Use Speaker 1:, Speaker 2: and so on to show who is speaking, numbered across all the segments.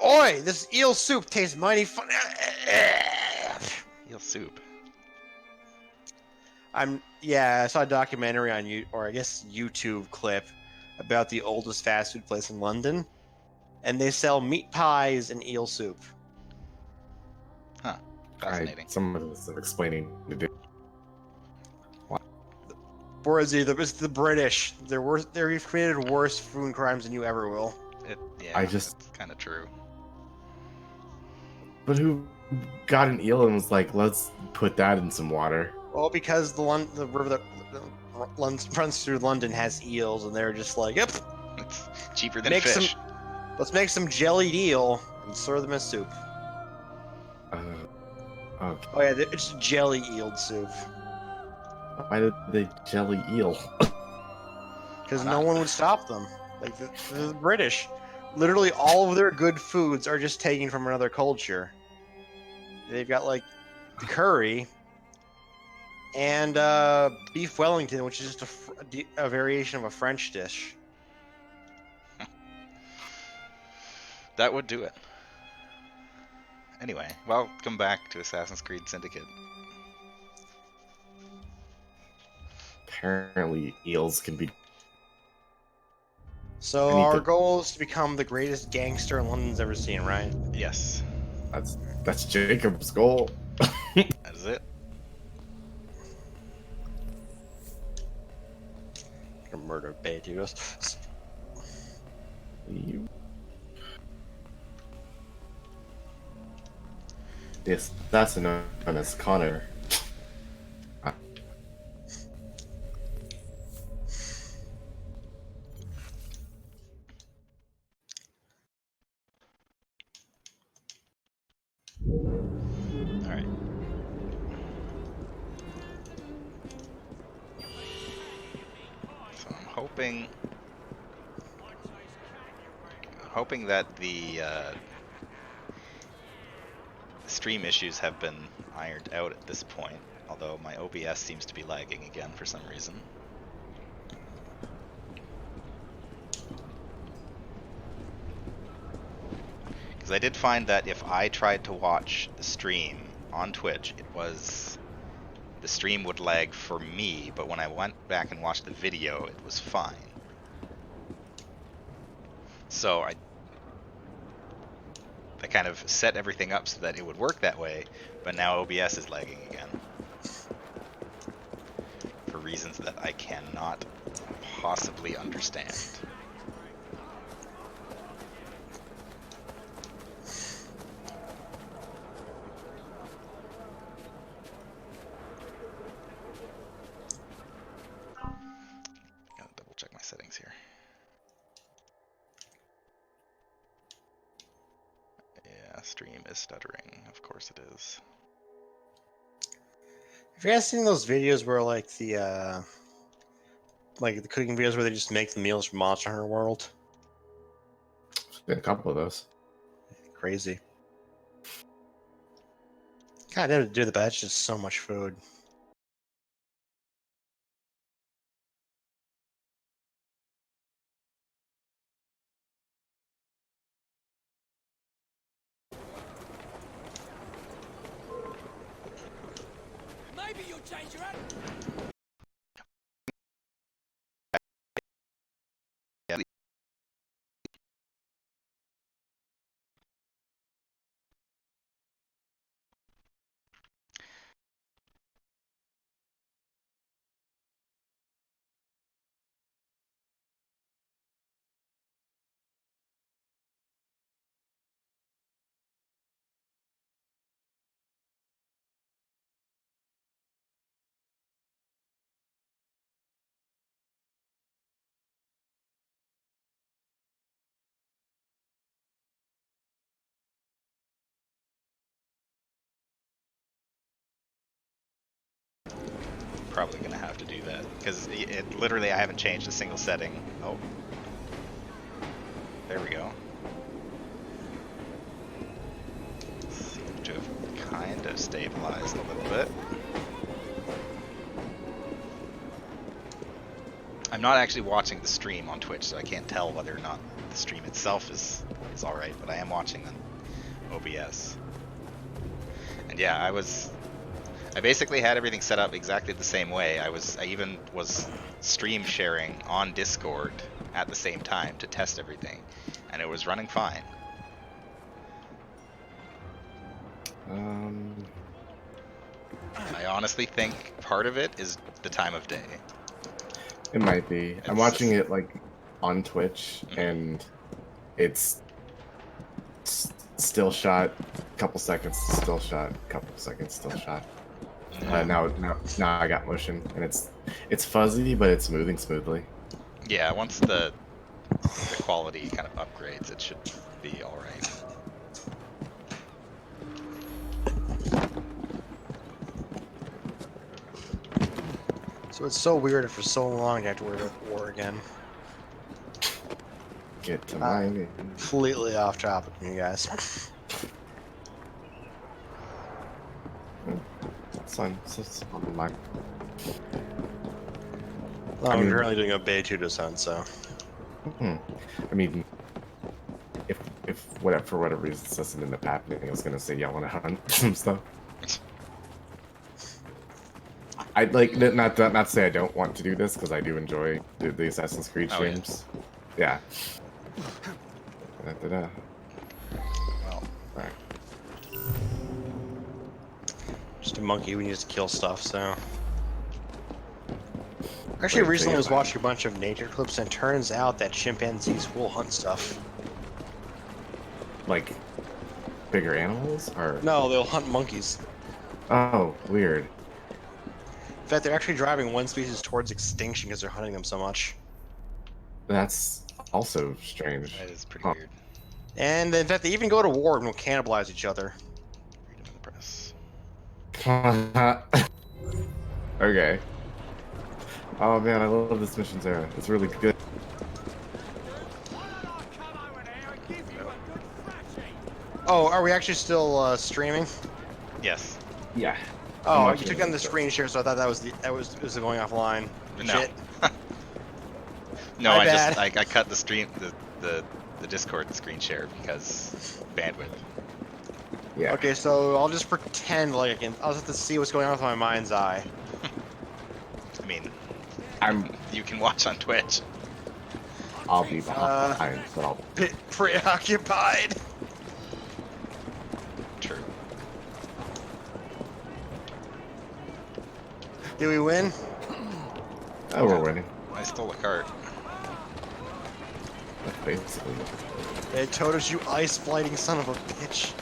Speaker 1: Oi! This eel soup tastes mighty fun.
Speaker 2: Eel soup.
Speaker 1: I saw a documentary on YouTube clip about the oldest fast food place in London, and they sell meat pies and eel soup.
Speaker 2: Huh. Fascinating.
Speaker 3: Someone was explaining to do.
Speaker 1: Whereas it's the British. They've committed worse food crimes than you ever will.
Speaker 2: That's kind of true.
Speaker 3: But who got an eel and was like, let's put that in some water?
Speaker 1: Well, because the river that runs through London has eels, and they're just like, yep.
Speaker 2: It's cheaper than fish.
Speaker 1: Let's make some jellied eel and serve them as soup.
Speaker 3: Okay.
Speaker 1: Oh yeah, it's jelly eeled soup.
Speaker 3: Why did they jelly eel?
Speaker 1: Because no one would stop them. Like the British, literally all of their good foods are just taken from another culture. They've got like the curry and beef Wellington, which is just a variation of a French dish.
Speaker 2: That would do it. Anyway, welcome back to Assassin's Creed Syndicate.
Speaker 3: Apparently, eels can be.
Speaker 1: So our goal is to become the greatest gangster London's ever seen, right?
Speaker 2: Yes.
Speaker 3: That's Jacob's goal.
Speaker 2: That is it.
Speaker 1: Gonna murder Beatus.
Speaker 3: Yes, that's known as Connor.
Speaker 2: Alright. So I'm hoping that the stream issues have been ironed out at this point, although my OBS seems to be lagging again for some reason. Because I did find that if I tried to watch the stream on Twitch, the stream would lag for me, but when I went back and watched the video, it was fine. So I kind of set everything up so that it would work that way, but now OBS is lagging again. For reasons that I cannot possibly understand. Gotta double check my settings here. Yeah, stream is stuttering. Of course it is.
Speaker 1: Have you guys seen those videos where like the cooking videos where they just make the meals from Monster Hunter World?
Speaker 3: Been a couple of those.
Speaker 1: Crazy. God, I never do that, but that's just so much food.
Speaker 4: Maybe you'll change your attitude.
Speaker 2: Probably gonna have to do that because it literally I haven't changed a single setting. Oh, there we go. Seems to have kind of stabilized a little bit. I'm not actually watching the stream on Twitch, so I can't tell whether or not the stream itself is is all right, but I am watching on OBS. And yeah, I basically had everything set up exactly the same way. I even was stream sharing on Discord at the same time to test everything, and it was running fine. I honestly think part of it is the time of day.
Speaker 3: It might be. I'm
Speaker 2: It's
Speaker 3: watching
Speaker 2: just-
Speaker 3: it like on Twitch, and it's still shot, couple seconds, still shot, couple seconds, still shot. Now I got motion, and it's fuzzy, but it's moving smoothly.
Speaker 2: Yeah, once the quality kind of upgrades, it should be all right.
Speaker 1: So it's so weird that for so long you have to worry about war again.
Speaker 3: Get to my game.
Speaker 1: Completely off topic from you guys.
Speaker 3: It's fine. It's on my.
Speaker 1: Well,
Speaker 3: I
Speaker 1: I'm
Speaker 3: mean-
Speaker 1: currently doing a Bay 2 descent, so.
Speaker 3: I mean, if whatever for whatever reason this doesn't end up happening, I was gonna say yeah, I want to hunt some stuff. I'd like not to say I don't want to do this because I do enjoy the Assassin's Creed
Speaker 2: Oh, yeah.
Speaker 3: streams. Yeah. Da-da-da.
Speaker 2: Well,
Speaker 3: Alright.
Speaker 1: Just a monkey we need to kill stuff, so. Actually, recently I was watching a bunch of nature clips, and it turns out that chimpanzees will hunt stuff.
Speaker 3: Like bigger animals or
Speaker 1: No, they'll hunt monkeys.
Speaker 3: oh, weird.
Speaker 1: In fact, they're actually driving one species towards extinction because they're hunting them so much.
Speaker 3: That's also strange.
Speaker 2: that is pretty
Speaker 3: Huh.
Speaker 2: weird.
Speaker 1: And in fact, they even go to war and will cannibalize each other.
Speaker 2: Freedom of the press.
Speaker 3: Okay. Oh man, I love this mission, Sarah. It's really good.
Speaker 1: Oh, are we actually still streaming?
Speaker 2: Yes.
Speaker 3: Yeah.
Speaker 1: Oh, you
Speaker 3: watching
Speaker 1: took
Speaker 3: it,
Speaker 1: down the
Speaker 3: so-
Speaker 1: screen share, so I thought that was going offline.
Speaker 2: No.
Speaker 1: Shit.
Speaker 2: No,
Speaker 1: My
Speaker 2: I
Speaker 1: bad.
Speaker 2: I cut the stream the Discord screen share because bandwidth.
Speaker 3: Yeah.
Speaker 1: Okay, so I'll just pretend like I can. I'll just have to see what's going on with my mind's eye.
Speaker 2: I mean,
Speaker 3: I'm.
Speaker 2: you can watch on Twitch.
Speaker 3: I'll be behind, but I'll.
Speaker 1: Bit preoccupied.
Speaker 2: True.
Speaker 1: Did we win?
Speaker 3: Oh, we're winning.
Speaker 2: I stole a cart.
Speaker 3: That's basically.
Speaker 1: Hey, Toto's, you ice blighting son of a bitch.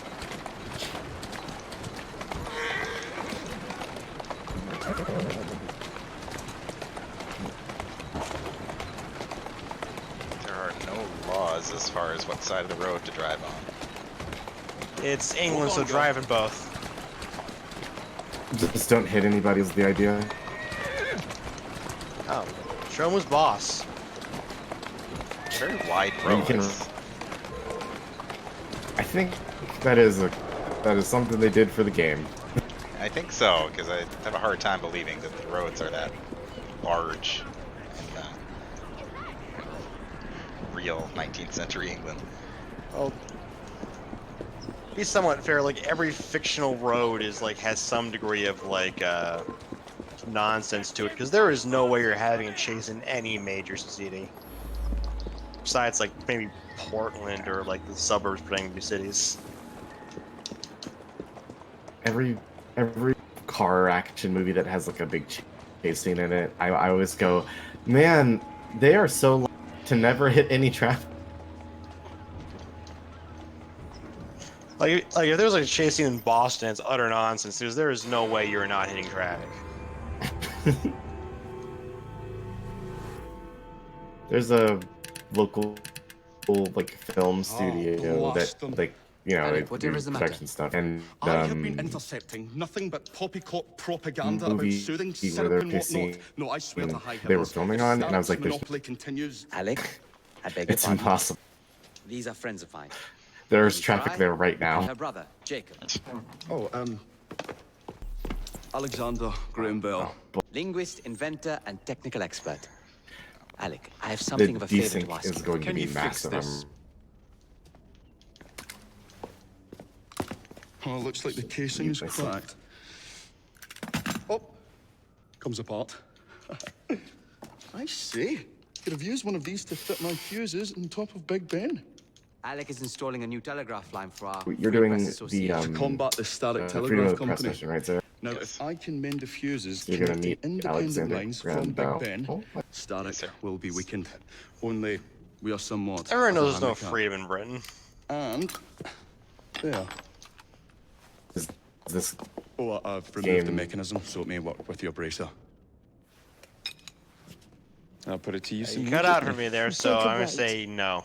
Speaker 2: There are no laws as far as what side of the road to drive on.
Speaker 1: It's England, so driving both.
Speaker 3: Just don't hit anybody is the idea.
Speaker 1: Oh, show him who's boss.
Speaker 2: Very wide
Speaker 3: Well, you
Speaker 2: roads.
Speaker 3: can- I think that is something they did for the game.
Speaker 2: I think so, because I have a hard time believing that the roads are that large in real 19th century England.
Speaker 1: Well, be somewhat fair. Like every fictional road is like has some degree of like nonsense to it, because there is no way you're having a chase in any major city. Besides, like maybe Portland or like the suburbs pretending to be cities.
Speaker 3: Every car action movie that has like a big chase scene in it, I always go, man, they are so lucky to never hit any traffic.
Speaker 1: Like if there's like a chase scene in Boston, it's utter nonsense. Because there is no way you're not hitting traffic.
Speaker 3: There's a local like film studio
Speaker 5: blast
Speaker 3: that
Speaker 5: them.
Speaker 3: like you know
Speaker 6: Alec,
Speaker 3: they
Speaker 6: whatever
Speaker 3: do
Speaker 6: is the matter?
Speaker 3: production stuff and
Speaker 5: I have been intercepting nothing but poppycock propaganda about
Speaker 3: movie
Speaker 5: soothing
Speaker 3: where
Speaker 5: syrup
Speaker 3: they're
Speaker 5: and whatnot.
Speaker 3: kissing
Speaker 5: No, I swear to
Speaker 3: and
Speaker 5: high
Speaker 3: they were
Speaker 5: heavens,
Speaker 3: filming
Speaker 5: if
Speaker 3: on, and I was
Speaker 5: Stark's
Speaker 3: like, there's-
Speaker 5: monopoly continues.
Speaker 6: Alec, I beg your
Speaker 3: it's
Speaker 6: pardon.
Speaker 3: impossible.
Speaker 6: These are friends of mine.
Speaker 3: There's traffic there right
Speaker 6: And
Speaker 3: now.
Speaker 6: her brother, Jacob,
Speaker 5: Oh, Alexander Graham Bell.
Speaker 6: linguist, inventor, and technical expert. Alec, I have
Speaker 3: The
Speaker 6: something of a favor to
Speaker 3: desync
Speaker 6: ask
Speaker 3: is
Speaker 6: you.
Speaker 3: going to
Speaker 5: Can
Speaker 3: be
Speaker 5: you fix
Speaker 3: massive.
Speaker 5: this? Oh, looks like the casing's
Speaker 3: Use myself.
Speaker 5: cracked. Oh, comes apart. I see. Could have used one of these to fit my fuses on top of Big Ben.
Speaker 6: Alec is installing a new telegraph line for our
Speaker 3: You're
Speaker 6: Free
Speaker 3: doing
Speaker 6: Press
Speaker 3: the
Speaker 6: Association.
Speaker 5: Combat the static
Speaker 3: freedom
Speaker 5: telegraph
Speaker 3: of the press
Speaker 5: company.
Speaker 3: mission, right there.
Speaker 5: Now,
Speaker 2: Yes.
Speaker 5: if I can mend the fuses
Speaker 3: So you're gonna
Speaker 5: connecting
Speaker 3: meet
Speaker 5: independent
Speaker 3: Alexander
Speaker 5: lines from
Speaker 3: Graham
Speaker 5: Big
Speaker 3: Bell.
Speaker 5: Ben,
Speaker 3: Oh, what?
Speaker 5: static
Speaker 2: Yes, sir.
Speaker 5: will be weakened. Only we are somewhat.
Speaker 1: Everyone
Speaker 5: of a
Speaker 1: knows there's no
Speaker 5: handicap.
Speaker 1: freedom in Britain.
Speaker 5: And there.
Speaker 3: Is this
Speaker 5: Oh, I've removed the
Speaker 3: Game.
Speaker 5: mechanism so it may work with your bracer. I'll put it to use.
Speaker 1: You cut out for me there, so
Speaker 7: Jacob
Speaker 1: I'm gonna
Speaker 7: Wright.
Speaker 1: say no.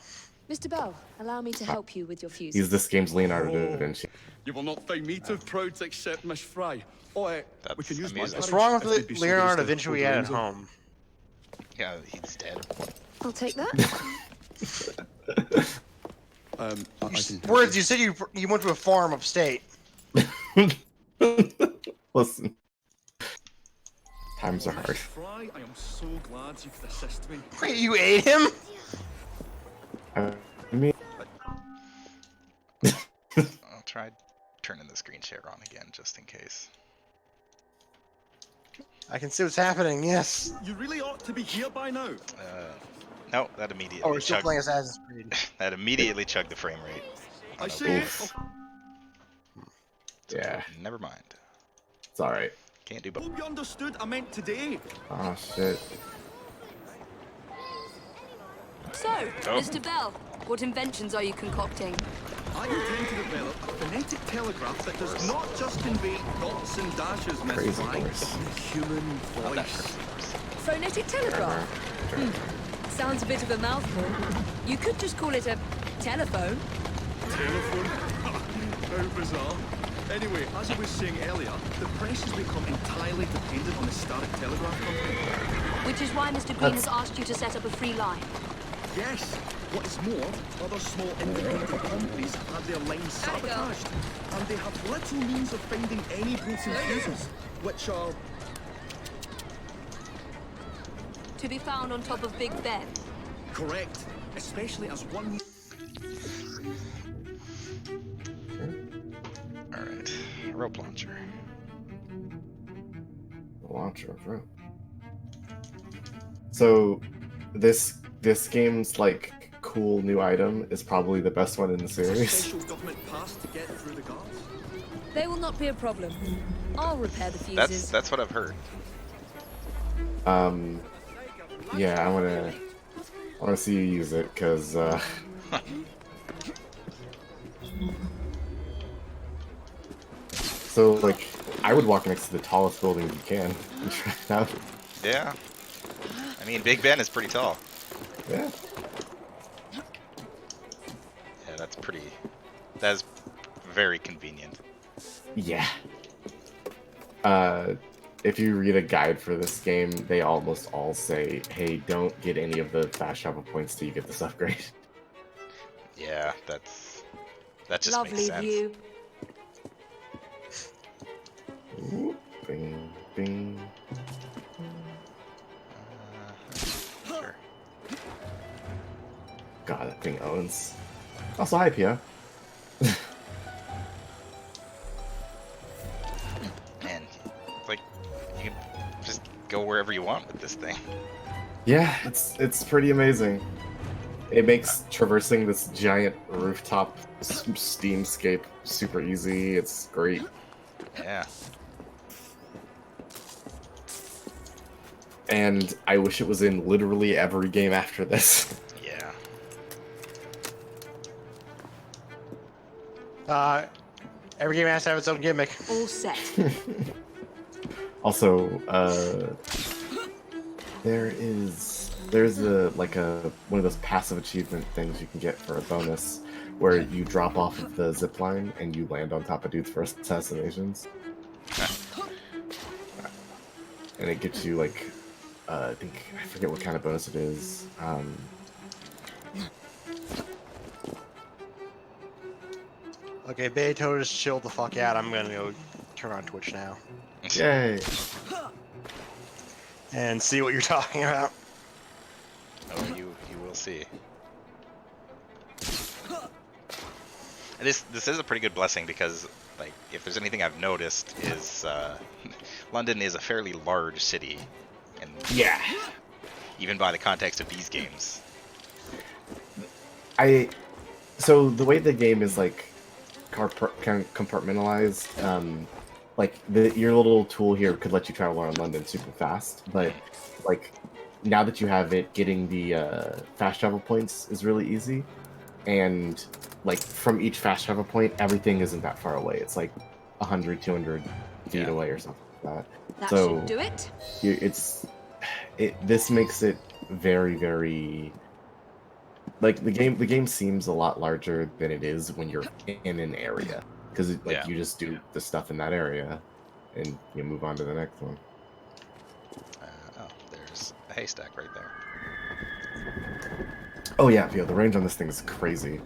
Speaker 7: Mr. Bell, allow me to help you with your fuses.
Speaker 3: he's this game's Leonardo da Vinci?
Speaker 5: You will not find me too proud to accept Miss Fry. Oh, we
Speaker 2: That's
Speaker 5: can use my
Speaker 2: amusing.
Speaker 1: What's
Speaker 5: garage
Speaker 1: wrong
Speaker 5: if
Speaker 1: with
Speaker 5: they'd be so
Speaker 1: Leonardo
Speaker 5: good
Speaker 1: da
Speaker 5: as to
Speaker 1: Vinci we
Speaker 5: hold
Speaker 1: had
Speaker 5: the
Speaker 1: at
Speaker 5: reins
Speaker 1: home?
Speaker 2: Yeah, he's dead.
Speaker 7: I'll take that.
Speaker 5: I can...
Speaker 1: Words, you said you went to a farm upstate.
Speaker 3: Listen, times are hard.
Speaker 5: Fry, I am so glad you could assist me.
Speaker 1: Wait, you ate him?
Speaker 3: I mean,
Speaker 2: I'll try turning the screen share on again just in case.
Speaker 1: I can see what's happening, yes.
Speaker 5: You really ought to be here by now.
Speaker 2: No, that immediately
Speaker 1: Oh, we're still
Speaker 2: chugged.
Speaker 1: playing Assassin's Creed.
Speaker 2: That immediately chugged the frame rate.
Speaker 5: I
Speaker 2: Oh,
Speaker 5: see it.
Speaker 3: oof. Yeah,
Speaker 2: Never mind.
Speaker 3: it's all right.
Speaker 2: Can't do both.
Speaker 5: Hope you understood. I meant today.
Speaker 3: Oh shit.
Speaker 7: So,
Speaker 2: Oh.
Speaker 7: Mr. Bell, what inventions are you concocting?
Speaker 5: I intend to develop a phonetic telegraph that does not just convey dots and dashes, Miss
Speaker 3: Crazy
Speaker 5: Fry,
Speaker 3: horse.
Speaker 5: but human voice.
Speaker 7: Phonetic telegraph? Sounds a bit of a mouthful. You could just call it a telephone.
Speaker 5: Telephone? How bizarre. Anyway, as I was saying earlier, the press has become entirely dependent on the static telegraph company.
Speaker 7: Which is why Mr. Green has asked you to set up a free line.
Speaker 5: Yes. What is more, other small independent companies have had their lines sabotaged, and they have little means of finding any broken fuses, which are...
Speaker 7: To be found on top of Big Ben.
Speaker 5: correct, especially as one...
Speaker 2: Alright. Rope launcher.
Speaker 3: Launcher of rope. So, this game's like cool new item is probably the best one in the series.
Speaker 5: Special government pass to get through the guards.
Speaker 7: They will not be a problem. I'll repair the fuses.
Speaker 2: That's what I've heard.
Speaker 3: Yeah, I wanna see you use it because so like I would walk next to the tallest building you can and try it out.
Speaker 2: Yeah. I mean, Big Ben is pretty tall.
Speaker 3: Yeah.
Speaker 2: Yeah, that's pretty. That is very convenient.
Speaker 3: Yeah. If you read a guide for this game, they almost all say, hey, don't get any of the fast travel points till you get this upgrade.
Speaker 2: Yeah, that just
Speaker 7: Lovely
Speaker 2: makes sense.
Speaker 7: view.
Speaker 3: Ooh, bing, bing.
Speaker 2: Sure.
Speaker 3: God, that thing owns. Also, hi, Pia.
Speaker 2: Man, like you can just go wherever you want with this thing.
Speaker 3: Yeah, it's pretty amazing. It makes traversing this giant rooftop steamscape super easy. It's great.
Speaker 2: Yeah.
Speaker 3: And I wish it was in literally every game after this.
Speaker 2: Yeah.
Speaker 1: Every game has to have its own gimmick.
Speaker 7: All set.
Speaker 3: Also, there's a one of those passive achievement things you can get for a bonus where you drop off of the zip line and you land on top of dudes for assassinations. And it gets you like I forget what kind of bonus it is.
Speaker 1: Okay, Beto, just chill the fuck out. I'm gonna go turn on Twitch now
Speaker 3: Yay!
Speaker 1: and see what you're talking about.
Speaker 2: Oh, you will see. And this is a pretty good blessing because Like, if there's anything I've noticed is London is a fairly large city, and
Speaker 3: Yeah.
Speaker 2: even by the context of these games.
Speaker 3: So the way the game is like compartmentalized, like your little tool here could let you travel around London super fast, but like now that you have it, getting the fast travel points is really easy, and like from each fast travel point, everything isn't that far away. It's like 100, 200 feet
Speaker 2: Yeah.
Speaker 3: away or something like that.
Speaker 7: That
Speaker 3: So
Speaker 7: should do it.
Speaker 3: this makes it very, very like the game seems a lot larger than it is when you're in an area, because like
Speaker 2: Yeah.
Speaker 3: you just do the stuff in that area and you move on to the next one.
Speaker 2: Oh, there's a haystack right there.
Speaker 3: Oh yeah, the range on this thing is crazy.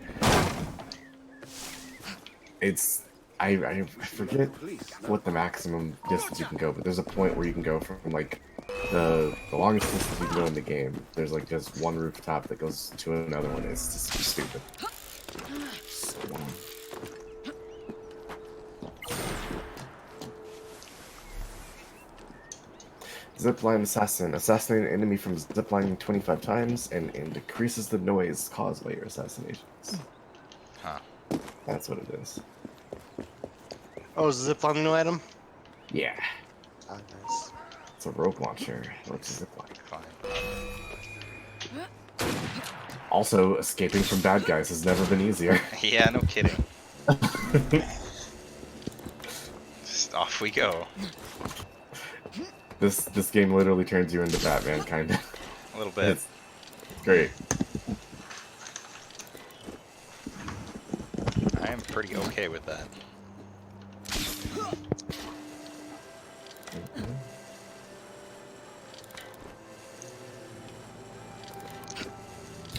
Speaker 3: It's I forget what the maximum distance you can go, but there's a point where you can go from like the longest distance you can go in the game. There's like just one rooftop that goes to another one. It's just stupid. So long. Zipline Assassin. Assassinate an enemy from ziplining 25 times and decreases the noise caused by your assassinations.
Speaker 2: Huh.
Speaker 3: That's what it is.
Speaker 1: Oh, is the zipline a new item?
Speaker 3: Yeah.
Speaker 1: Oh, nice.
Speaker 3: It's a rope launcher. What's a zipline?
Speaker 2: Fine.
Speaker 3: Also, escaping from bad guys has never been easier.
Speaker 2: Yeah, no kidding. Just off we go.
Speaker 3: This game literally turns you into Batman, kind of.
Speaker 2: A little bit.
Speaker 3: It's great.
Speaker 2: I am pretty okay with that.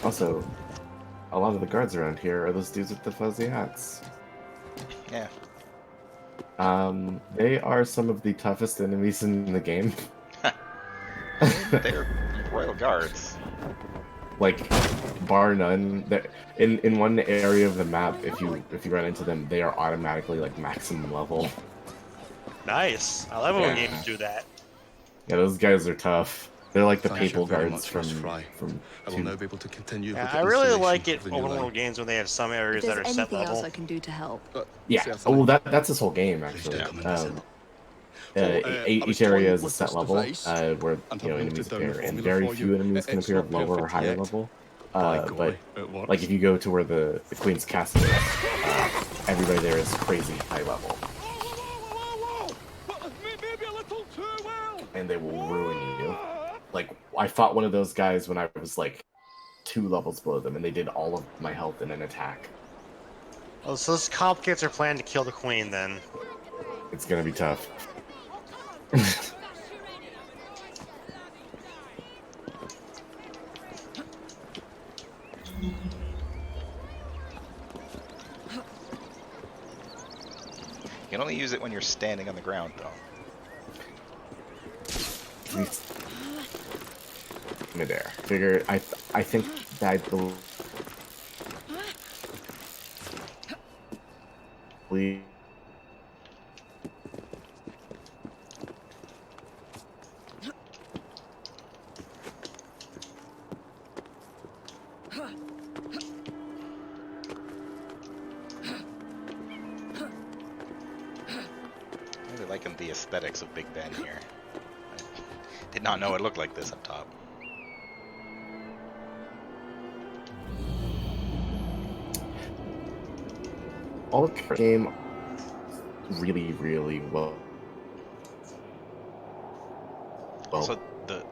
Speaker 3: Also, a lot of the guards around here are those dudes with the fuzzy hats.
Speaker 2: Yeah.
Speaker 3: They are some of the toughest enemies in the game.
Speaker 2: They're royal guards.
Speaker 3: Like, bar none. In one area of the map, if you run into them, they are automatically like maximum level.
Speaker 1: Nice. I love it when
Speaker 3: Yeah.
Speaker 1: games do that.
Speaker 3: Yeah, those guys are tough. They're like the
Speaker 5: Thank you
Speaker 3: papal
Speaker 5: very
Speaker 3: guards
Speaker 5: much,
Speaker 3: from
Speaker 5: Miss Fry. I will
Speaker 3: two-
Speaker 5: now be able to continue
Speaker 1: Yeah,
Speaker 5: with the
Speaker 1: I really
Speaker 5: installation
Speaker 1: like it
Speaker 5: of the new
Speaker 1: open
Speaker 5: line.
Speaker 1: world games when they have some areas
Speaker 7: If
Speaker 1: that
Speaker 7: there's
Speaker 1: are set
Speaker 7: anything else
Speaker 1: level.
Speaker 7: I can do to help.
Speaker 3: Yeah.
Speaker 5: Certainly.
Speaker 3: Oh, that's this whole game actually.
Speaker 5: Please come and listen.
Speaker 3: Each area is a set level
Speaker 5: device
Speaker 3: where
Speaker 5: and
Speaker 3: you know
Speaker 5: have
Speaker 3: enemies
Speaker 5: noted down the
Speaker 3: appear, and
Speaker 5: formula
Speaker 3: very
Speaker 5: for
Speaker 3: few
Speaker 5: you.
Speaker 3: enemies can
Speaker 5: It's
Speaker 3: appear
Speaker 5: not
Speaker 3: at lower or
Speaker 5: perfect
Speaker 3: higher
Speaker 5: yet.
Speaker 3: level.
Speaker 5: By
Speaker 3: But
Speaker 5: golly, it works.
Speaker 3: like if you go to where the Queen's Castle is, everybody there is crazy high level,
Speaker 5: Maybe a little too well.
Speaker 3: and they will ruin you. Like I fought one of those guys when I was like 2 levels below them, and they did all of my health in an attack.
Speaker 1: Oh, so this complicates our plan to kill the queen then.
Speaker 3: It's gonna be tough.
Speaker 2: You can only use it when you're standing on the ground, though.
Speaker 3: Midair. Figure. I think that believe.
Speaker 2: I'm really liking the aesthetics of Big Ben here. I did not know it looked like this up top.
Speaker 3: All the game really, really well.
Speaker 2: Also, the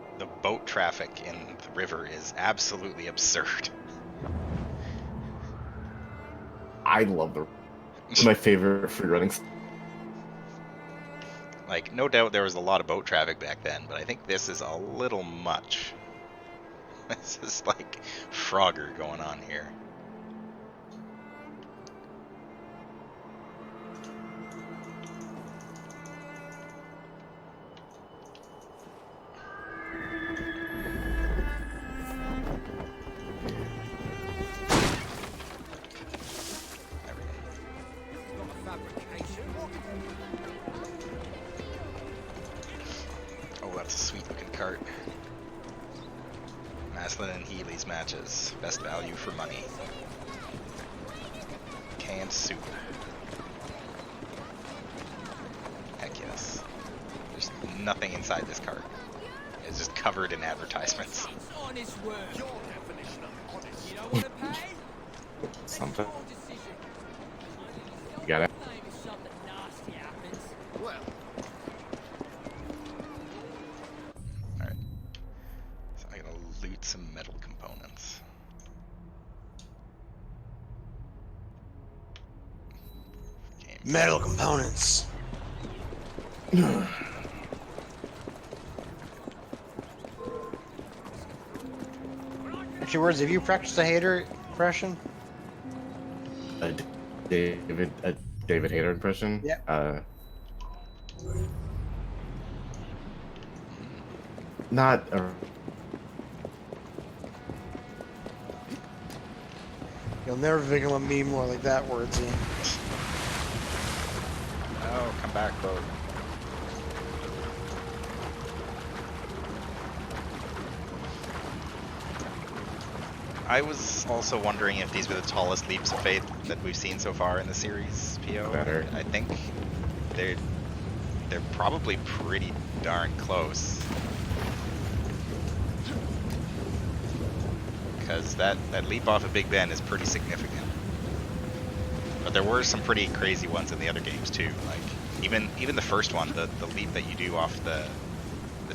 Speaker 2: boat traffic in the river is absolutely absurd.
Speaker 3: I love my favorite free running.
Speaker 2: Like, no doubt there was a lot of boat traffic back then, but I think this is a little much. This is like Frogger going on here.
Speaker 4: Not a fabrication.
Speaker 2: sweet looking cart. Maslin and Healy's matches. Best value for money. Canned soup. Heck yes. There's nothing inside this cart. It's just covered in advertisements.
Speaker 4: It's honest work.
Speaker 5: Your definition of honest.
Speaker 4: You don't want to pay?
Speaker 3: Something.
Speaker 4: Poor decision.
Speaker 3: You got it.
Speaker 4: Maybe something nasty happens.
Speaker 5: Well,
Speaker 2: Alright. So I'm gonna loot some metal components. Game.
Speaker 1: Metal components. Actually, words, have you practiced a hater impression?
Speaker 3: A David Hayter impression.
Speaker 1: Yeah.
Speaker 3: Not a.
Speaker 1: You'll never become a meme more like that, Wordsy.
Speaker 2: Oh, come back, boat. I was also wondering if these were the tallest leaps of faith that we've seen so far in the series, PO.
Speaker 3: Better.
Speaker 2: I think they're probably pretty darn close. Because that leap off of Big Ben is pretty significant. But there were some pretty crazy ones in the other games too. Like even the first one, the leap that you do off the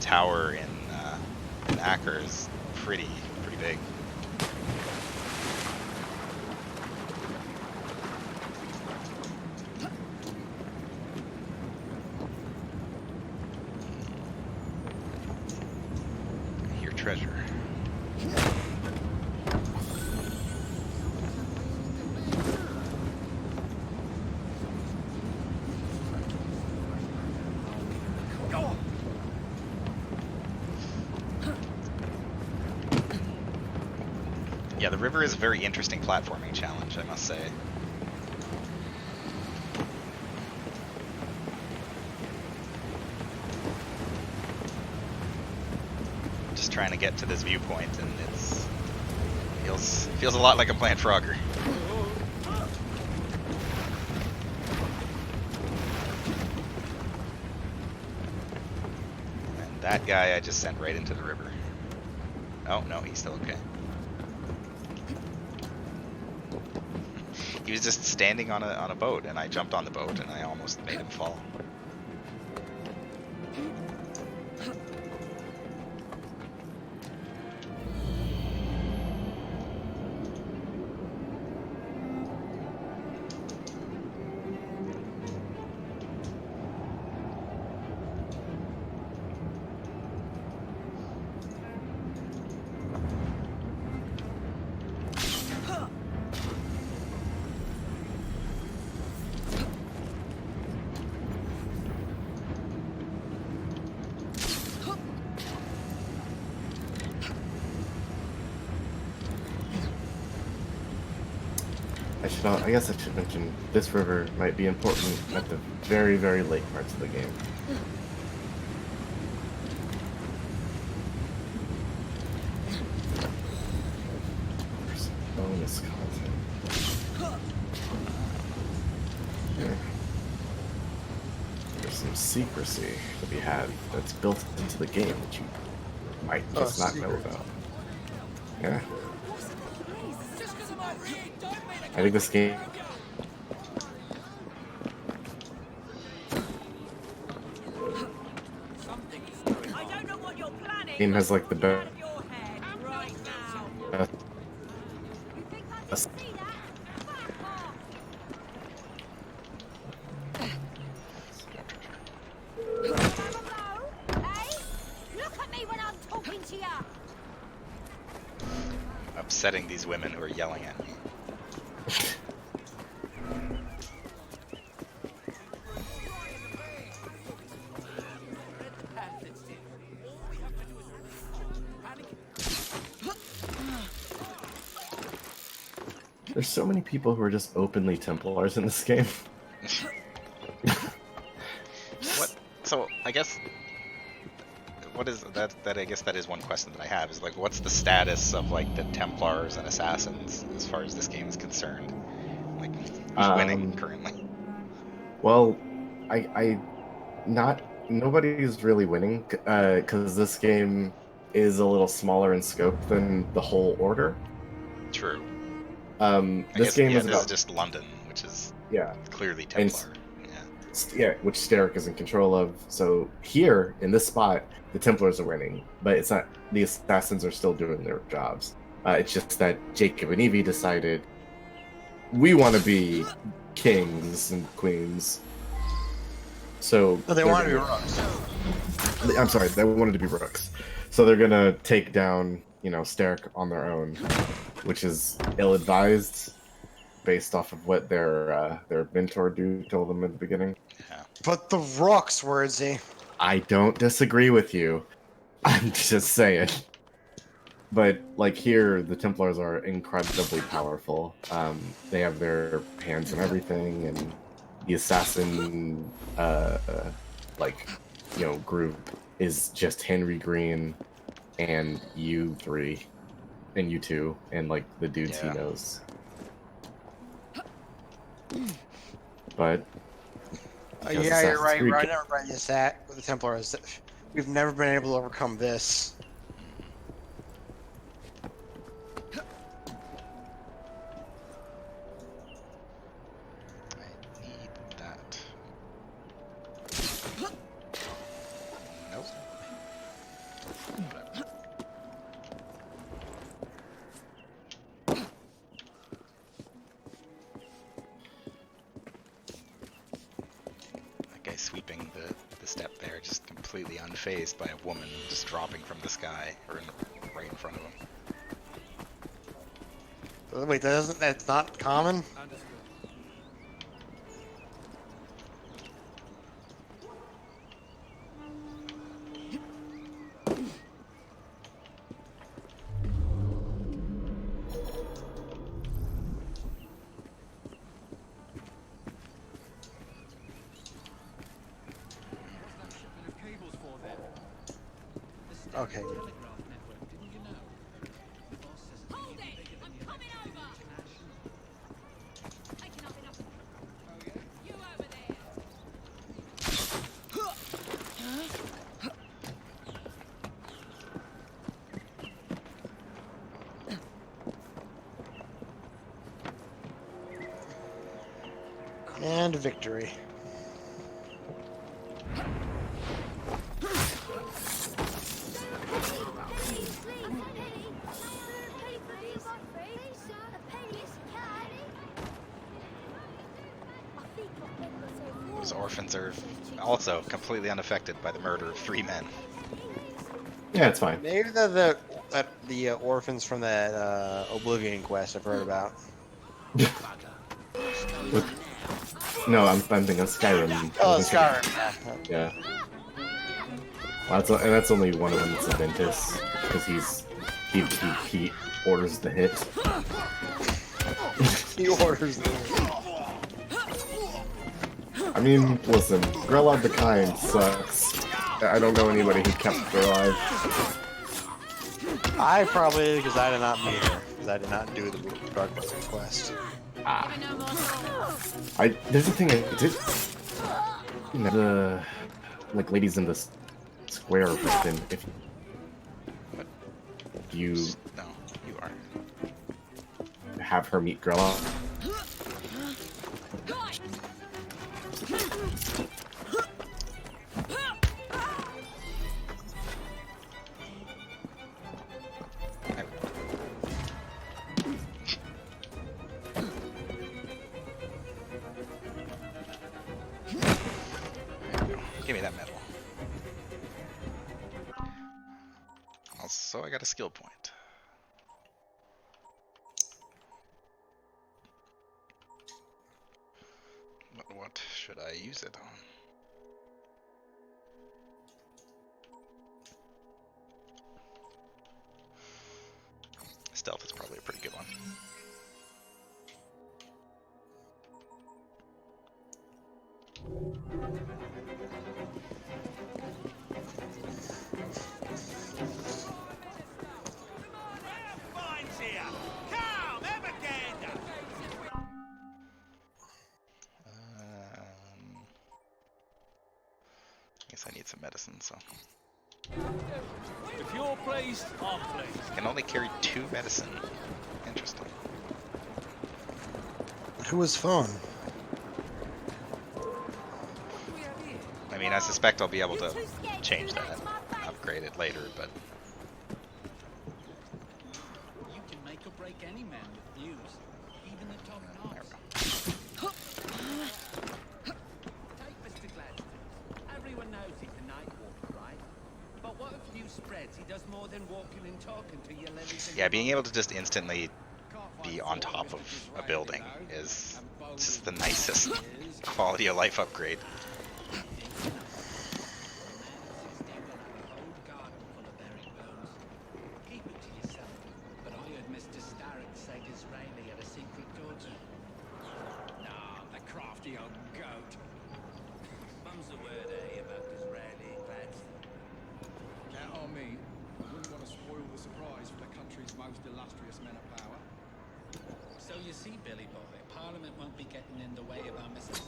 Speaker 2: tower in Acker is pretty big. I hear treasure. Yeah, the river is a very interesting platforming challenge, I must say. Just trying to get to this viewpoint, and feels a lot like I'm playing Frogger. And that guy I just sent right into the river. Oh no, he's still okay. He was just standing on a boat, and I jumped on the boat, and I almost made him fall.
Speaker 3: I guess I should mention this river might be important at the very, very late parts of the game. There's bonus content. Here. There's some secrecy to be had that's built into the game that you might just not know about. Yeah.
Speaker 4: Just 'cause I'm over here, don't mean
Speaker 3: I think this game
Speaker 4: something is going
Speaker 8: I don't know what you're planning.
Speaker 3: game has like the
Speaker 8: Get out
Speaker 3: best.
Speaker 8: of your head right now. You think I didn't see that? Fuck off. Have a blow, eh? Look at me when I'm talking to you.
Speaker 2: Upsetting these women who are yelling at me.
Speaker 3: There's so many people who are just openly Templars in this game.
Speaker 2: What? So I guess what is that? That I guess that is one question that I have. Is like, what's the status of like the Templars and Assassins as far as this game is concerned? Like, who's winning currently?
Speaker 3: Well, I not nobody's really winning because this game is a little smaller in scope than the whole order.
Speaker 2: True.
Speaker 3: This
Speaker 2: I guess,
Speaker 3: game
Speaker 2: yeah,
Speaker 3: is
Speaker 2: this
Speaker 3: about
Speaker 2: is just London, which is
Speaker 3: yeah,
Speaker 2: clearly
Speaker 3: and
Speaker 2: Templar.
Speaker 3: yeah, which Steric is in control of. So here in this spot, the Templars are winning, but it's not. The Assassins are still doing their jobs. It's just that Jacob and Evie decided we want to be kings and queens. So
Speaker 1: No, they want to be rooks.
Speaker 3: I'm sorry, they wanted to be rooks. So they're gonna take down, Steric on their own, which is ill-advised, based off of what their mentor dude told them in the beginning.
Speaker 2: Yeah.
Speaker 1: But the rooks, Wordsy.
Speaker 3: I don't disagree with you. I'm just saying. But like here, the Templars are incredibly powerful. They have their hands in everything, and the assassin, group is just Henry Green and you three, and you two, and like the dudes he
Speaker 2: Yeah.
Speaker 3: knows. But because
Speaker 1: Yeah, you're
Speaker 3: Assassin's
Speaker 1: right.
Speaker 3: Creed
Speaker 1: I never read this with the Templars. We've never been able to overcome this.
Speaker 2: I need that. Nope. Whatever. That guy sweeping the step there, just completely unfazed by a woman just dropping from the sky, or right in front of him.
Speaker 1: Wait, that's not common? Okay.
Speaker 8: Hold it! I'm coming over! Taking up enough. You over there!
Speaker 1: And victory.
Speaker 2: Those orphans are also completely unaffected by the murder of 3 men.
Speaker 3: Yeah, it's fine.
Speaker 1: Maybe the orphans from that Oblivion quest I've heard about.
Speaker 3: No, I'm thinking of Skyrim.
Speaker 1: Oh, Skyrim.
Speaker 3: Yeah. That's only one of them that's a Ventus, because he orders the hit.
Speaker 1: He orders them.
Speaker 3: I mean, listen, Grelod the Kind sucks. I don't know anybody who kept her alive.
Speaker 1: I probably, because I did not meet her, because I did not do the Darkbuster quest.
Speaker 3: There's a thing I did. The ladies in the square person, if you
Speaker 2: No, you are.
Speaker 3: have her meet Grelod.
Speaker 2: Give me that medal. Also, I got a skill point. But what should I use it on? Stealth is probably a pretty good one. some medicine, so
Speaker 5: If you're pleased, I'm pleased.
Speaker 2: I can only carry 2 medicine. Interesting.
Speaker 1: Who was phone?
Speaker 2: I mean, I suspect I'll be able to change that, upgrade it later, but
Speaker 6: You can make or break any man with news, even the top
Speaker 2: there
Speaker 6: knobs.
Speaker 2: we go.
Speaker 6: Take Mr. Gladstone. Everyone knows he's a night walker, right? But what if news spreads he does more than walking and talking to your lilies and
Speaker 2: Yeah,
Speaker 6: your
Speaker 2: being
Speaker 6: monkeys?
Speaker 2: able to just instantly be on top of a building is just the nicest quality of life upgrade.
Speaker 6: Keep it to yourself. But I heard Mr. Starrick say Disraeli had a secret daughter. Nah, the crafty old goat. Mum's the word, about Disraeli, Gladstone.
Speaker 5: Count on me. I wouldn't want to spoil the surprise for the country's most illustrious men of power.
Speaker 6: So you see, Billy boy, Parliament won't be getting in the way of our Mrs.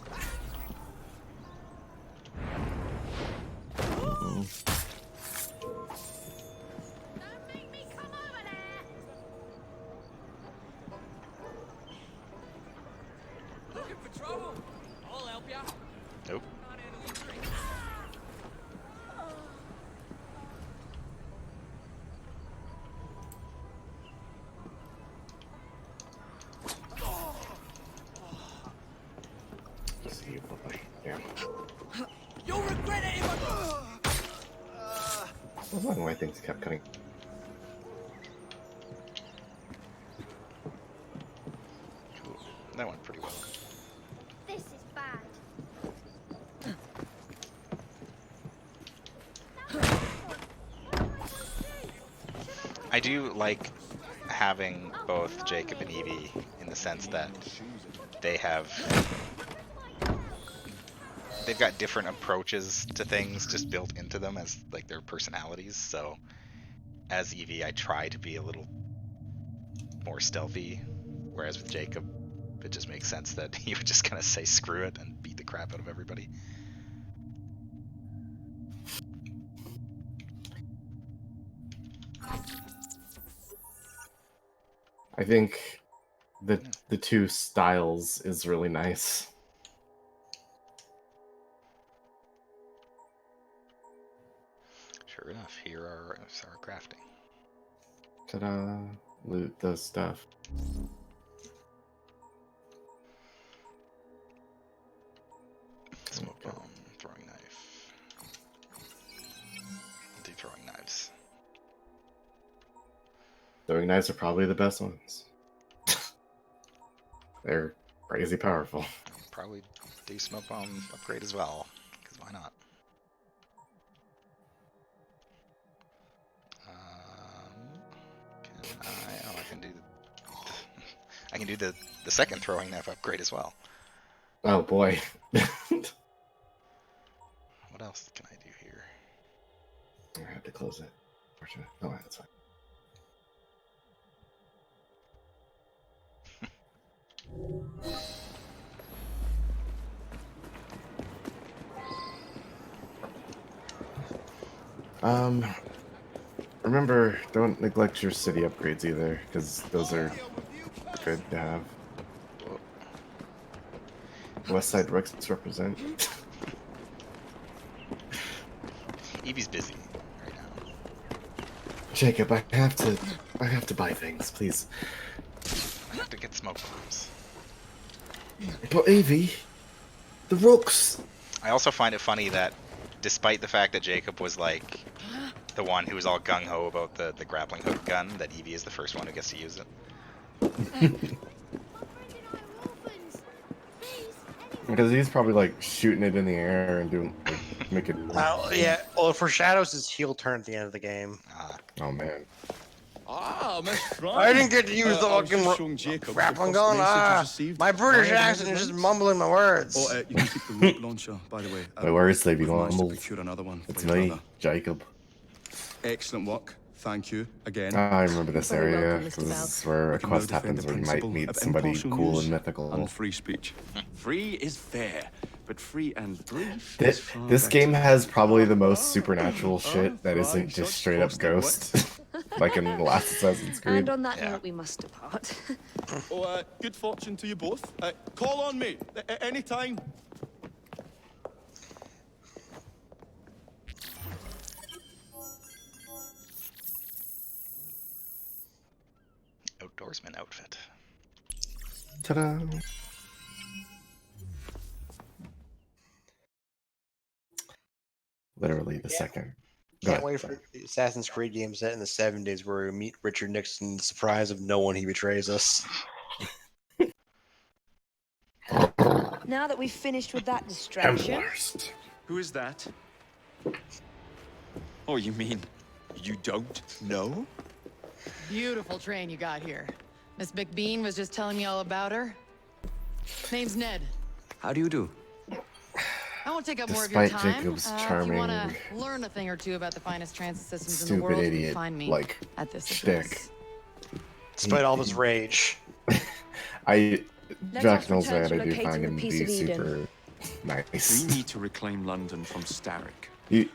Speaker 8: Don't make me come over there.
Speaker 4: Looking for trouble? I'll help ya.
Speaker 2: Nope.
Speaker 4: Can't handle your drink.
Speaker 3: See you, boy. Damn.
Speaker 4: You'll regret it if I...
Speaker 3: I don't know why things kept cutting.
Speaker 2: Cool. That went pretty well.
Speaker 8: This is bad.
Speaker 2: I do like having both Jacob and Evie in the sense that they've got different approaches to things just built into them as like their personalities. So as Evie, I try to be a little more stealthy, whereas with Jacob, it just makes sense that he would just kind of say screw it and beat the crap out of everybody.
Speaker 3: I think the two styles is really nice.
Speaker 2: Sure enough, here are our crafting.
Speaker 3: Ta-da! Loot the stuff.
Speaker 2: Smoke bomb, throwing knife. Do throwing knives.
Speaker 3: Throwing knives are probably the best ones. They're crazy powerful.
Speaker 2: Probably do smoke bomb upgrade as well, because why not? Can I? Oh, I can do. I can do the second throwing knife upgrade as well.
Speaker 3: Oh boy.
Speaker 2: What else can I do here?
Speaker 3: I have to close it. Oh, that's fine. Remember, don't neglect your city upgrades either, because those are good to have. West Side Rex represent.
Speaker 2: Evie's busy right now.
Speaker 3: Jacob, I have to buy things, please.
Speaker 2: I have to get smoke bombs.
Speaker 3: But Evie, the rocks.
Speaker 2: I also find it funny that, despite the fact that Jacob was like the one who was all gung ho about the grappling hook gun, that Evie is the first one who gets to use it.
Speaker 3: Because he's probably like shooting it in the air and doing like, making.
Speaker 1: Yeah. Well, for Shadows, his heel turn at the end of the game.
Speaker 3: Oh man.
Speaker 5: Ah, Miss Frank.
Speaker 1: I didn't get to use the
Speaker 5: I was just
Speaker 1: fucking
Speaker 5: showing Jacob
Speaker 1: grappling
Speaker 5: the first
Speaker 1: gun.
Speaker 5: message he's received
Speaker 1: My British
Speaker 5: via the
Speaker 1: accent is just
Speaker 5: events.
Speaker 1: mumbling my words.
Speaker 5: Oh, you can keep the rope launcher, by the way.
Speaker 3: My words, they be
Speaker 5: we've managed to
Speaker 3: mumbled.
Speaker 5: procure another one for
Speaker 3: It's
Speaker 5: your
Speaker 3: me,
Speaker 5: brother.
Speaker 3: Jacob.
Speaker 5: Excellent work. Thank you again.
Speaker 3: I remember this
Speaker 7: Very
Speaker 3: area
Speaker 7: welcome, Mr.
Speaker 3: because this
Speaker 7: Bell.
Speaker 3: is where
Speaker 5: We
Speaker 3: a
Speaker 5: can now
Speaker 3: quest
Speaker 5: defend
Speaker 3: happens
Speaker 5: the
Speaker 3: where you might
Speaker 5: principle
Speaker 3: meet
Speaker 5: of
Speaker 3: somebody
Speaker 5: impartial
Speaker 3: cool
Speaker 5: news
Speaker 3: and mythical.
Speaker 5: and free speech. Free is fair. but free and brief.
Speaker 3: This,
Speaker 5: is far
Speaker 3: this game
Speaker 5: better.
Speaker 3: has probably the most supernatural shit that
Speaker 5: flying
Speaker 3: isn't just
Speaker 5: such
Speaker 3: straight up
Speaker 5: frosted wet.
Speaker 3: Ghost, like in the last Assassin's Creed.
Speaker 7: And on that
Speaker 2: Yeah.
Speaker 7: note, we must depart.
Speaker 5: Oh, good fortune to you both. Call on me anytime.
Speaker 2: Outdoorsman outfit.
Speaker 3: Ta-da! Literally the second. Go
Speaker 1: Can't
Speaker 3: ahead.
Speaker 1: wait for the Assassin's Creed game set in the 70s where we meet Richard Nixon, the surprise of no one he betrays us.
Speaker 7: Now that we've finished with that distraction,
Speaker 3: Templars.
Speaker 5: Who is that? Oh, you mean you don't know?
Speaker 9: Beautiful train you got here. Miss McBean was just telling me all about her. Name's Ned.
Speaker 10: How do you do?
Speaker 9: I won't take up more of your
Speaker 3: Despite
Speaker 9: time.
Speaker 3: Jacob's
Speaker 9: If you
Speaker 3: charming,
Speaker 9: want to learn a thing or two about the finest transit systems in the
Speaker 3: stupid
Speaker 9: world, you
Speaker 3: idiot,
Speaker 9: can find me
Speaker 3: like,
Speaker 9: at this
Speaker 3: shtick.
Speaker 9: address.
Speaker 1: Despite all of his rage.
Speaker 7: Let
Speaker 3: Jack
Speaker 7: us
Speaker 3: knows
Speaker 7: return
Speaker 3: that
Speaker 7: to
Speaker 3: I do
Speaker 7: locating
Speaker 3: find
Speaker 7: the
Speaker 3: him to
Speaker 7: piece
Speaker 3: be
Speaker 7: of Eden.
Speaker 3: super nice.
Speaker 5: We need to reclaim London from Starrick.
Speaker 3: He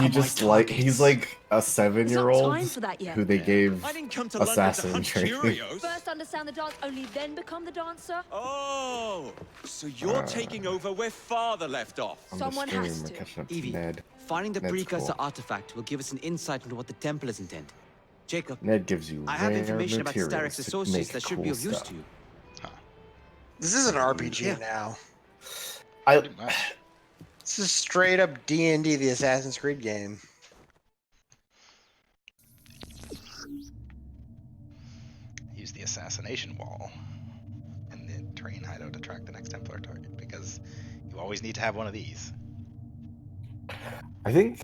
Speaker 3: just like he's like a 7-year-old
Speaker 7: time for that yet.
Speaker 3: who they gave
Speaker 5: I didn't come to
Speaker 3: assassin
Speaker 5: London to hunt
Speaker 3: training.
Speaker 5: curios.
Speaker 8: First understand the dance, only then become the dancer.
Speaker 5: Oh, so you're taking over where father left off.
Speaker 3: On
Speaker 8: Someone
Speaker 3: the stream,
Speaker 8: has
Speaker 3: we're
Speaker 8: to.
Speaker 3: catching up to
Speaker 10: Evie,
Speaker 3: Ned.
Speaker 10: finding the
Speaker 3: Ned's
Speaker 10: precursor
Speaker 3: cool.
Speaker 10: artifact will give us an insight into what the Templars intend. Jacob,
Speaker 3: Ned gives you
Speaker 10: I have
Speaker 3: rare
Speaker 10: information about
Speaker 3: materials
Speaker 10: Starrick's
Speaker 3: to
Speaker 10: associates
Speaker 3: make
Speaker 10: that should
Speaker 3: cool
Speaker 10: be of use
Speaker 3: stuff.
Speaker 10: to you.
Speaker 1: This is an RPG
Speaker 10: Yeah.
Speaker 1: now.
Speaker 3: I
Speaker 2: Pretty much.
Speaker 1: This is straight up D&D, the Assassin's Creed game.
Speaker 2: Use the assassination wall in the train hideout to track the next Templar target, because you always need to have one of these.
Speaker 3: I think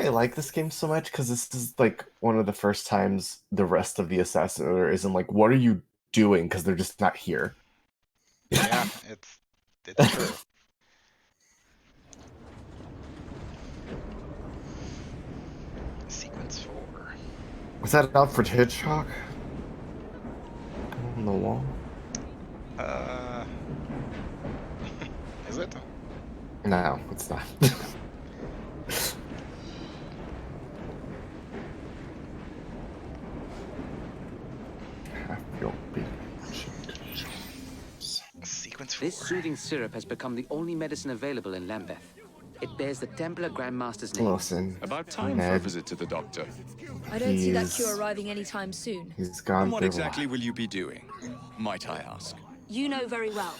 Speaker 3: I like this game so much because this is like one of the first times the rest of the assassin order isn't like, what are you doing? Because they're just not here.
Speaker 2: Yeah, it's true. Sequence 4.
Speaker 3: Was that Alfred Hitchcock on the wall?
Speaker 2: Is it?
Speaker 3: No, it's not. Have your big
Speaker 2: Sequence 4.
Speaker 10: This soothing syrup has become the only medicine available in Lambeth. It bears the Templar Grandmaster's name.
Speaker 3: Listen,
Speaker 5: About time for a
Speaker 3: Ned,
Speaker 5: visit to the doctor.
Speaker 7: I don't see that
Speaker 3: He's-
Speaker 7: cure arriving anytime soon.
Speaker 3: he's gone
Speaker 5: And what
Speaker 3: through
Speaker 5: exactly
Speaker 3: a lot.
Speaker 5: will you be doing, might I ask?
Speaker 7: You know very well.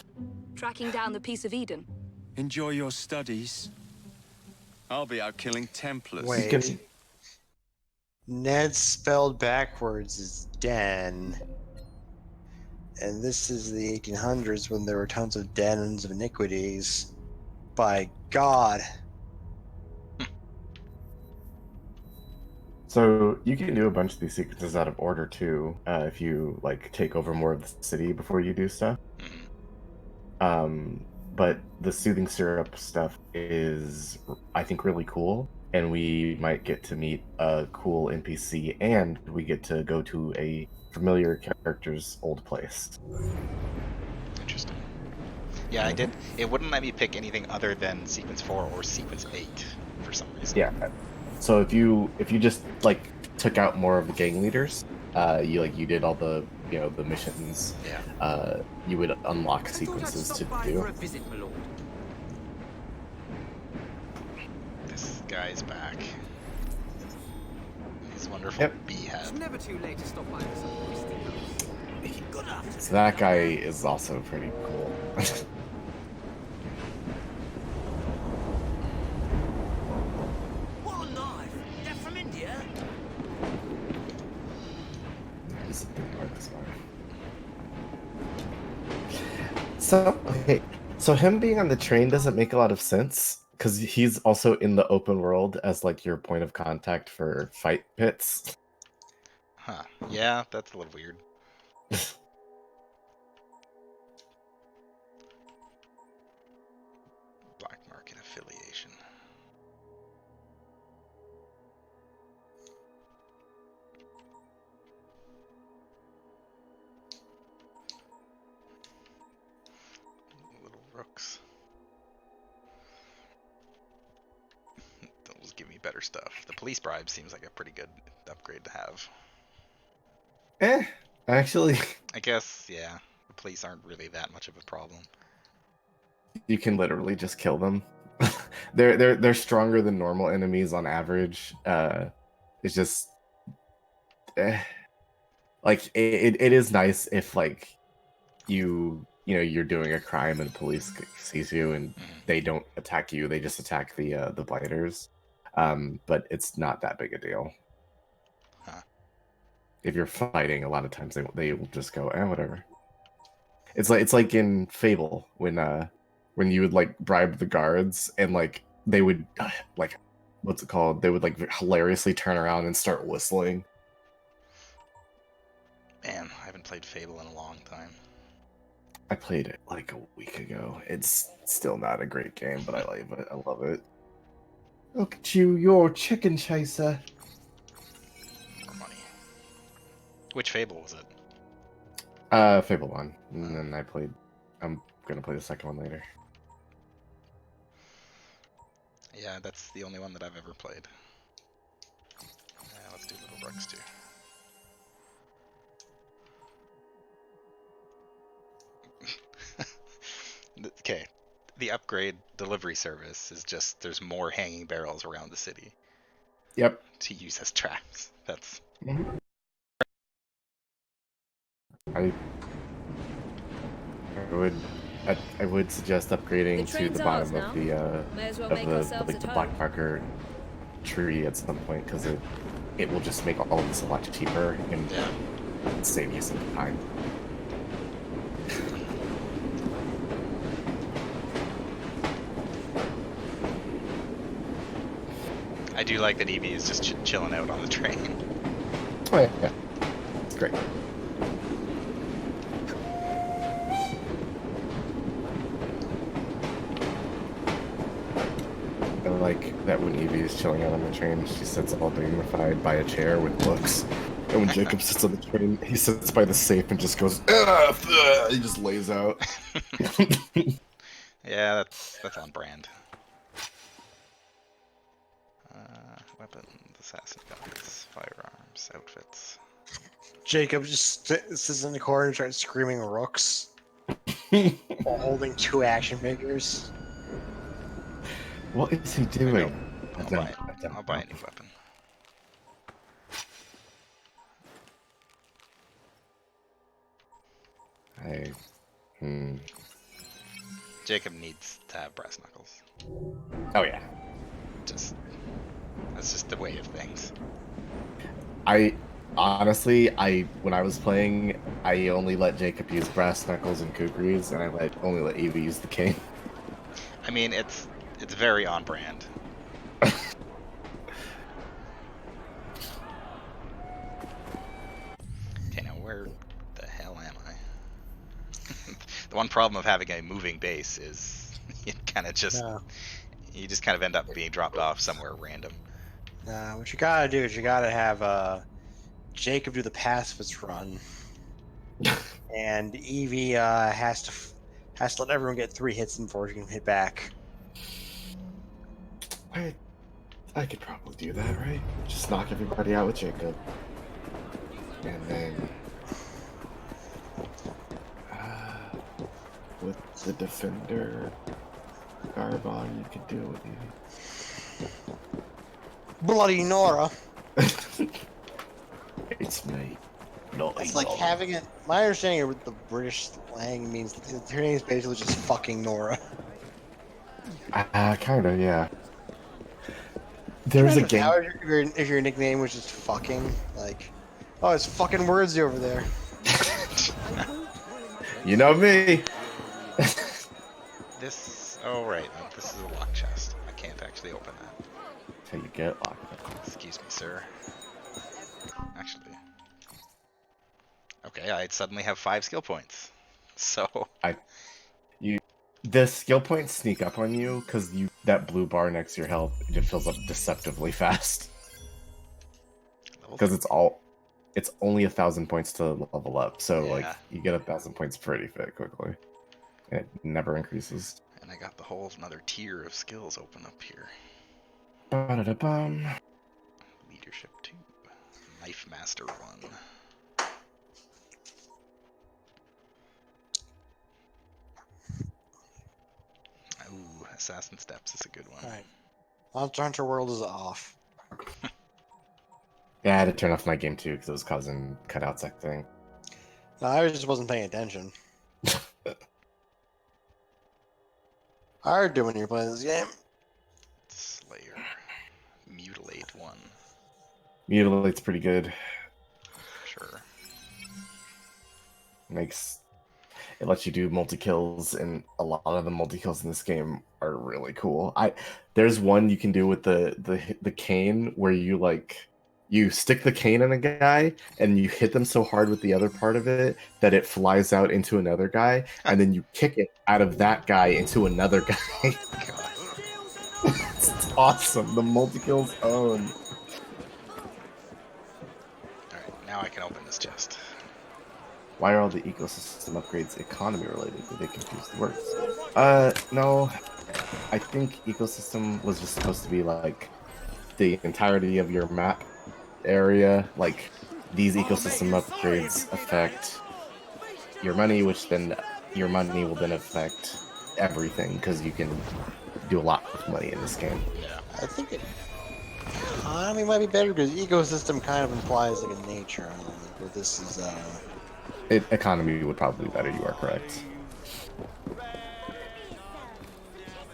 Speaker 7: Tracking down the piece of Eden.
Speaker 5: Enjoy your studies. I'll be out killing Templars.
Speaker 1: Wait.
Speaker 3: Can-
Speaker 1: Ned spelled backwards is Den. And this is the 1800s when there were tons of dens of iniquities. By God.
Speaker 3: So you can do a bunch of these sequences out of order too, if you like take over more of the city before you do stuff. But the soothing syrup stuff is, I think, really cool, and we might get to meet a cool NPC, and we get to go to a familiar character's old place.
Speaker 2: Interesting. Yeah, I did. It wouldn't let me pick anything other than Sequence 4 or Sequence 8 for some reason.
Speaker 3: Yeah. So if you just like took out more of the gang leaders, you did all the the missions,
Speaker 2: Yeah.
Speaker 3: you would unlock sequences to do.
Speaker 2: This guy's back. His wonderful
Speaker 3: Yep.
Speaker 2: bee head.
Speaker 4: Never too late to stop by for some whiskey. Good afternoon.
Speaker 3: So that guy is also pretty cool.
Speaker 4: What a knife! They're from India.
Speaker 3: He's a big part of this one. So okay, so him being on the train doesn't make a lot of sense because he's also in the open world as like your point of contact for fight pits.
Speaker 2: Huh. Yeah, that's a little weird. Black market affiliation. Little rooks. better stuff. The police bribe seems like a pretty good upgrade to have.
Speaker 3: Actually,
Speaker 2: I guess, yeah. The police aren't really that much of a problem.
Speaker 3: you can literally just kill them. They're stronger than normal enemies on average. It's just like it is nice if like you're doing a crime and the police sees you and they don't attack you, they just attack the blighters. But it's not that big a deal.
Speaker 2: Huh.
Speaker 3: If you're fighting, a lot of times they will just go, whatever. It's like in Fable when you would like bribe the guards and like they would like what's it called? They would like hilariously turn around and start whistling.
Speaker 2: Man, I haven't played Fable in a long time.
Speaker 3: I played it like a week ago. It's still not a great game, but I like it. I love it. Look at you, you're a chicken chaser.
Speaker 2: More money. Which Fable was it?
Speaker 3: Fable 1. And then I'm gonna play the second one later.
Speaker 2: Yeah, that's the only one that I've ever played. Let's do Little Brooks too. Okay, the upgrade delivery service is just there's more hanging barrels around the city.
Speaker 3: Yep.
Speaker 2: To use as traps. That's.
Speaker 3: I would suggest upgrading to the bottom of the black marker tree at some point because it will just make all of this a lot cheaper and save you some time.
Speaker 2: I do like that Evie is just chilling out on the train.
Speaker 3: Oh yeah, it's great. I like that when Evie is chilling out on the train, she sits all dignified by a chair with books. And when Jacob sits on the train, he sits by the safe and just goes, he just lays out.
Speaker 2: Yeah, that's on brand. Weapons, assassin guns, firearms, outfits.
Speaker 1: Jacob just sits in the corner and starts screaming rooks while holding 2 action figures.
Speaker 3: What is he doing?
Speaker 2: I'll buy a new weapon. Jacob needs to have brass knuckles.
Speaker 3: Oh yeah.
Speaker 2: That's just the way of things.
Speaker 3: Honestly, when I was playing, I only let Jacob use brass knuckles and kukris, and I only let Evie use the cane.
Speaker 2: I mean, it's very on brand. Okay, now where the hell am I? The one problem of having a moving base is it kind of just you just kind of end up being dropped off somewhere random.
Speaker 1: What you gotta do is you gotta have Jacob do the pacifist run, and Evie has to let everyone get 3 hits before she can hit back.
Speaker 3: I could probably do that, right? Just knock everybody out with Jacob, and then with the defender garb on, you could do it with Evie.
Speaker 1: Bloody Nora.
Speaker 3: It's me.
Speaker 1: It's like having it. My understanding with the British slang means that her name is basically just fucking Nora.
Speaker 3: Kinda, yeah. There's a game.
Speaker 1: If your nickname was just fucking, like, oh, it's fucking wordsy over there.
Speaker 3: You know me.
Speaker 2: Oh right, no, this is a lock chest. I can't actually open that.
Speaker 3: That's how you get locked.
Speaker 2: Excuse me, sir. Actually. Okay, I suddenly have 5 skill points. So
Speaker 3: the skill points sneak up on you because that blue bar next to your health it fills up deceptively fast. Because it's only 1,000 points to level up, so like you get 1,000 points pretty quickly, and it never increases.
Speaker 2: And I got the whole another tier of skills open up here.
Speaker 3: Ba-da-da-bum.
Speaker 2: Leadership 2. Knife Master 1. Ooh, Assassin Steps is a good one.
Speaker 1: Alright. Monster Hunter World is off.
Speaker 3: Yeah, I had to turn off my game too because it was causing cutouts, I think.
Speaker 1: No, I just wasn't paying attention. I heard you when you were playing this game.
Speaker 2: Slayer. Mutilate 1.
Speaker 3: Mutilate's pretty good.
Speaker 2: Sure.
Speaker 3: It lets you do multi kills, and a lot of the multi kills in this game are really cool. There's one you can do with the cane where you stick the cane in a guy and you hit them so hard with the other part of it that it flies out into another guy, and then you kick it out of that guy into another guy. It's awesome. The multi kills own.
Speaker 2: Alright, now I can open this chest.
Speaker 3: Why are all the ecosystem upgrades economy related? Did they confuse the words? No. I think ecosystem was just supposed to be like the entirety of your map area. Like these ecosystem upgrades affect your money, which then your money will then affect everything because you can do a lot with money in this game.
Speaker 2: Yeah.
Speaker 1: I think it economy might be better because ecosystem kind of implies like a nature element, but this is
Speaker 3: Economy would probably be better. You are correct.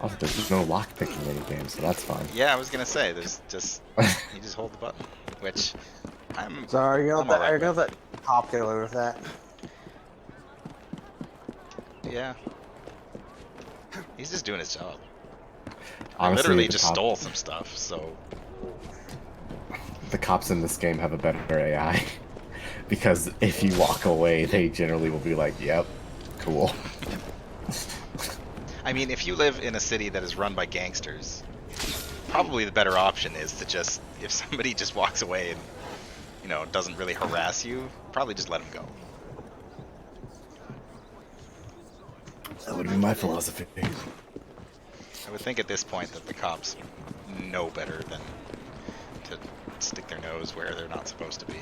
Speaker 3: Also, there's no lock picking in the game, so that's fine.
Speaker 2: Yeah, I was gonna say, there's just you just hold the button, which I'm.
Speaker 1: sorry, you're
Speaker 2: I'm
Speaker 1: gonna
Speaker 2: alright
Speaker 1: let that cop get away with that.
Speaker 2: Yeah. He's just doing his job. I
Speaker 3: Honestly,
Speaker 2: literally just stole some stuff, so.
Speaker 3: The cops in this game have a better AI. Because if you walk away, they generally will be like, yep, cool.
Speaker 2: I mean, if you live in a city that is run by gangsters, probably the better option is to just, if somebody just walks away and, you know, doesn't really harass you, probably just let them go.
Speaker 3: That would be my philosophy.
Speaker 2: I would think at this point that the cops know better than to stick their nose where they're not supposed to be.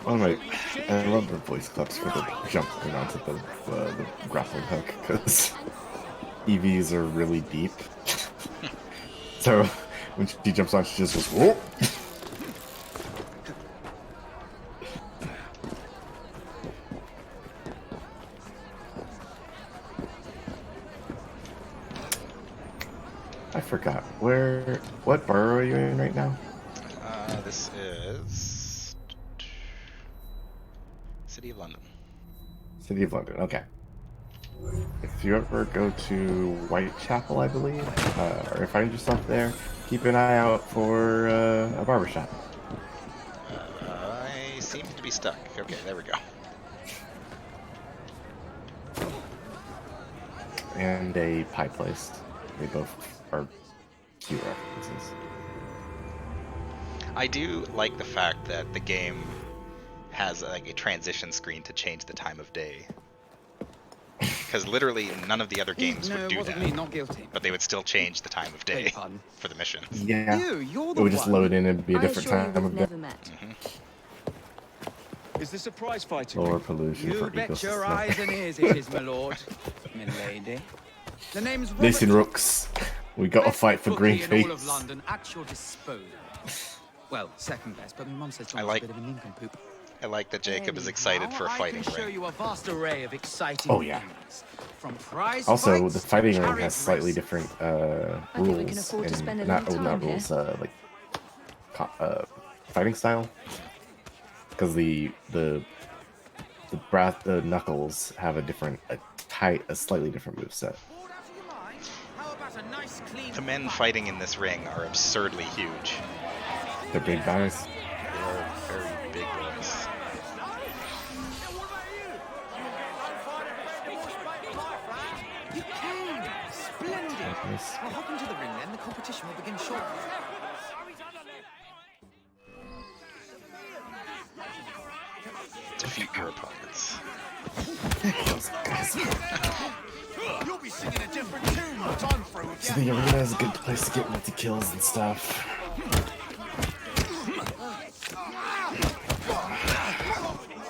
Speaker 3: Alright, I love the voice clips for the jumping onto the grappling hook, because EVs are really deep. So, when she jumps on, she just goes, whoa! I forgot, what borough are you in right now?
Speaker 2: This is City of London.
Speaker 3: City of London, okay. If you ever go to Whitechapel, I believe, or find yourself there, keep an eye out for a barbershop.
Speaker 2: I seem to be stuck. Okay, there we go.
Speaker 3: And a pie place. They both are cute references.
Speaker 2: I do like the fact that the game has like a transition screen to change the time of day. Because literally none of the other games would do that.
Speaker 10: Me, not guilty.
Speaker 2: But they would still change the time of day
Speaker 10: Pardon.
Speaker 2: for the missions.
Speaker 3: Yeah,
Speaker 10: You're
Speaker 3: it
Speaker 10: the
Speaker 3: would just
Speaker 10: one.
Speaker 3: load in and be a
Speaker 8: I
Speaker 3: different
Speaker 8: assure you
Speaker 3: time
Speaker 8: we've
Speaker 3: of day.
Speaker 8: never met.
Speaker 5: Is this a prize fighting
Speaker 3: Lower
Speaker 5: ring?
Speaker 3: pollution
Speaker 10: You
Speaker 3: for
Speaker 10: bet your
Speaker 3: ecosystem.
Speaker 10: eyes and ears it is, my lord. Milady. The name's Robert.
Speaker 3: Listen, Rooks, we got to
Speaker 10: Best
Speaker 3: fight for
Speaker 10: bookie
Speaker 3: green
Speaker 10: in all of
Speaker 3: face.
Speaker 10: London at your disposal. Well, second best, but my mum says
Speaker 2: I
Speaker 10: John's
Speaker 2: like-
Speaker 10: a bit of a nincompoop.
Speaker 2: I like that Jacob is excited for a fighting
Speaker 10: I can show
Speaker 2: ring.
Speaker 10: you a vast array of exciting
Speaker 3: Oh, yeah.
Speaker 10: things. From prize
Speaker 3: Also,
Speaker 10: fights
Speaker 3: the
Speaker 10: to
Speaker 3: fighting ring
Speaker 10: chariot
Speaker 3: has slightly
Speaker 10: races.
Speaker 3: different
Speaker 8: think we can
Speaker 3: rules
Speaker 8: afford to spend a
Speaker 3: and not
Speaker 8: little
Speaker 3: not
Speaker 8: time
Speaker 3: rules, fighting style. Because the knuckles have a slightly different moveset.
Speaker 2: The men fighting in this ring are absurdly huge.
Speaker 3: They're big guys.
Speaker 2: They are very big boys.
Speaker 10: You can! Splendid!
Speaker 3: Nice.
Speaker 10: I'll hop into the ring then. The competition will begin shortly.
Speaker 2: defeat your opponents.
Speaker 3: Those guys.
Speaker 5: You'll be singing a different tune once I'm through with
Speaker 3: So
Speaker 5: you.
Speaker 3: the arena is a good place to get multi-kills and stuff.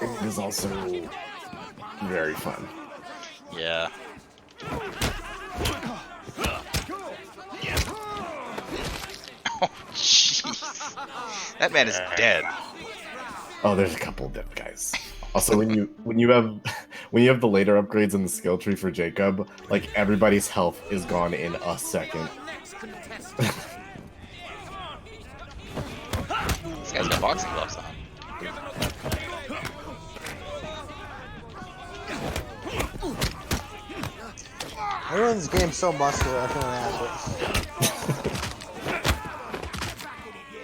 Speaker 3: It is also very fun.
Speaker 2: Yeah. Oh, jeez. That man is dead.
Speaker 3: Oh, there's a couple of dead guys. Also, when you have the later upgrades in the skill tree for Jacob, like everybody's health is gone in a second.
Speaker 2: This guy's got boxing gloves on.
Speaker 1: Everyone's game so muscular, I can't handle it.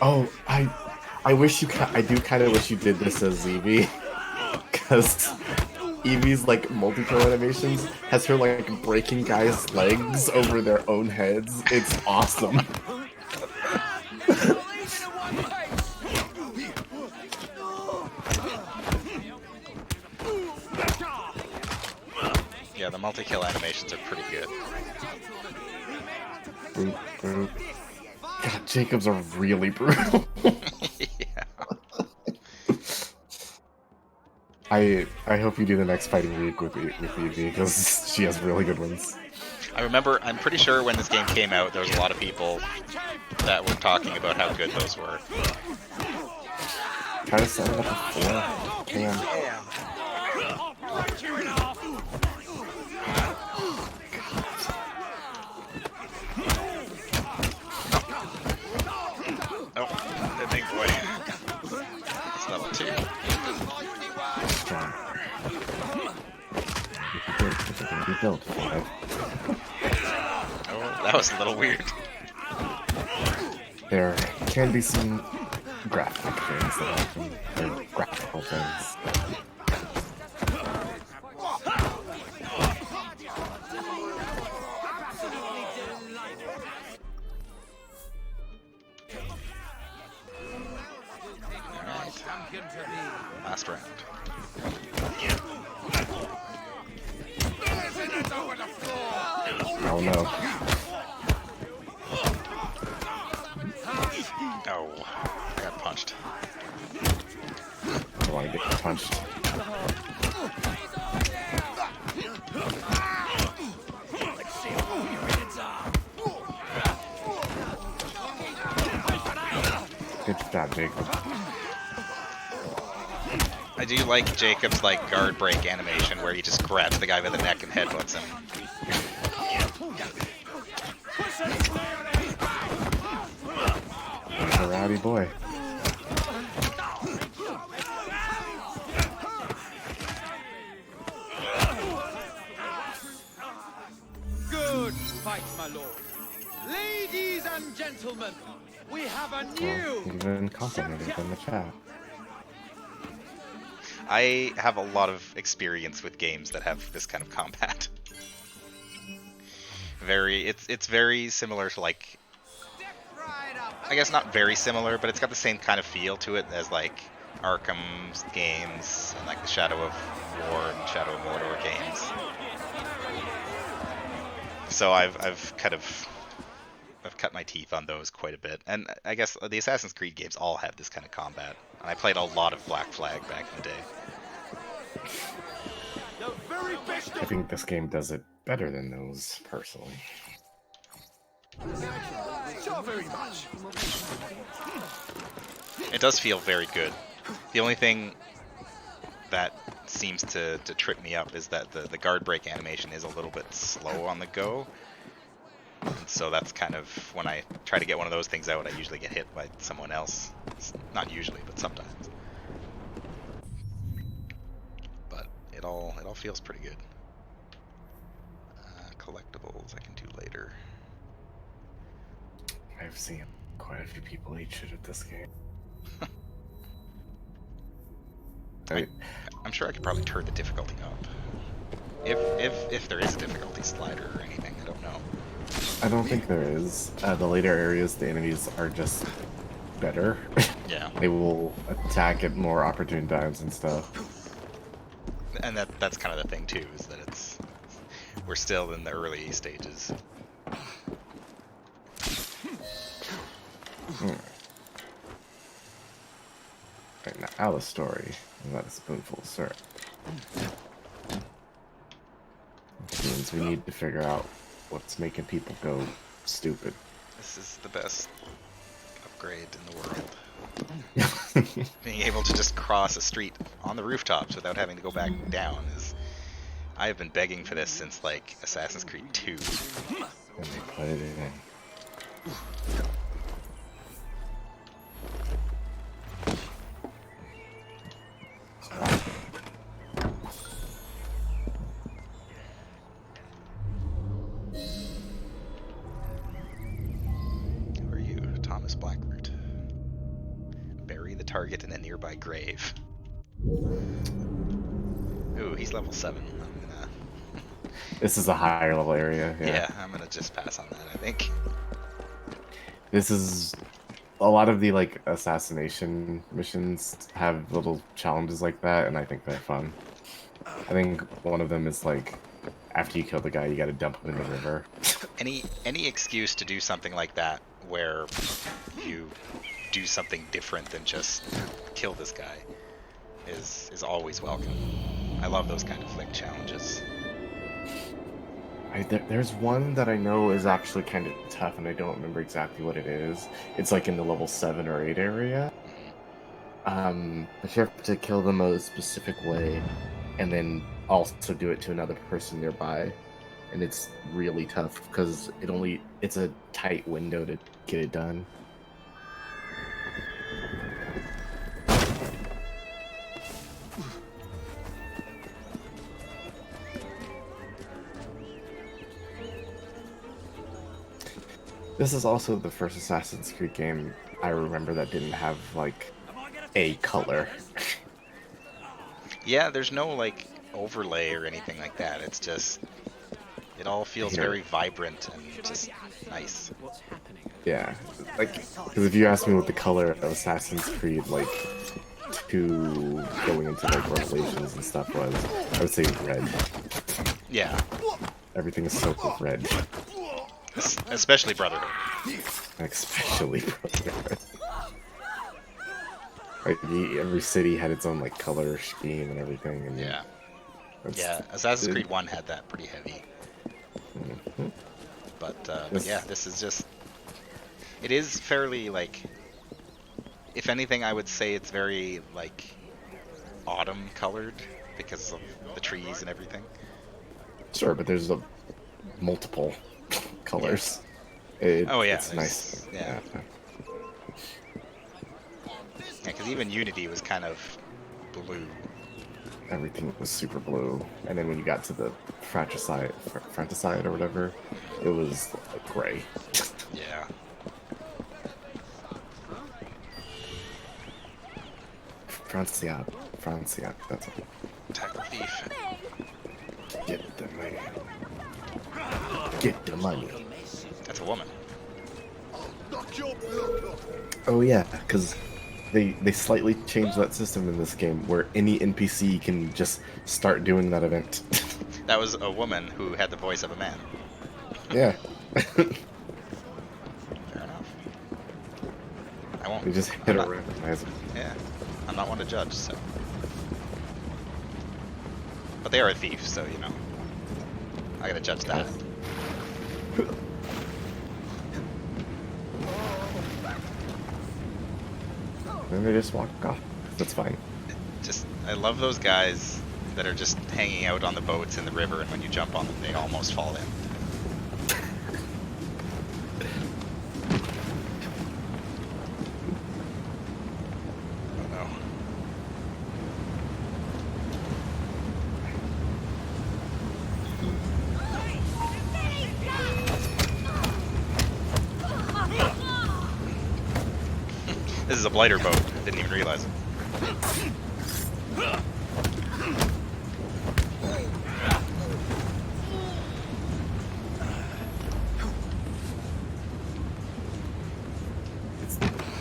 Speaker 3: Oh, I wish you. I do kind of wish you did this as Evie, because Evie's like multi-kill animations has her like breaking guys' legs over their own heads. It's awesome.
Speaker 2: Yeah, the multi-kill animations are pretty good.
Speaker 3: God, Jacobs are really brutal.
Speaker 2: Yeah.
Speaker 3: I hope you do the next fighting week with Evie because she has really good ones.
Speaker 2: I'm pretty sure when this game came out, there was a lot of people that were talking about how good those were.
Speaker 3: Try to set it up before. Damn.
Speaker 2: Oh, that big boy. It's level 2.
Speaker 3: Strong. Rebuild 5.
Speaker 2: Oh, that was a little weird.
Speaker 3: There can be some graphic things that happen. Or graphical things.
Speaker 2: Last round.
Speaker 3: Oh no.
Speaker 2: Oh, I got punched.
Speaker 3: I don't want to get punched. Good job, Jacob.
Speaker 2: I do like Jacob's like guard break animation where he just grabs the guy by the neck and headbutts him.
Speaker 3: He's a rowdy boy.
Speaker 6: Good fight, my lord. Ladies and gentlemen, we have a
Speaker 3: Well,
Speaker 6: new
Speaker 3: even complimented in the chat.
Speaker 2: I have a lot of experience with games that have this kind of combat. It's very similar to like, I guess not very similar, but it's got the same kind of feel to it as like Arkham's games and like the Shadow of War and Shadow of Mordor games. So I've cut my teeth on those quite a bit, and I guess the Assassin's Creed games all have this kind of combat. And I played a lot of Black Flag back in the day.
Speaker 3: I think this game does it better than those, personally.
Speaker 5: So very much.
Speaker 2: It does feel very good. The only thing that seems to trip me up is that the guard break animation is a little bit slow on the go. And so that's kind of, when I try to get one of those things out, I usually get hit by someone else. Not usually, but sometimes. But it all feels pretty good. Collectibles I can do later.
Speaker 3: I've seen quite a few people eat shit at this game.
Speaker 2: I'm sure I could probably turn the difficulty up. If there is a difficulty slider or anything, I don't know.
Speaker 3: I don't think there is. The later areas, the enemies are just better.
Speaker 2: Yeah.
Speaker 3: They will attack at more opportune times and stuff.
Speaker 2: And that's kind of the thing too, is that we're still in the early stages.
Speaker 3: Right now, Alice story. About a spoonful of syrup. Which means we need to figure out what's making people go stupid.
Speaker 2: This is the best upgrade in the world. Being able to just cross a street on the rooftops without having to go back down is... I have been begging for this since, like, Assassin's Creed 2.
Speaker 3: And they put it in.
Speaker 2: Who are you? Thomas Blackroot. Bury the target in a nearby grave. Ooh, he's level 7. I'm gonna...
Speaker 3: This is a higher level area.
Speaker 2: Yeah, I'm gonna just pass on that, I think.
Speaker 3: This is... A lot of the, like, assassination missions have little challenges like that, and I think they're fun. I think one of them is, like, after you kill the guy, you gotta dump him in the river.
Speaker 2: Any excuse to do something like that, where you do something different than just kill this guy, is always welcome. I love those kind of, like, challenges.
Speaker 3: There's one that I know is actually kind of tough, and I don't remember exactly what it is. It's like in the level 7 or 8 area. But you have to kill them a specific way, and then also do it to another person nearby. And it's really tough because it's a tight window to get it done. This is also the first Assassin's Creed game I remember that didn't have, like, a color.
Speaker 2: Yeah, there's no, like, overlay or anything like that. It's just... It all feels very vibrant and just nice.
Speaker 3: Yeah, like, because if you ask me what the color of Assassin's Creed, like, 2 going into, like, Revelations and stuff was, I would say red.
Speaker 2: Yeah.
Speaker 3: Everything is so red.
Speaker 2: Especially Brotherhood.
Speaker 3: Especially Brotherhood. Like, every city had its own, like, color scheme and everything. And
Speaker 2: yeah. Yeah, Assassin's Creed 1 had that pretty heavy.
Speaker 3: Mm-hmm.
Speaker 2: But yeah, this is just... It is fairly, like... If anything, I would say it's very, like, autumn-colored because of the trees and everything.
Speaker 3: Sure, but there's multiple colors. Yeah.
Speaker 2: Oh yeah,
Speaker 3: it's nice.
Speaker 2: Yeah. Yeah, because even Unity was kind of blue.
Speaker 3: Everything was super blue, and then when you got to the fratricide or whatever, it was like gray.
Speaker 2: Yeah.
Speaker 3: Franciat, that's it.
Speaker 2: Attack the thief.
Speaker 3: Get the money. Get the money.
Speaker 2: That's a woman.
Speaker 3: Oh yeah, because they slightly changed that system in this game where any NPC can just start doing that event.
Speaker 2: That was a woman who had the voice of a man.
Speaker 3: Yeah.
Speaker 2: Fair enough. I won't.
Speaker 3: You just hit her.
Speaker 2: Yeah. I'm not one to judge, so. But they are a thief, so you know. I gotta judge that.
Speaker 3: Then they just walk off. That's fine.
Speaker 2: I love those guys that are just hanging out on the boats in the river, and when you jump on them, they almost fall in. Oh no. This is a blighter boat. Didn't even realize it.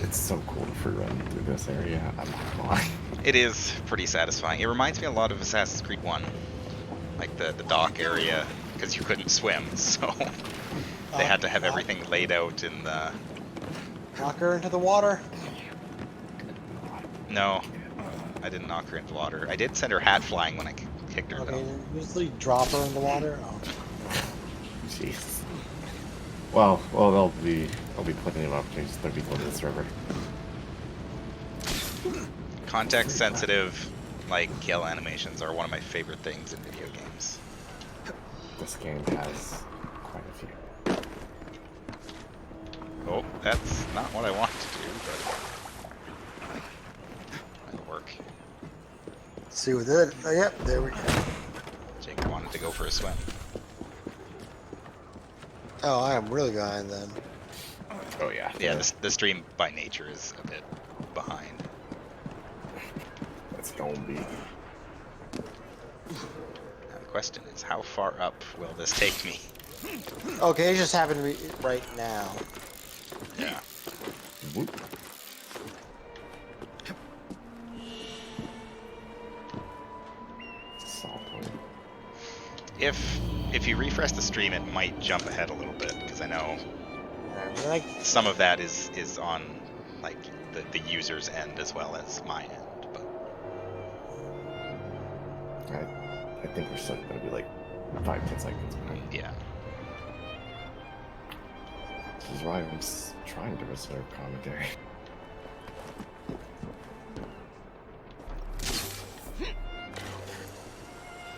Speaker 3: It's so cool to free run through this area. I'm not gonna lie.
Speaker 2: It is pretty satisfying. It reminds me a lot of Assassin's Creed 1, like the dock area, because you couldn't swim, so they had to have everything laid out in the...
Speaker 1: Knock her into the water.
Speaker 2: No, I didn't knock her into the water. I did send her hat flying when I kicked her,
Speaker 1: Okay,
Speaker 2: though.
Speaker 1: usually drop her in the water. Oh.
Speaker 3: Jeez. Well, there'll be plenty of opportunities to throw people into this river.
Speaker 2: Context sensitive, like, kill animations are one of my favorite things in video games.
Speaker 3: This game has quite a few.
Speaker 2: Oh, that's not what I wanted to do, but that'll work.
Speaker 1: Let's see what did. Oh, yep, there we go.
Speaker 2: Jake wanted to go for a swim.
Speaker 1: Oh, I am really behind then.
Speaker 3: Oh yeah.
Speaker 2: Yeah, the stream by nature is a bit behind.
Speaker 3: It's gonna be.
Speaker 2: Now the question is, how far up will this take me?
Speaker 1: Okay, it just happened to be right now.
Speaker 2: Yeah.
Speaker 3: Whoop. Salt point.
Speaker 2: If you refresh the stream, it might jump ahead a little bit, because I know
Speaker 1: Like,
Speaker 2: some of that is on like the user's end as well as my end. But
Speaker 3: I think we're still gonna be like 5-10 seconds behind.
Speaker 2: yeah.
Speaker 3: This is why I'm trying to reserve commentary.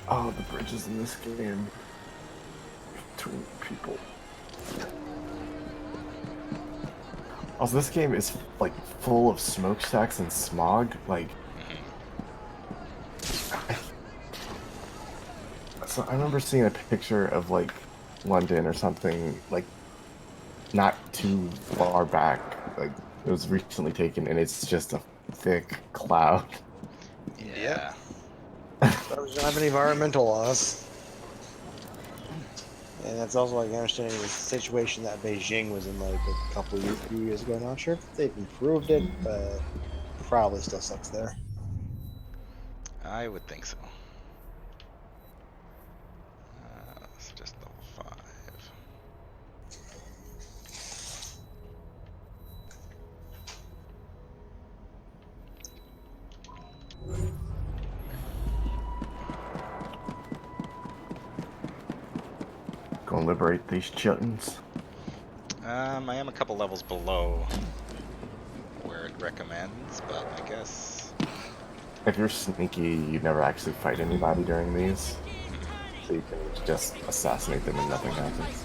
Speaker 3: Oh, the bridges in this game between people. Also, this game is like full of smokestacks and smog. Like, so I remember seeing a picture of like London or something, like not too far back. Like it was recently taken, and it's just a thick cloud.
Speaker 2: Yeah.
Speaker 1: that was have any environmental laws. And that's also like understanding the situation that Beijing was in like a few years ago. Not sure if they've improved it, but probably still sucks there.
Speaker 2: I would think so. It's just level 5.
Speaker 3: Gonna liberate these chitlins.
Speaker 2: I am a couple levels below where it recommends, but I guess...
Speaker 3: If you're sneaky, you never actually fight anybody during these. So you can just assassinate them and nothing happens.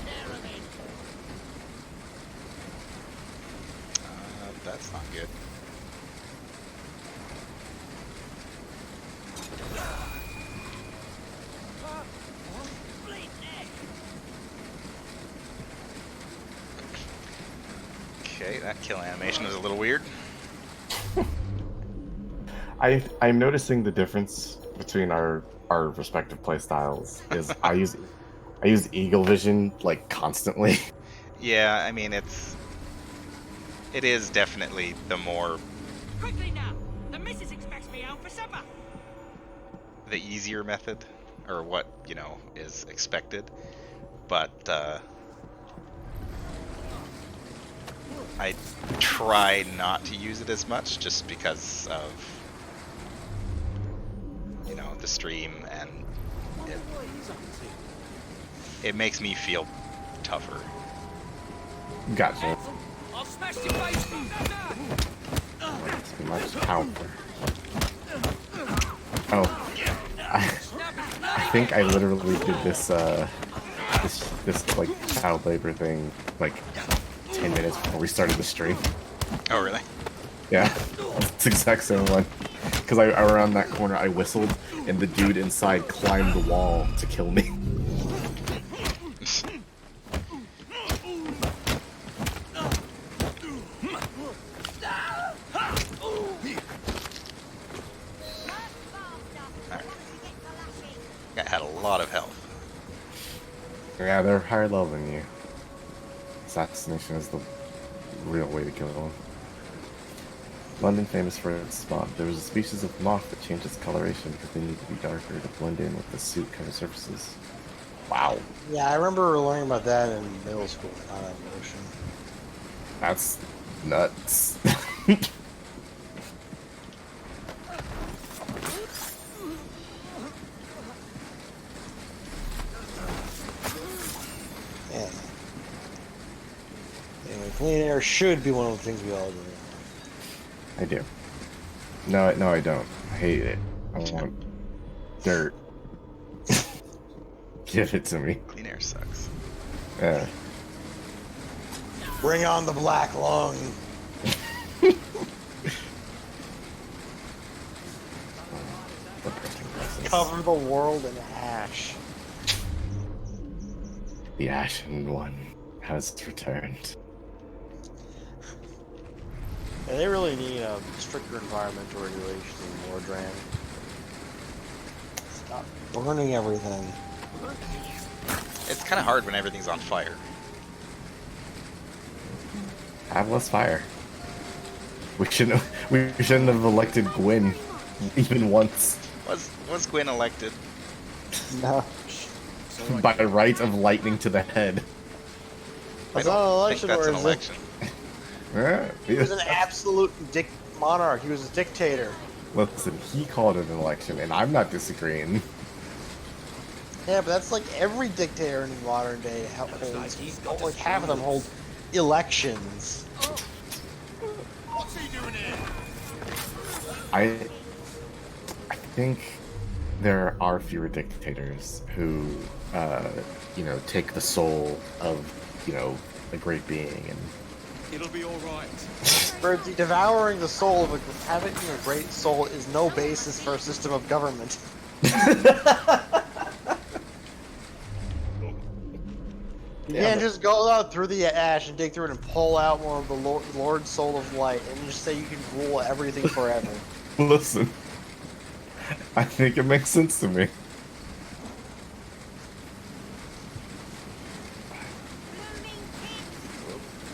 Speaker 2: That's not good. Okay, that kill animation was a little weird.
Speaker 3: I'm noticing the difference between our respective playstyles is I use eagle vision like constantly.
Speaker 2: Yeah, I mean it is definitely the more
Speaker 8: Quickly now! The missus expects me out for supper!
Speaker 2: the easier method, or what, you know, is expected. But I try not to use it as much just because of, you know, the stream, and it makes me feel tougher.
Speaker 3: Gotcha.
Speaker 8: I'll smash your face!
Speaker 3: Too much counter. Oh, I think I literally did this this like child labor thing like 10 minutes before we started the stream.
Speaker 2: Oh, really?
Speaker 3: Yeah, it's the exact same one. Because I around that corner, I whistled, and the dude inside climbed the wall to kill me.
Speaker 2: That had a lot of health.
Speaker 3: Yeah, they're higher level than you. Assassination is the real way to kill them. London famous for its moth. There was a species of moth that changed its coloration because they need to be darker to blend in with the suit covered surfaces. Wow,
Speaker 1: Yeah, I remember learning about that in middle school. Not that motion.
Speaker 3: that's nuts.
Speaker 1: Yeah. Anyway, clean air should be one of the things we all do.
Speaker 3: I do. No, I don't. I hate it. I want dirt. Give it to me.
Speaker 2: Clean air sucks.
Speaker 3: Yeah.
Speaker 1: Bring on the black lung.
Speaker 3: The printing presses.
Speaker 1: Cover the world in ash.
Speaker 3: The Ashen One has returned.
Speaker 1: Yeah, they really need a stricter environmental regulation in Mordran. Stop burning everything.
Speaker 2: It's kind of hard when everything's on fire.
Speaker 3: Have less fire. We shouldn't have elected Gwyn even once.
Speaker 2: Was Gwyn elected?
Speaker 1: No.
Speaker 3: By right of lightning to the head.
Speaker 2: I
Speaker 1: That's not an
Speaker 2: don't
Speaker 1: election,
Speaker 2: think that's
Speaker 1: or
Speaker 2: an
Speaker 1: is it?
Speaker 2: election.
Speaker 3: Yeah.
Speaker 1: He was an absolute monarch. He was a dictator.
Speaker 3: Listen, he called it an election, and I'm not disagreeing.
Speaker 1: Yeah, but that's like every dictator in modern day holds. Like half of them hold elections.
Speaker 5: What's he doing here?
Speaker 3: I think there are fewer dictators who, take the soul of, a great being and.
Speaker 5: It'll be all right.
Speaker 1: For devouring the soul of having a great soul is no basis for a system of government. You can't just go out through the ash and dig through it and pull out one of the Lord's soul of light and just say you can rule everything forever.
Speaker 3: Listen, I think it makes sense to me.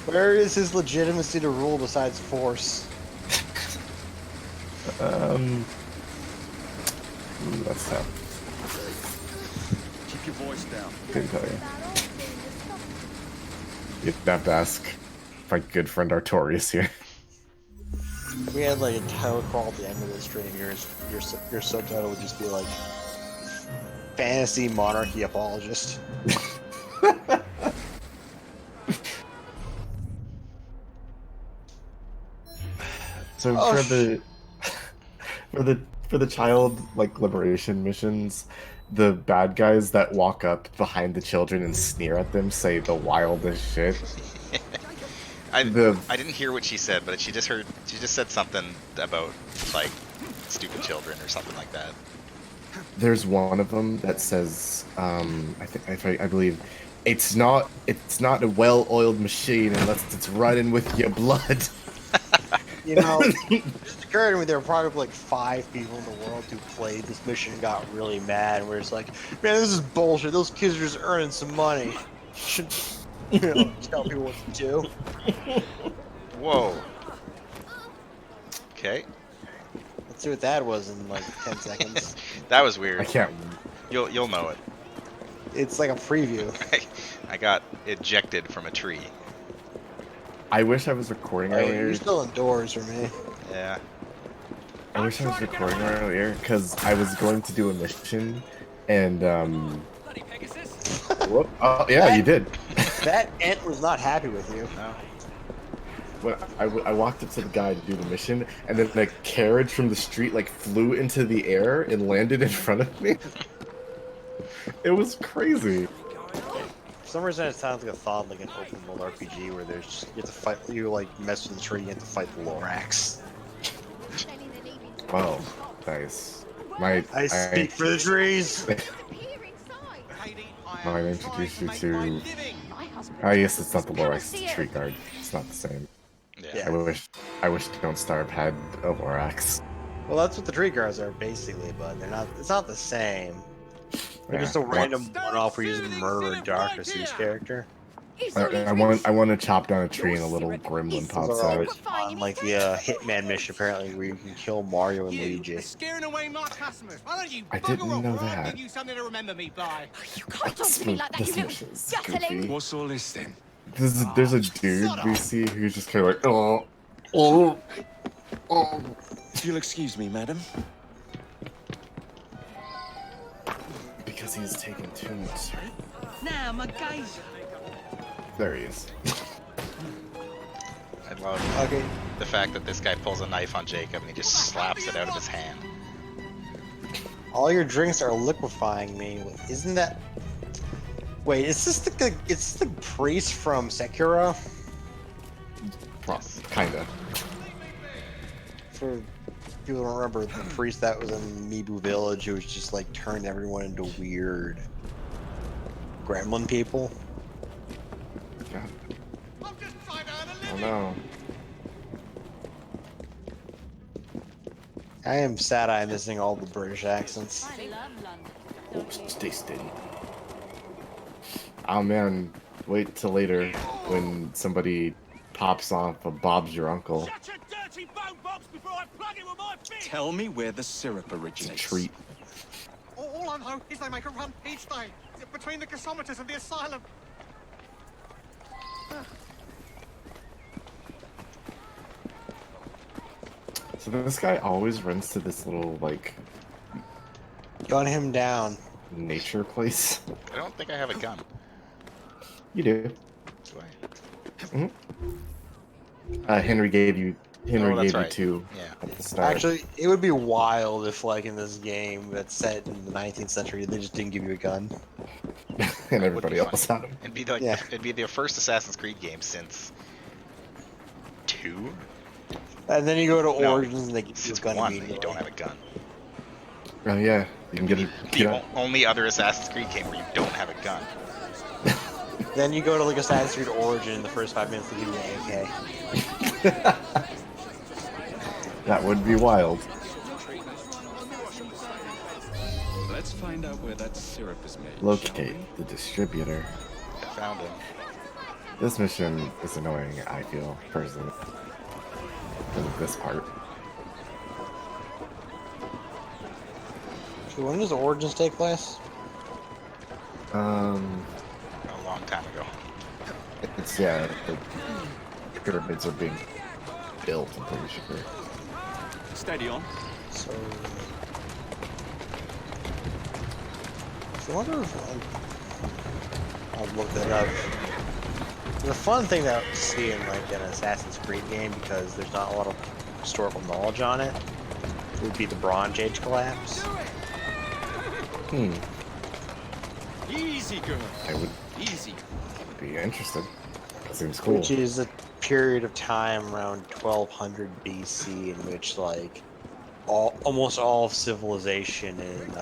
Speaker 1: Where is his legitimacy to rule besides force?
Speaker 3: That's tough.
Speaker 5: Keep your voice down.
Speaker 3: Couldn't tell you. You'd have to ask my good friend Artorias here.
Speaker 1: If we had like a title call at the end of the stream, your subtitle would just be like Fantasy Monarchy Apologist.
Speaker 3: So for the child liberation missions, the bad guys that walk up behind the children and sneer at them say the wildest shit.
Speaker 2: I didn't hear what she said, but she just said something about like stupid children or something like that.
Speaker 3: There's one of them that says, I believe, it's not a well-oiled machine unless it's running with your blood.
Speaker 1: You know, it just occurred to me there were probably like 5 people in the world who played this mission and got really mad and were just like, man, this is bullshit. Those kids are just earning some money. Should, tell people what to do.
Speaker 2: Whoa. Okay.
Speaker 1: Let's see what that was in like 10 seconds.
Speaker 2: That was weird.
Speaker 3: I can't.
Speaker 2: You'll know it.
Speaker 1: It's like a preview.
Speaker 2: I got ejected from a tree.
Speaker 3: I wish I was recording earlier.
Speaker 1: You're still indoors for me.
Speaker 2: Yeah.
Speaker 3: I wish I was recording earlier because I was going to do a mission, and
Speaker 6: Bloody Pegasus.
Speaker 3: whoop, oh yeah, you did.
Speaker 1: That ant was not happy with you.
Speaker 2: No.
Speaker 3: When I walked up to the guy to do the mission, and then the carriage from the street flew into the air and landed in front of me. It was crazy.
Speaker 1: For some reason, it sounds like a thought like an open world RPG where there's just, you have to fight. You mess with the tree, you have to fight the Lorax.
Speaker 3: Wow, nice.
Speaker 1: I speak for the trees.
Speaker 3: I introduced you to. I guess it's not the Lorax, it's the tree guard. It's not the same.
Speaker 2: Yeah.
Speaker 3: I wish Don't Starve had a Lorax.
Speaker 1: Well, that's what the tree guards are basically, but they're not. It's not the same. They're just a random one-off where you just murder Dark Pursuit's character.
Speaker 8: It's all these
Speaker 3: I want to chop down a tree and a little gremlin
Speaker 1: Those
Speaker 3: pops
Speaker 1: are
Speaker 3: out.
Speaker 1: always fun, like the Hitman mission apparently where you can kill Mario and Luigi.
Speaker 6: Scaring away my customers. Why don't you
Speaker 3: I
Speaker 6: bugger
Speaker 3: didn't
Speaker 6: off
Speaker 3: know
Speaker 6: or I'll
Speaker 3: that.
Speaker 6: give you something to remember me by.
Speaker 8: You can't talk to me like that, you
Speaker 3: This
Speaker 8: little
Speaker 3: mission's
Speaker 8: gutterling.
Speaker 3: goofy.
Speaker 5: What's all this then?
Speaker 3: There's a dude we see who's just kind of like, oh.
Speaker 5: If you'll excuse me, madam.
Speaker 3: Because he's taking too much.
Speaker 6: Now, my gaze.
Speaker 3: There he is.
Speaker 2: I love the fact that this guy pulls a knife on Jacob and he just slaps it out of his hand.
Speaker 1: All your drinks are liquefying me. Isn't that? Wait, is this the priest from Sekiro?
Speaker 3: Kinda.
Speaker 1: For people who don't remember, the priest that was in Mibu Village who was just like turned everyone into weird gremlin people.
Speaker 3: God. Oh no.
Speaker 1: I am sad I'm missing all the British accents.
Speaker 8: I love London.
Speaker 3: Oh, stay steady. Oh man, wait till later when somebody pops off of Bob's your uncle.
Speaker 6: Shut your dirty bone box before I plug it with my fist!
Speaker 5: Tell me where the syrup
Speaker 3: It's a
Speaker 5: originates.
Speaker 3: treat.
Speaker 6: All I know is they make a run each day between the gasometers and the asylum.
Speaker 3: So this guy always runs to this little like
Speaker 1: Gun him down.
Speaker 3: nature place.
Speaker 2: I don't think I have a gun.
Speaker 3: You do.
Speaker 2: Do I?
Speaker 3: Henry gave you. Henry
Speaker 2: Oh, that's
Speaker 3: gave
Speaker 2: right.
Speaker 3: you two.
Speaker 2: Yeah.
Speaker 3: At the start.
Speaker 1: Actually, it would be wild if, like, in this game that's set in the 19th century, they just didn't give you a gun.
Speaker 3: And everybody
Speaker 2: fun.
Speaker 3: else had him.
Speaker 2: It'd be like
Speaker 1: Yeah.
Speaker 2: it'd be the first Assassin's Creed game since 2.
Speaker 1: And then you go to
Speaker 2: No,
Speaker 1: Origins and they give you a
Speaker 2: Since
Speaker 1: gun
Speaker 2: 1 that
Speaker 1: immediately.
Speaker 2: you don't have a gun.
Speaker 3: Oh yeah, you can get a
Speaker 2: The only other Assassin's Creed game where you don't have a gun.
Speaker 1: Then you go to, like, Assassin's Creed Origin in the first 5 minutes, they give you an AK.
Speaker 3: That would be wild.
Speaker 5: Let's find out where that syrup is made.
Speaker 3: Locate the distributor.
Speaker 2: I found him.
Speaker 3: This mission is annoying, I feel, personally. Because of this part.
Speaker 1: So when does Origins take place?
Speaker 2: A long time ago.
Speaker 3: It's, yeah, the pyramids are being built, I'm pretty sure.
Speaker 5: Steady on.
Speaker 1: So I wonder if I'll look that up. The fun thing to see in, like, an Assassin's Creed game, because there's not a lot of historical knowledge on it, would be the Bronze Age collapse.
Speaker 5: Easy, girl.
Speaker 3: I would
Speaker 5: Easy.
Speaker 3: be interested. That seems cool.
Speaker 1: Which is a period of time around 1200 BC in which, like, almost all of civilization in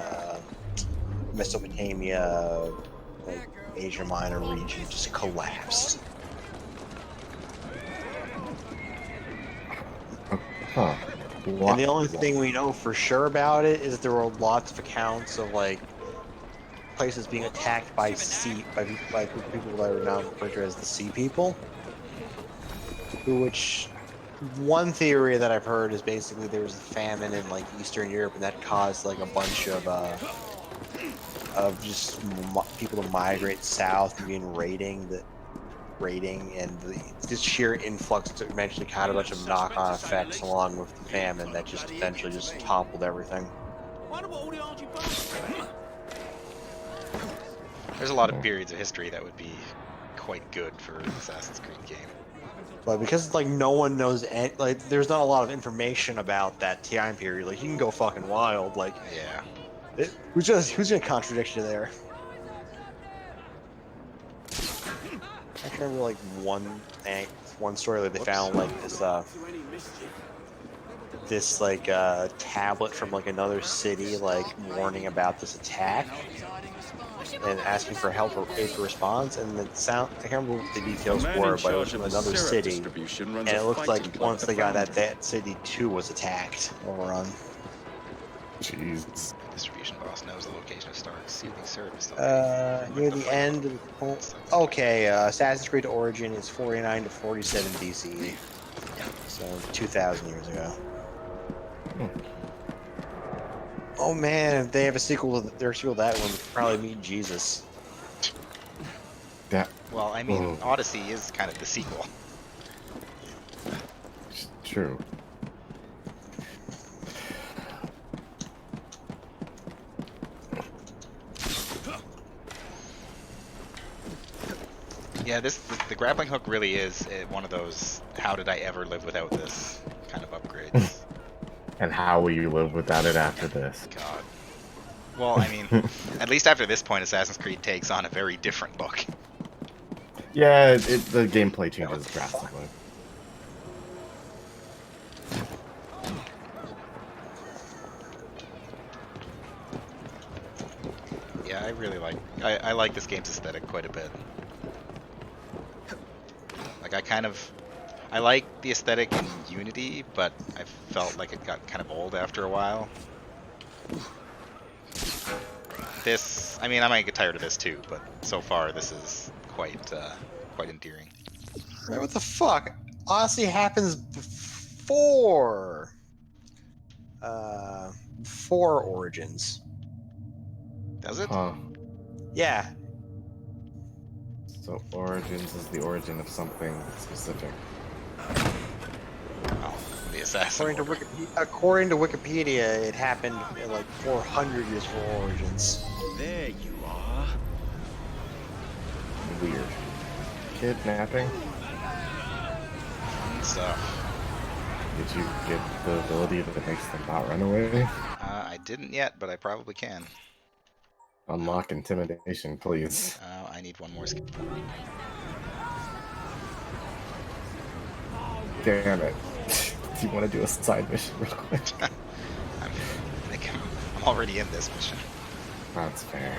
Speaker 1: Mesopotamia, like, Asia Minor region just collapsed.
Speaker 3: Huh.
Speaker 1: And the only thing we know for sure about it is that there were lots of accounts of, like, places being attacked by people that are now referred to as the Sea People. Which, one theory that I've heard is basically there was a famine in, like, Eastern Europe, and that caused, like, a bunch of just people to migrate south and begin raiding, and this sheer influx to eventually had a bunch of knock-on effects along with the famine that just eventually just toppled everything.
Speaker 2: There's a lot of periods of history that would be quite good for an Assassin's Creed game.
Speaker 1: But because, like, no one knows, like, there's not a lot of information about that time period. Like, you can go fucking wild. Like,
Speaker 2: Yeah.
Speaker 1: who's gonna contradict you there? I can remember, like, one story that they found, like, this tablet from, like, another city, like, warning about this attack and asking for help or aid for response, and I can't remember what the details were, but it was from another city, and it looked like once they got at that city too was attacked or run.
Speaker 3: Jeez.
Speaker 2: Distribution boss knows the location of Stark's soothing syrup is still
Speaker 1: Near the end of the okay, Assassin's Creed Origin is 49 to 47 BCE. So 2,000 years ago. Oh man, if they have a sequel to their sequel to that one, would probably meet Jesus.
Speaker 3: That.
Speaker 2: Well, I mean, Odyssey is kind of the sequel.
Speaker 3: True.
Speaker 2: Yeah, the grappling hook really is one of those how did I ever live without this kind of upgrades.
Speaker 3: And how will you live without it after this?
Speaker 2: God. Well, I mean, at least after this point, Assassin's Creed takes on a very different look.
Speaker 3: Yeah, the gameplay changes drastically.
Speaker 2: Yeah, I really I like this game's aesthetic quite a bit. Like, I like the aesthetic in Unity, but I felt like it got kind of old after a while. This, I mean, I might get tired of this too, but so far this is quite endearing.
Speaker 1: Right, what the fuck? Odyssey happens before Origins.
Speaker 2: Does it?
Speaker 3: Huh.
Speaker 1: Yeah.
Speaker 3: So Origins is the origin of something specific.
Speaker 2: Oh, the assassin.
Speaker 1: According to Wikipedia, it happened like 400 years before Origins.
Speaker 5: There you are.
Speaker 3: Weird. Kidnapping?
Speaker 2: Fun stuff.
Speaker 3: Did you get the ability that makes them not run away?
Speaker 2: I didn't yet, but I probably can.
Speaker 3: Unlock intimidation, please.
Speaker 2: I need one more skill.
Speaker 3: Damn it. Do you want to do a side mission real quick?
Speaker 2: I think I'm already in this mission.
Speaker 3: That's fair.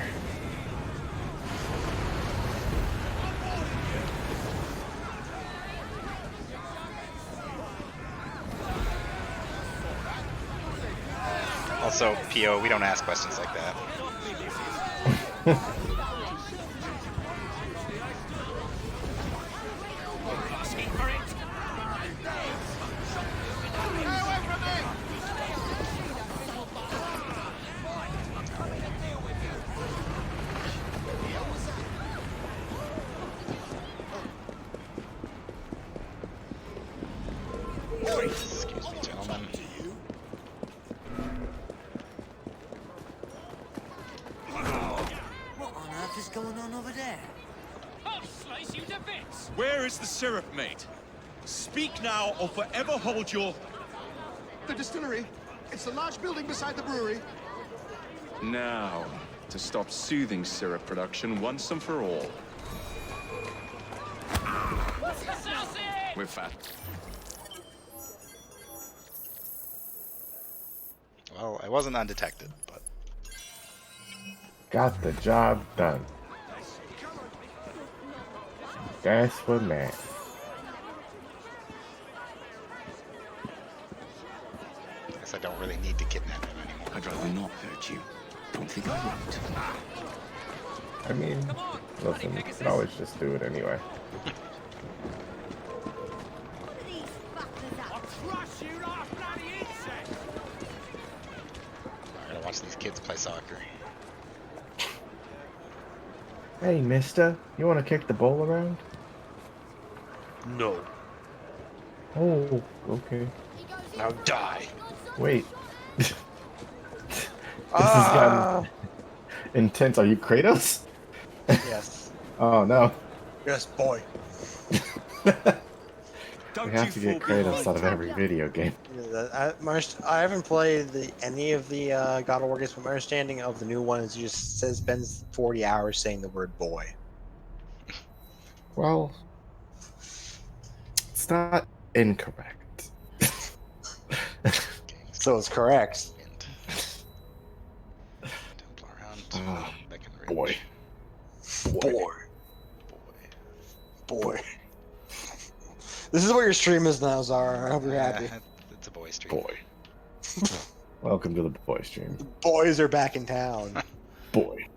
Speaker 2: Also, P.O., we don't ask questions like that. Excuse me, gentlemen.
Speaker 4: What on earth is going on over there? I'll slice you to bits!
Speaker 5: Where is the syrup, mate? Speak now or forever hold your...
Speaker 11: The distillery. It's the large building beside the brewery.
Speaker 5: Now, to stop soothing syrup production once and for all. We're fat.
Speaker 2: Well, I wasn't undetected, but...
Speaker 3: Got the job done. That's what matters.
Speaker 2: I guess I don't really need to kidnap him anymore.
Speaker 5: I'd rather not hurt you. Don't think I won't.
Speaker 3: I mean, listen, you can always just do it anyway.
Speaker 2: I gotta watch these kids play soccer.
Speaker 3: Hey, mister, you want to kick the ball around?
Speaker 1: No.
Speaker 3: Oh, okay.
Speaker 1: Now die.
Speaker 3: Wait. This has gotten intense. Are you Kratos?
Speaker 1: Yes.
Speaker 3: Oh, no.
Speaker 1: Yes, boy.
Speaker 3: We have to get Kratos out of every video game.
Speaker 1: I haven't played any of the God of War games, but my understanding of the new one is you just spends 40 hours saying the word boy.
Speaker 3: Well, it's not incorrect.
Speaker 1: So it's correct.
Speaker 3: Boy.
Speaker 1: Boy. This is what your stream is now, Zara. I hope you're happy.
Speaker 2: It's a boy stream.
Speaker 3: Boy. Welcome to the boy stream.
Speaker 1: The boys are back in town.
Speaker 3: Boy.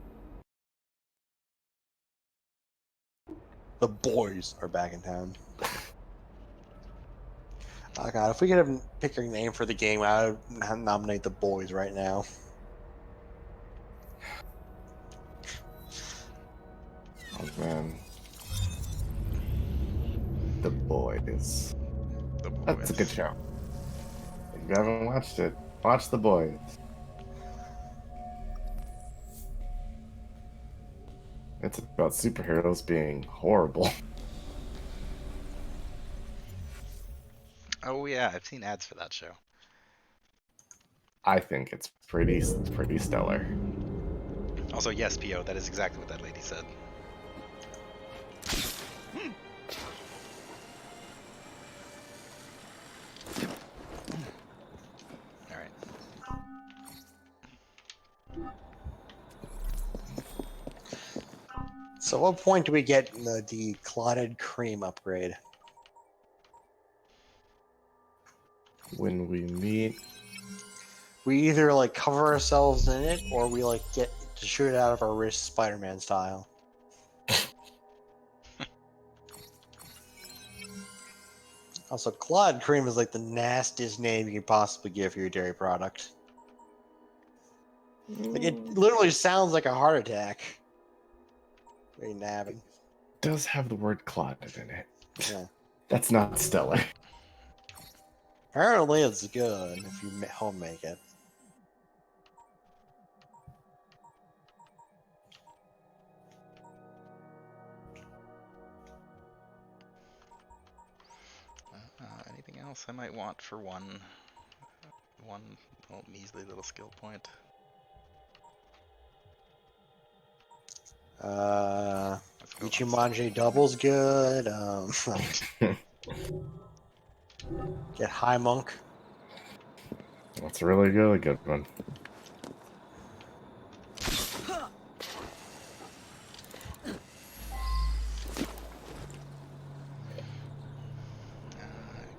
Speaker 1: The boys are back in town. Oh god, if we could have picked a name for the game, I would nominate the boys right now.
Speaker 3: Oh man. The Boys.
Speaker 2: The boys.
Speaker 3: That's a good show. If you haven't watched it, watch The Boys. It's about superheroes being horrible.
Speaker 2: Oh yeah, I've seen ads for that show.
Speaker 3: I think it's pretty stellar.
Speaker 2: Also, yes, PO, that is exactly what that lady said. Alright.
Speaker 1: So what point do we get in the clotted cream upgrade?
Speaker 3: When we meet,
Speaker 1: We either like cover ourselves in it, or we like get to shoot it out of our wrist, Spider-Man style. Also, clotted cream is like the nastiest name you could possibly give for your dairy product. Like it literally sounds like a heart attack. Very nabbing.
Speaker 3: does have the word clotted in it.
Speaker 1: Yeah.
Speaker 3: That's not stellar.
Speaker 1: Apparently, it's good if you home make it.
Speaker 2: Anything else I might want for one little measly little skill point? Let's go
Speaker 1: Ichimonji double's good. Get High Monk.
Speaker 3: That's a really good one.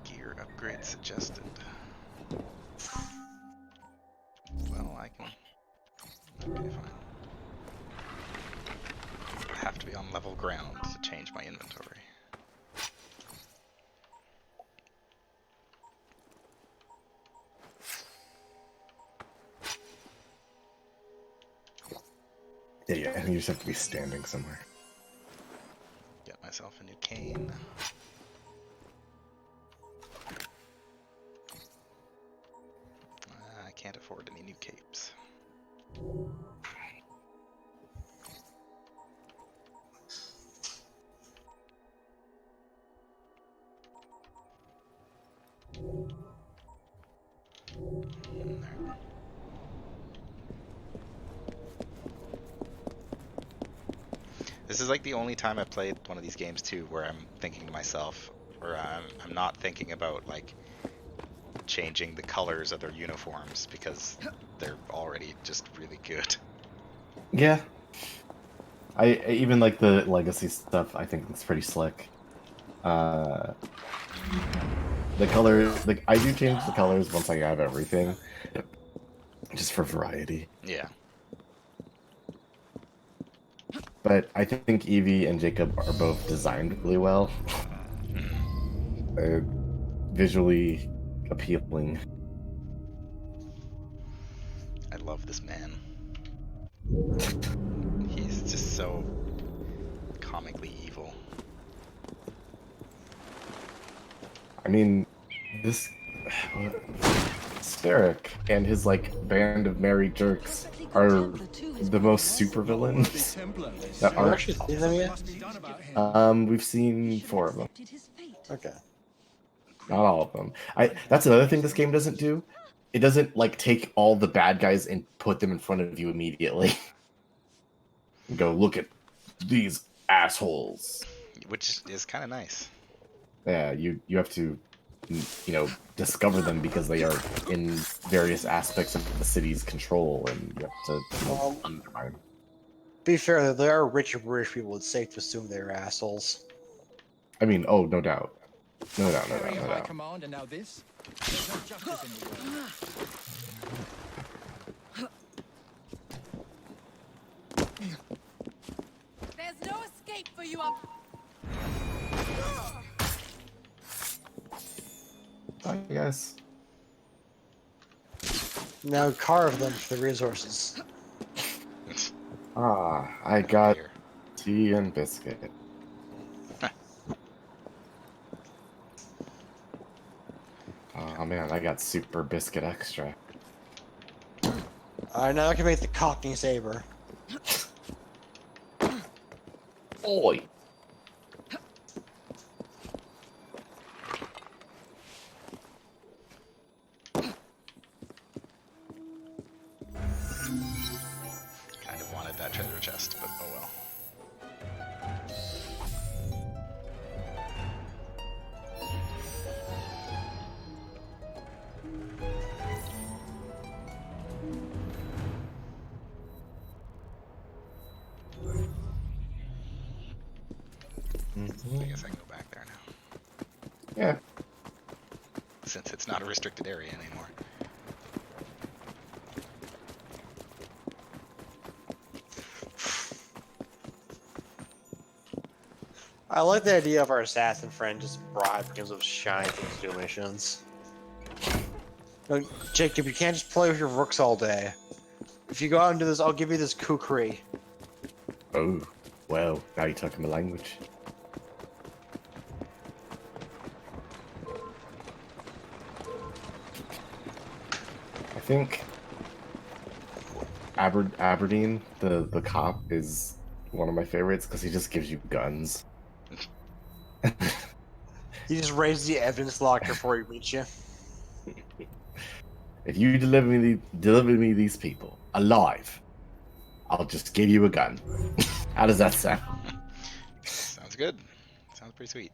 Speaker 2: Gear upgrade suggested. Well, I can. Okay, fine. I have to be on level ground to change my inventory.
Speaker 3: Yeah, you just have to be standing somewhere.
Speaker 2: Get myself a new cane. I can't afford any new capes. There. This is like the only time I've played one of these games too where I'm thinking to myself, or I'm not thinking about like changing the colors of their uniforms because they're already just really good.
Speaker 3: Yeah. I even like the legacy stuff. I think it's pretty slick. The colors, like I do change the colors once I have everything, just for variety.
Speaker 2: Yeah.
Speaker 3: But I think Evie and Jacob are both designed really well. They're visually appealing.
Speaker 2: I love this man. He's just so comically evil.
Speaker 3: I mean, this Steric and his like band of merry jerks are the most supervillains that aren't.
Speaker 1: Actually seen them yet?
Speaker 3: We've seen 4 of them.
Speaker 1: Okay.
Speaker 3: Not all of them. That's another thing this game doesn't do. It doesn't like take all the bad guys and put them in front of you immediately. And go, look at these assholes.
Speaker 2: Which is kind of nice.
Speaker 3: Yeah, you have to, discover them because they are in various aspects of the city's control, and you have to undermine.
Speaker 1: Be fair, there are rich British people. It's safe to assume they're assholes.
Speaker 3: I mean, oh, no doubt. No doubt, no
Speaker 6: Carry
Speaker 3: doubt,
Speaker 6: a
Speaker 3: no
Speaker 6: high
Speaker 3: doubt.
Speaker 6: command, and now this. There's no justice in the world.
Speaker 8: There's no escape for you up.
Speaker 3: I guess.
Speaker 1: Now carve them for the resources.
Speaker 3: Ah, I got tea and biscuit. Oh man, I got super biscuit extra.
Speaker 1: Alright, now I can make the Cockney saber.
Speaker 3: Oi!
Speaker 2: Kind of wanted that treasure chest, but oh well. I guess I can go back there now.
Speaker 3: Yeah.
Speaker 2: Since it's not a restricted area anymore.
Speaker 1: I like the idea of our assassin friend just bribed because of shiny things to do missions. No, Jacob, you can't just play with your rooks all day. If you go out and do this, I'll give you this kukri.
Speaker 3: Oh, well, now you're talking my language. I think Aberdeen, the cop, is one of my favorites because he just gives you guns.
Speaker 1: He just raises the evidence locker before he meets you.
Speaker 3: If you deliver me these people alive, I'll just give you a gun. How does that sound?
Speaker 2: Sounds good. Sounds pretty sweet.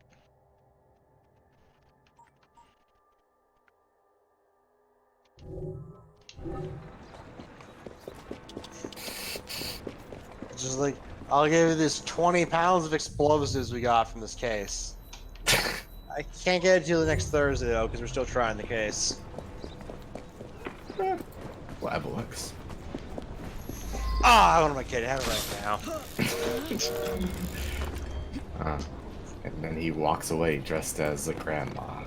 Speaker 1: Just like, I'll give you this 20 pounds of explosives we got from this case. I can't get it to the next Thursday though, because we're still trying the case.
Speaker 3: Whatever works.
Speaker 1: Ah, what am I kidding? Have it right now.
Speaker 3: And then he walks away dressed as a grandma.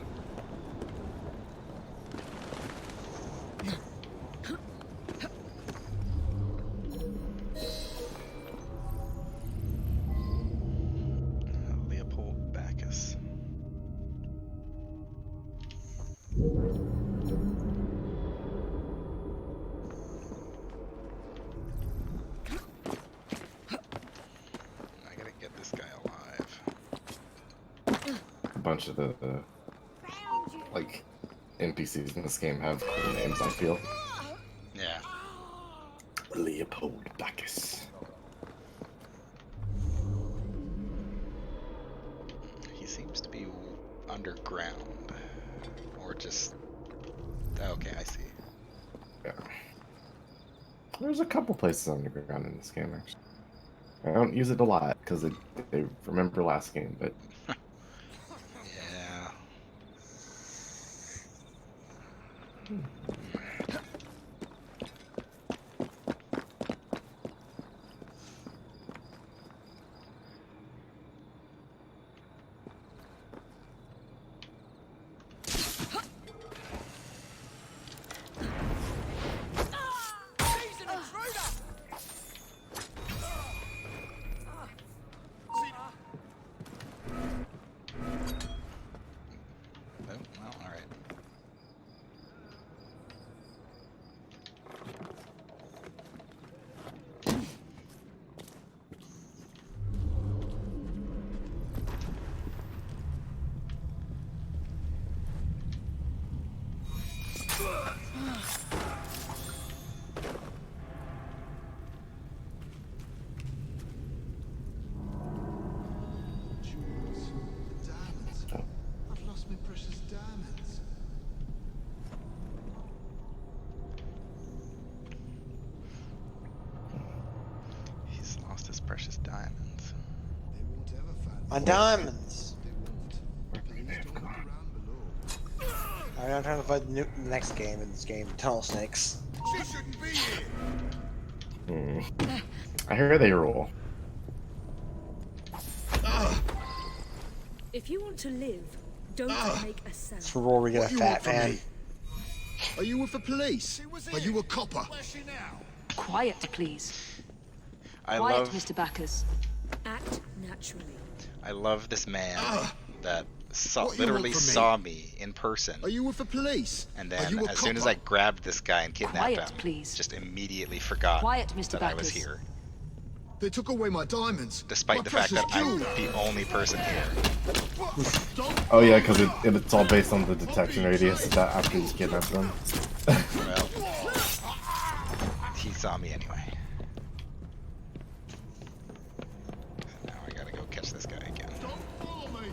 Speaker 2: Leopold Bacchus. I gotta get this guy alive.
Speaker 3: A bunch of the like NPCs in this game have cool names, I feel.
Speaker 2: Yeah.
Speaker 3: Leopold Bacchus.
Speaker 2: He seems to be underground. Or just... Okay, I see.
Speaker 3: Yeah. There's a couple places underground in this game, actually. I don't use it a lot, because they remember last game, but...
Speaker 2: Yeah.
Speaker 8: He's an intruder!
Speaker 2: Oh, well, alright.
Speaker 11: Jewels. Diamonds. I've lost my precious diamonds.
Speaker 2: He's lost his precious diamonds.
Speaker 11: They won't ever find
Speaker 1: My
Speaker 11: me.
Speaker 1: diamonds!
Speaker 11: They won't.
Speaker 3: Where could they have gone?
Speaker 1: I'm trying to fight the next game in this game, Tunnel Snakes.
Speaker 11: She shouldn't be here.
Speaker 3: I hear they rule.
Speaker 8: If you want to live, don't make a sound.
Speaker 1: That's where we get a
Speaker 11: What you
Speaker 1: fat
Speaker 11: want from
Speaker 1: man.
Speaker 11: me? Are you with the police? Are you a copper?
Speaker 6: Where's she now?
Speaker 7: Quiet, please.
Speaker 2: I
Speaker 7: Quiet,
Speaker 2: love
Speaker 7: Mr. Bacchus.
Speaker 8: Act naturally.
Speaker 2: I love this man that
Speaker 11: What you
Speaker 2: literally
Speaker 11: want from me?
Speaker 2: saw me in person,
Speaker 11: Are you with the police?
Speaker 2: and
Speaker 11: Are
Speaker 2: then
Speaker 11: you a
Speaker 2: as soon as I
Speaker 11: copper?
Speaker 2: grabbed this guy and kidnapped
Speaker 7: Quiet,
Speaker 2: him,
Speaker 7: please.
Speaker 2: just immediately forgot
Speaker 7: Quiet, Mr.
Speaker 2: that I was
Speaker 7: Bacchus.
Speaker 2: here,
Speaker 11: They took away my diamonds.
Speaker 2: despite
Speaker 11: My
Speaker 2: the fact that
Speaker 11: precious
Speaker 2: I'm
Speaker 11: jewel.
Speaker 2: the only person here.
Speaker 3: Oh yeah, because it's all based on the detection radius that after you kidnap them.
Speaker 2: Well, he saw me anyway. And now I gotta go catch this guy again.
Speaker 11: Don't follow me.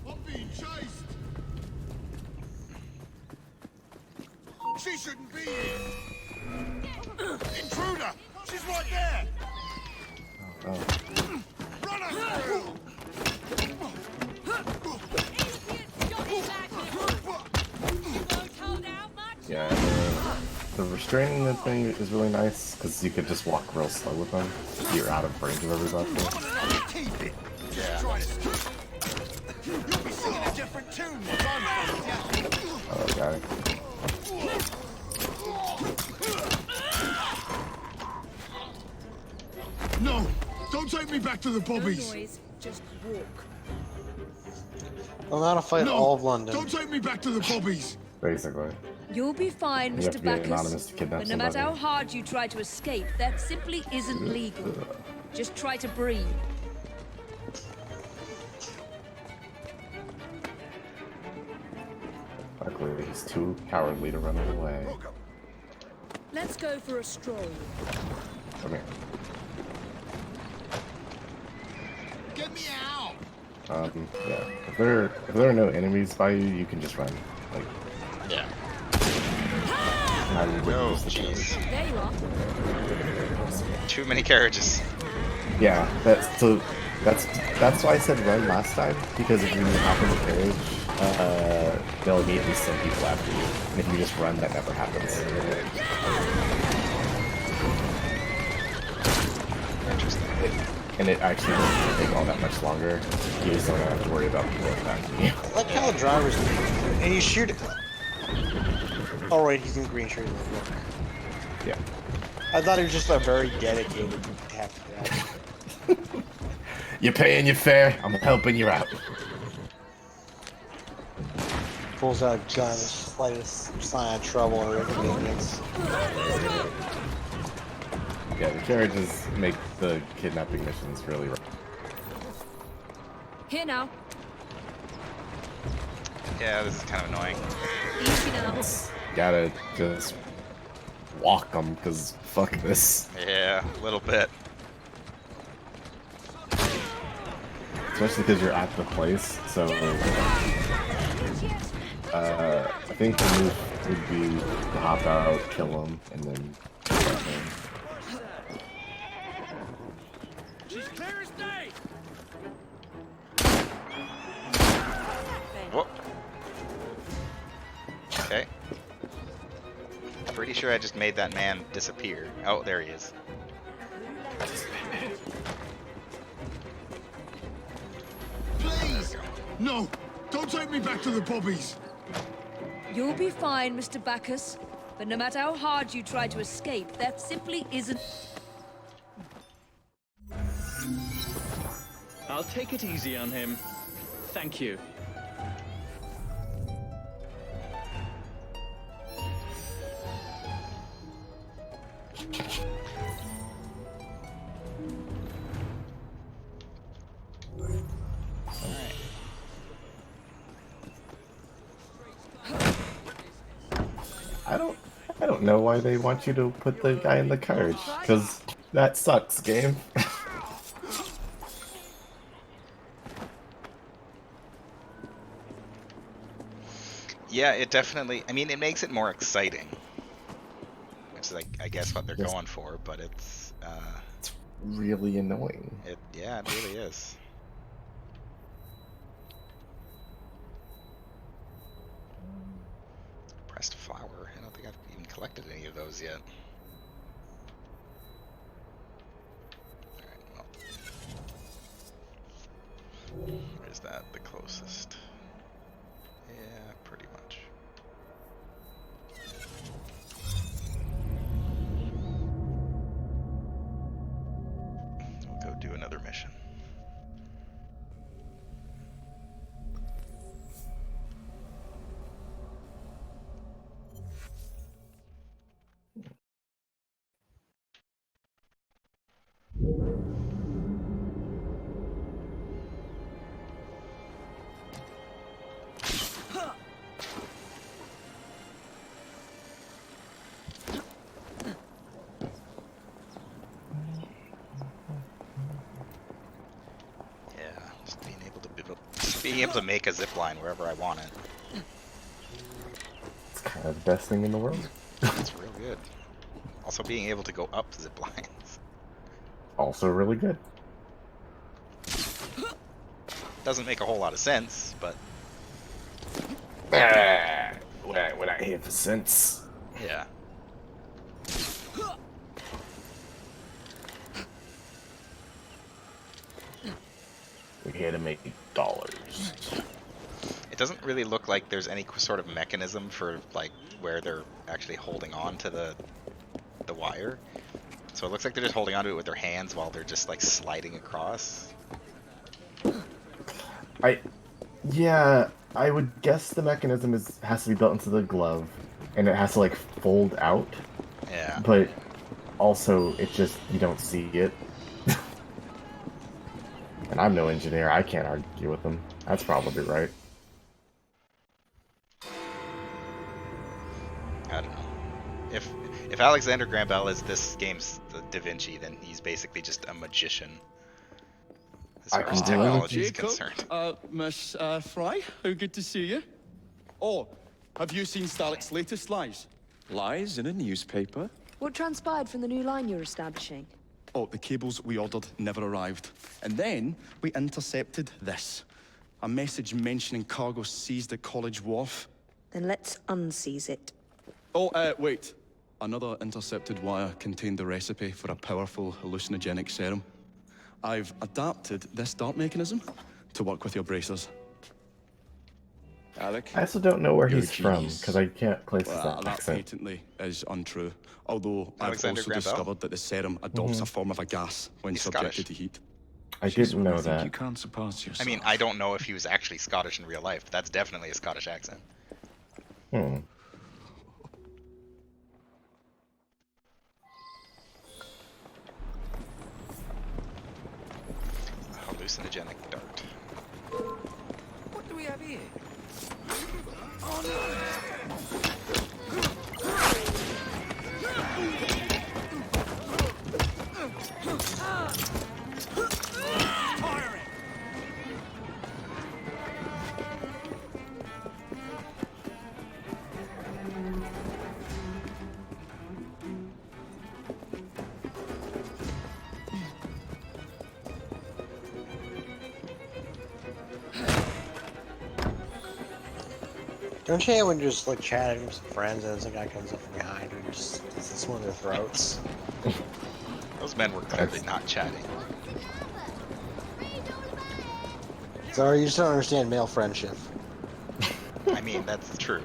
Speaker 11: I'm being chased. She shouldn't be here. Intruder! She's right there.
Speaker 3: Oh.
Speaker 11: Run her through.
Speaker 3: Yeah, the restraining thing is really nice because you could just walk real slow with them. You're out of range of everybody.
Speaker 11: Keep it.
Speaker 2: Yeah.
Speaker 11: You'll be singing a different tune once I'm done with you.
Speaker 3: Oh, got it.
Speaker 11: No! Don't take me back to the
Speaker 8: No
Speaker 11: bobbies!
Speaker 8: noise, just walk.
Speaker 1: Well, now to fight
Speaker 11: No!
Speaker 1: all of London.
Speaker 11: Don't take me back to the bobbies!
Speaker 3: Basically.
Speaker 7: You'll be fine,
Speaker 3: You have
Speaker 7: Mr.
Speaker 3: to be anonymous
Speaker 7: Bacchus.
Speaker 3: to kidnap
Speaker 7: But no matter how
Speaker 3: somebody.
Speaker 7: hard you try to escape, that simply isn't legal. Just try to breathe.
Speaker 3: Luckily, he's too cowardly to run away.
Speaker 8: Let's go for a stroll.
Speaker 3: Come here.
Speaker 11: Get me out!
Speaker 3: Yeah. If there are no enemies by you, you can just run. Like,
Speaker 2: Yeah.
Speaker 3: I would
Speaker 2: Oh,
Speaker 3: use the
Speaker 2: jeez.
Speaker 8: There you are.
Speaker 2: Too many carriages.
Speaker 3: Yeah, that's why I said run last time, because if you hop in the carriage, they'll immediately send people after you. And if you just run, that never happens.
Speaker 2: Interesting.
Speaker 3: And it actually doesn't take all that much longer. You just don't have to worry about people attacking you.
Speaker 1: I like how the drivers and you shoot it. Oh right, he's in green shirt. Look.
Speaker 3: Yeah.
Speaker 1: I thought he was just a very dedicated tactic guy.
Speaker 3: You're paying your fare, I'm helping you out.
Speaker 1: Pulls out a gun, the slightest sign of trouble or inconvenience.
Speaker 3: Yeah, the carriages make the kidnapping missions really rough.
Speaker 7: Here now.
Speaker 2: Yeah, this is kind of annoying.
Speaker 7: Easy now.
Speaker 3: Gotta just walk them, because fuck this.
Speaker 2: Yeah, a little bit.
Speaker 3: Especially because you're at the place, so... I think the move would be to hop out, kill them, and then...
Speaker 6: She's clear as day.
Speaker 2: Whoop. Okay. Pretty sure I just made that man disappear. Oh, there he is.
Speaker 11: Please! No! Don't take me back to the bobbies!
Speaker 7: You'll be fine, Mr. Bacchus. But no matter how hard you try to escape, that simply isn't...
Speaker 5: I'll take it easy on him. Thank you.
Speaker 3: I don't know why they want you to put the guy in the carriage, because that sucks, game.
Speaker 2: Yeah, it definitely. I mean, it makes it more exciting, which is, like, I guess, what they're
Speaker 3: Yes.
Speaker 2: going for. But it's,
Speaker 3: It's really annoying.
Speaker 2: yeah, it really is. Pressed flower. I don't think I've even collected any of those yet. Alright, well. Where's that? The closest. Yeah, pretty much. We'll go do another mission. Being able to make a zip line wherever I want it.
Speaker 3: It's kind of the best thing in the world.
Speaker 2: It's real good. Also being able to go up zip lines.
Speaker 3: Also really good.
Speaker 2: Doesn't make a whole lot of sense, but...
Speaker 3: When I hear for sense.
Speaker 2: Yeah.
Speaker 3: We're here to make dollars.
Speaker 2: It doesn't really look like there's any sort of mechanism for like where they're actually holding on to the wire. So it looks like they're just holding onto it with their hands while they're just like sliding across.
Speaker 3: Yeah, I would guess the mechanism has to be built into the glove, and it has to like fold out.
Speaker 2: Yeah.
Speaker 3: But also, it just you don't see it. And I'm no engineer. I can't argue with them. That's probably right.
Speaker 2: I don't know. If Alexander Graham Bell is this game's Da Vinci, then he's basically just a magician. As far as technology is concerned.
Speaker 5: Miss Fry, how good to see you. Oh, have you seen Starlick's latest lies?
Speaker 12: Lies in a newspaper?
Speaker 7: What transpired from the new line you're establishing?
Speaker 5: Oh, the cables we ordered never arrived. And then we intercepted this. A message mentioning cargo seized at College Wharf.
Speaker 7: Then let's unseize it.
Speaker 5: Oh, wait. Another intercepted wire contained the recipe for a powerful hallucinogenic serum. I've adapted this dart mechanism to work with your bracers.
Speaker 12: Alec?
Speaker 3: I also don't know where
Speaker 12: You're
Speaker 3: he's from,
Speaker 12: genius.
Speaker 3: because I can't place his
Speaker 5: That
Speaker 3: accent.
Speaker 5: patently is untrue. Although
Speaker 2: Alexander
Speaker 5: I've also
Speaker 2: Graham Bell?
Speaker 5: discovered that the serum adopts a form of a gas when
Speaker 2: He's
Speaker 5: subjected
Speaker 2: Scottish.
Speaker 5: to heat.
Speaker 3: I didn't know that.
Speaker 12: You can't surpass yourself.
Speaker 2: I mean, I don't know if he was actually Scottish in real life, but that's definitely a Scottish accent. Hallucinogenic dart.
Speaker 6: What do we have here?
Speaker 1: Don't you hate when you're just like chatting with some friends and some guy comes up from behind and just hits one of their throats?
Speaker 2: Those men were clearly not chatting.
Speaker 1: Sorry, you just don't understand male friendship.
Speaker 2: I mean, that's true.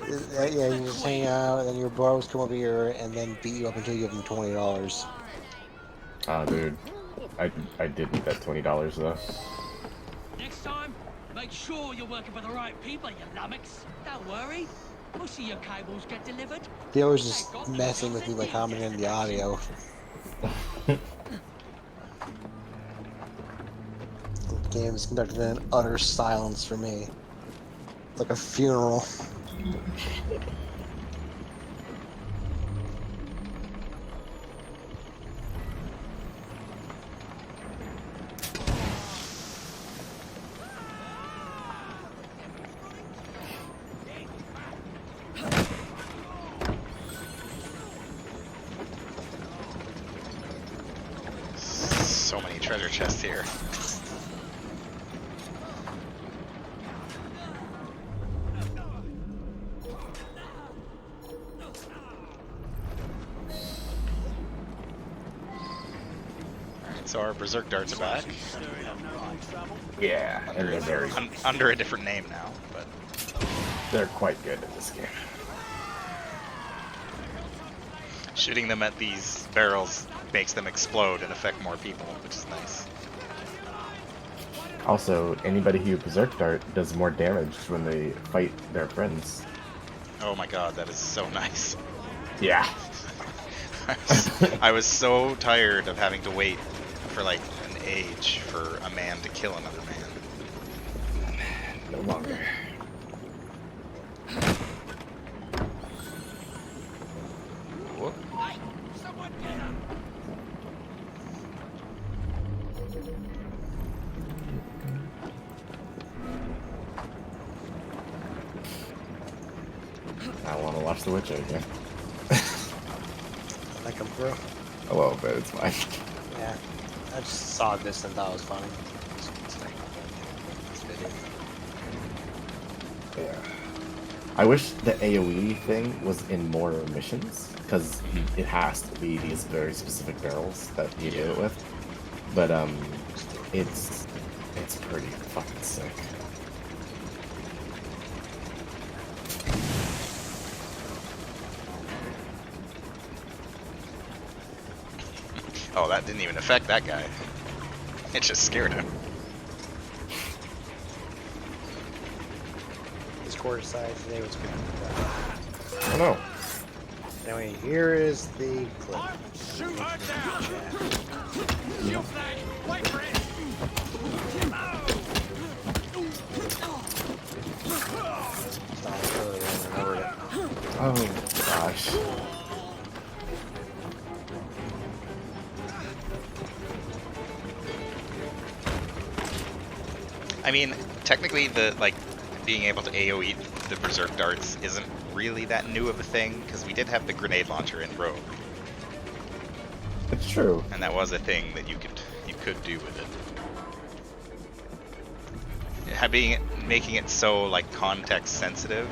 Speaker 1: Yeah, you just hang out, and then your bros come over here and then beat you up until you give them $20.
Speaker 3: Ah, dude. I did need that $20 though.
Speaker 4: Next time, make sure you're working for the right people, you lummox. Don't worry. Most of your cables get delivered.
Speaker 1: He always just messing with me by commenting on the audio. The game is conducted in utter silence for me. Like a funeral.
Speaker 2: So many treasure chests here. So our Berserk darts are back.
Speaker 3: Yeah, and they're very,
Speaker 2: Under a different name now, but
Speaker 3: they're quite good in this game.
Speaker 2: shooting them at these barrels makes them explode and affect more people, which is nice.
Speaker 3: Also, anybody who Berserk Dart does more damage when they fight their friends.
Speaker 2: Oh my god, that is so nice.
Speaker 3: Yeah.
Speaker 2: I was so tired of having to wait for like an age for a man to kill another man.
Speaker 3: No longer.
Speaker 2: Whoop.
Speaker 3: I want to watch The Witcher again.
Speaker 1: I come through.
Speaker 3: A little bit, it's fine.
Speaker 1: Yeah. I just saw this and thought it was funny.
Speaker 3: Yeah. I wish the AoE thing was in more missions, because it has to be these very specific barrels that you do it with. But it's pretty fucking sick.
Speaker 2: Oh, that didn't even affect that guy. It just scared him.
Speaker 1: Discord side today was good.
Speaker 3: Oh no.
Speaker 1: Anyway, here is the clip.
Speaker 4: Shoot her down! You flag! Wait for it!
Speaker 1: Stop earlier, I remembered it.
Speaker 3: Oh gosh.
Speaker 2: I mean, technically the being able to AoE the Berserk darts isn't really that new of a thing, because we did have the grenade launcher in Rogue.
Speaker 3: It's true.
Speaker 2: And that was a thing that you could do with it. Making it so like context sensitive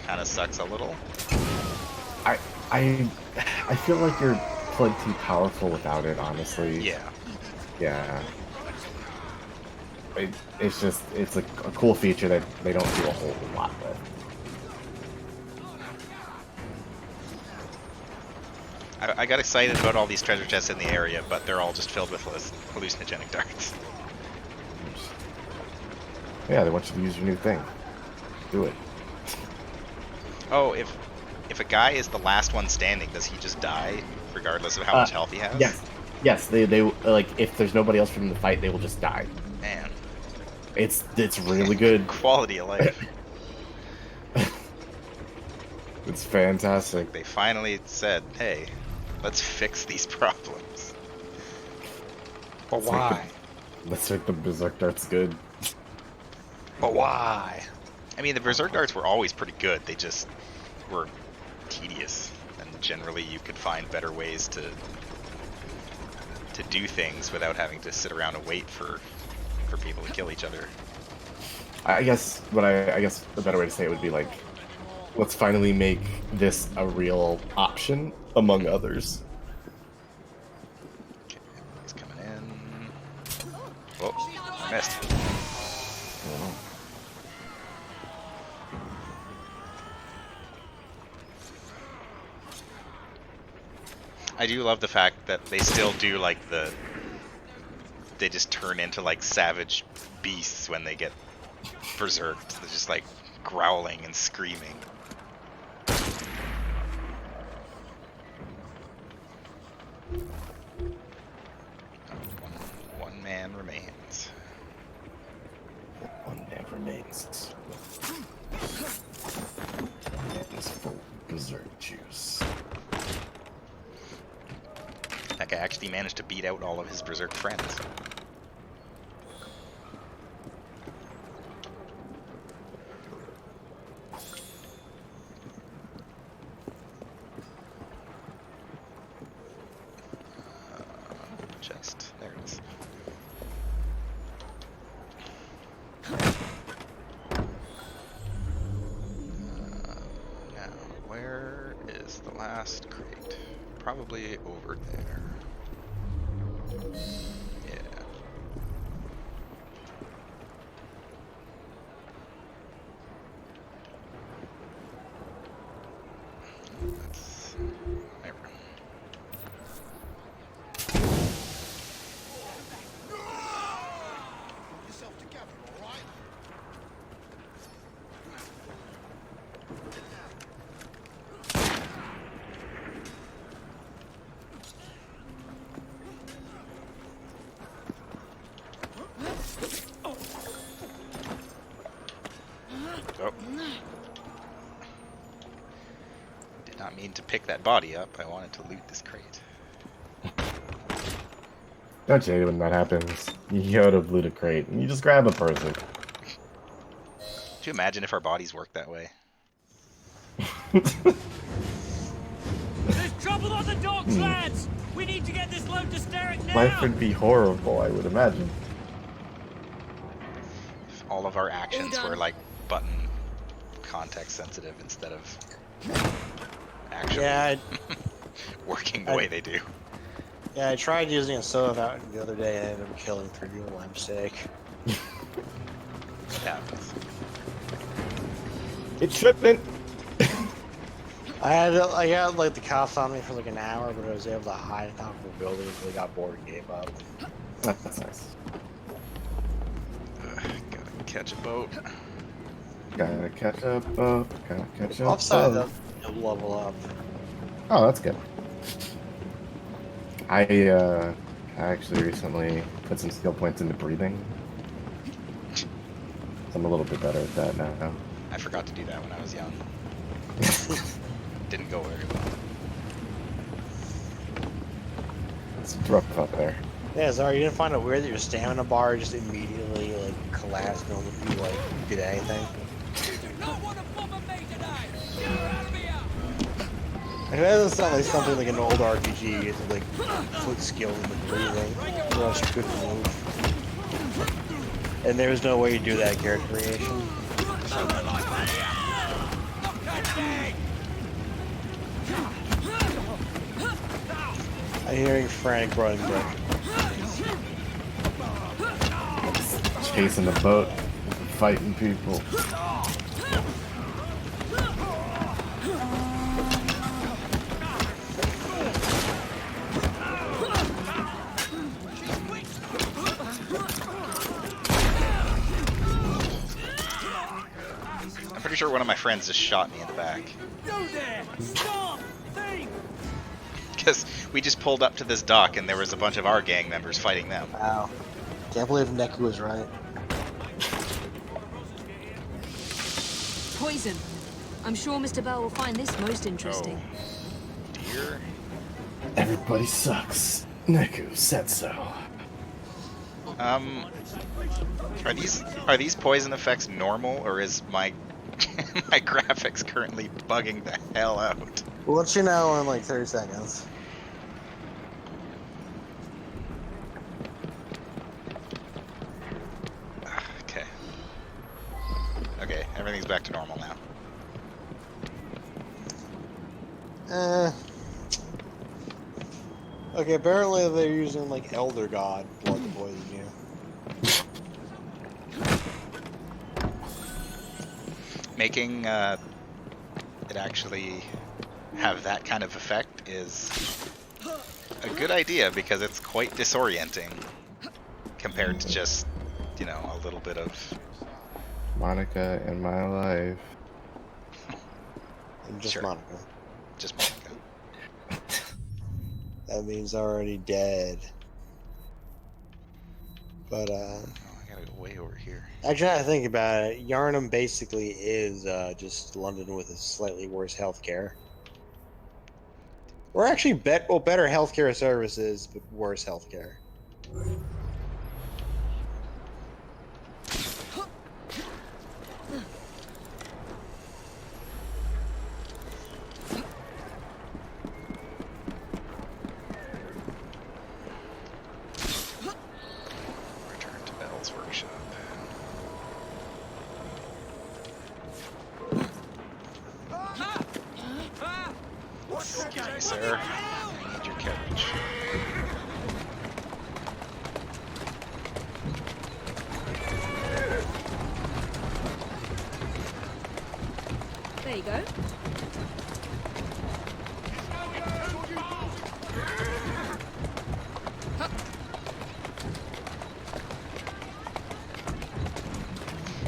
Speaker 2: kind of sucks a little.
Speaker 3: I feel like you're plenty powerful without it, honestly.
Speaker 2: Yeah.
Speaker 3: Yeah. It's just, it's a cool feature that they don't do a whole lot with.
Speaker 2: I got excited about all these treasure chests in the area, but they're all just filled with hallucinogenic darts.
Speaker 3: Yeah, they want you to use your new thing. Do it.
Speaker 2: Oh, if a guy is the last one standing, does he just die, regardless of how much health he has?
Speaker 3: Yes. They like, if there's nobody else from the fight, they will just die.
Speaker 2: Man.
Speaker 3: It's really good.
Speaker 2: Quality of life.
Speaker 3: It's fantastic.
Speaker 2: They finally said, hey, let's fix these problems.
Speaker 1: But why?
Speaker 3: Let's make the Berserk darts good.
Speaker 1: But why?
Speaker 2: I mean, the Berserk darts were always pretty good. They just were tedious, and generally you could find better ways to do things without having to sit around and wait for people to kill each other.
Speaker 3: I guess the better way to say it would be like, let's finally make this a real option among others.
Speaker 2: Okay, he's coming in. Whoa, I missed.
Speaker 3: Oh.
Speaker 2: I do love the fact that they still do like they just turn into like savage beasts when they get berserked. They're just like growling and screaming. One man remains.
Speaker 3: One man remains. It's full berserk juice.
Speaker 2: That guy actually managed to beat out all of his berserk friends. Chest. There it is. Now, where is the last crate? Probably over there. Yeah. That's my room.
Speaker 11: Pull yourself together, all right?
Speaker 2: Oh. Did not mean to pick that body up. I wanted to loot this crate.
Speaker 3: Don't you hate it when that happens? You go to loot a crate and you just grab a person.
Speaker 2: Could you imagine if our bodies worked that way?
Speaker 4: There's trouble on the docks, lads! We need to get this load to Starrick now!
Speaker 3: Life would be horrible, I would imagine.
Speaker 2: If all of our actions
Speaker 7: All
Speaker 2: were
Speaker 7: done.
Speaker 2: like button context sensitive instead of actually
Speaker 1: Yeah,
Speaker 2: working the way they do.
Speaker 1: yeah. I tried using a soda fountain the other day and I ended up killing 3 people by mistake.
Speaker 2: Yeah.
Speaker 3: It shouldn't.
Speaker 1: I got like the cops on me for like an hour, but I was able to hide on top of a building until they got bored and gave up.
Speaker 3: That's nice.
Speaker 2: Gotta catch a boat.
Speaker 3: Gotta catch up. Gotta catch up.
Speaker 1: Upside up, you'll level up.
Speaker 3: Oh, that's good. I actually recently put some skill points into breathing. So I'm a little bit better at that now.
Speaker 2: I forgot to do that when I was young. Didn't go very well.
Speaker 3: It's rough up there.
Speaker 1: Yeah, sorry, you didn't find it weird that your stamina bar just immediately like collapsed and if you like did anything?
Speaker 4: You do not want to bother me today! Get out of here!
Speaker 1: It doesn't sound like something like an old RPG. It's like foot skill in the breathing. Rush good move. And there's no way you do that character creation. I'm hearing Frank running back.
Speaker 3: Chasing the boat, fighting people.
Speaker 2: I'm pretty sure one of my friends just shot me in the back.
Speaker 4: You there! Stop! Think!
Speaker 2: Because we just pulled up to this dock and there was a bunch of our gang members fighting them.
Speaker 1: Wow. Can't believe Neku was right.
Speaker 7: Poison. I'm sure Mr. Bell will find this most interesting.
Speaker 2: Oh, dear.
Speaker 3: Everybody sucks. Neku said so.
Speaker 2: Are these poison effects normal, or is my my graphics currently bugging the hell out?
Speaker 1: We'll let you know in like 30 seconds.
Speaker 2: Okay. Okay, everything's back to normal now.
Speaker 1: Okay, apparently they're using like Elder God blood to poison you.
Speaker 2: Making it actually have that kind of effect is a good idea because it's quite disorienting compared to just, you know, a little bit of
Speaker 3: Monica in my life.
Speaker 1: And just
Speaker 2: Sure.
Speaker 1: Monica.
Speaker 2: just Monica.
Speaker 1: That means already dead. But
Speaker 2: Oh, I gotta go way over here.
Speaker 1: actually, I think about it. Yarnum basically is just London with a slightly worse healthcare. Or actually, better healthcare services, but worse healthcare.
Speaker 2: Return to Bell's workshop. Excuse me, sir. I need your carriage.
Speaker 7: There you go.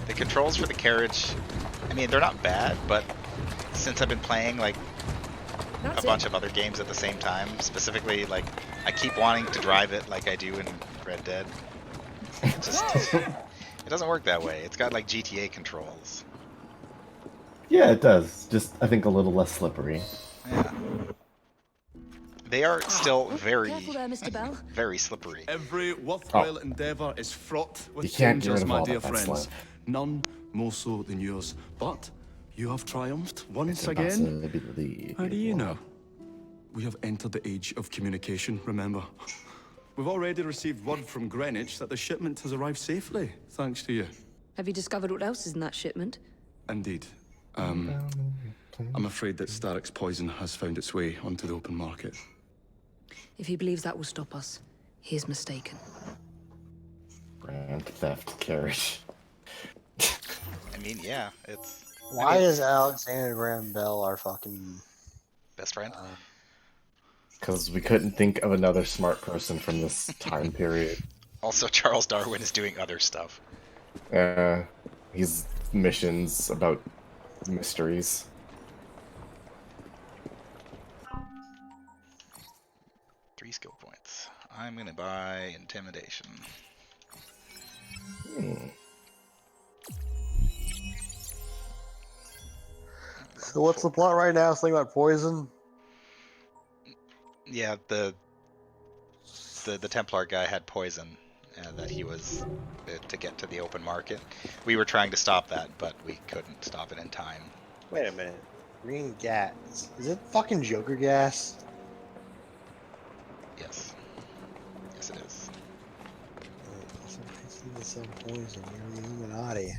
Speaker 2: The controls for the carriage, I mean, they're not bad, but since I've been playing like
Speaker 7: That's
Speaker 2: a bunch of other games at the same time, specifically like I keep wanting to drive it like I do in Red Dead. It just it doesn't work that way. It's got like GTA controls.
Speaker 3: Yeah, it does. Just I think a little less slippery.
Speaker 2: Yeah. They are still very,
Speaker 7: Careful there, Mr. Bell.
Speaker 2: very slippery.
Speaker 5: Every worthwhile endeavor is fraught with
Speaker 3: You can't get rid
Speaker 5: dangers,
Speaker 3: of
Speaker 5: my
Speaker 3: all
Speaker 5: dear
Speaker 3: that
Speaker 5: friends.
Speaker 3: slip.
Speaker 5: None more so than yours. But you have triumphed once
Speaker 3: It's
Speaker 5: again.
Speaker 3: impossibility.
Speaker 5: How do you know? We have entered the age of communication, remember? We've already received word from Greenwich that the shipment has arrived safely, thanks to you.
Speaker 7: Have you discovered what else is in that shipment?
Speaker 5: Indeed. I'm afraid that Starrick's poison has found its way onto the open market.
Speaker 7: If he believes that will stop us, he is mistaken.
Speaker 3: Grand theft carriage.
Speaker 2: I mean, yeah, it's
Speaker 1: Why is Alexander Graham Bell our fucking
Speaker 2: best friend.
Speaker 3: Because we couldn't think of another smart person from this time period.
Speaker 2: Also, Charles Darwin is doing other stuff.
Speaker 3: He's missions about mysteries.
Speaker 2: Three skill points. I'm gonna buy intimidation.
Speaker 1: So what's the plot right now? Something about poison?
Speaker 2: Yeah, the Templar guy had poison that he was to get to the open market. We were trying to stop that, but we couldn't stop it in time.
Speaker 1: Wait a minute. Green gas. Is it fucking Joker gas?
Speaker 2: Yes. Yes, it is.
Speaker 1: Some poison. You're the Illuminati.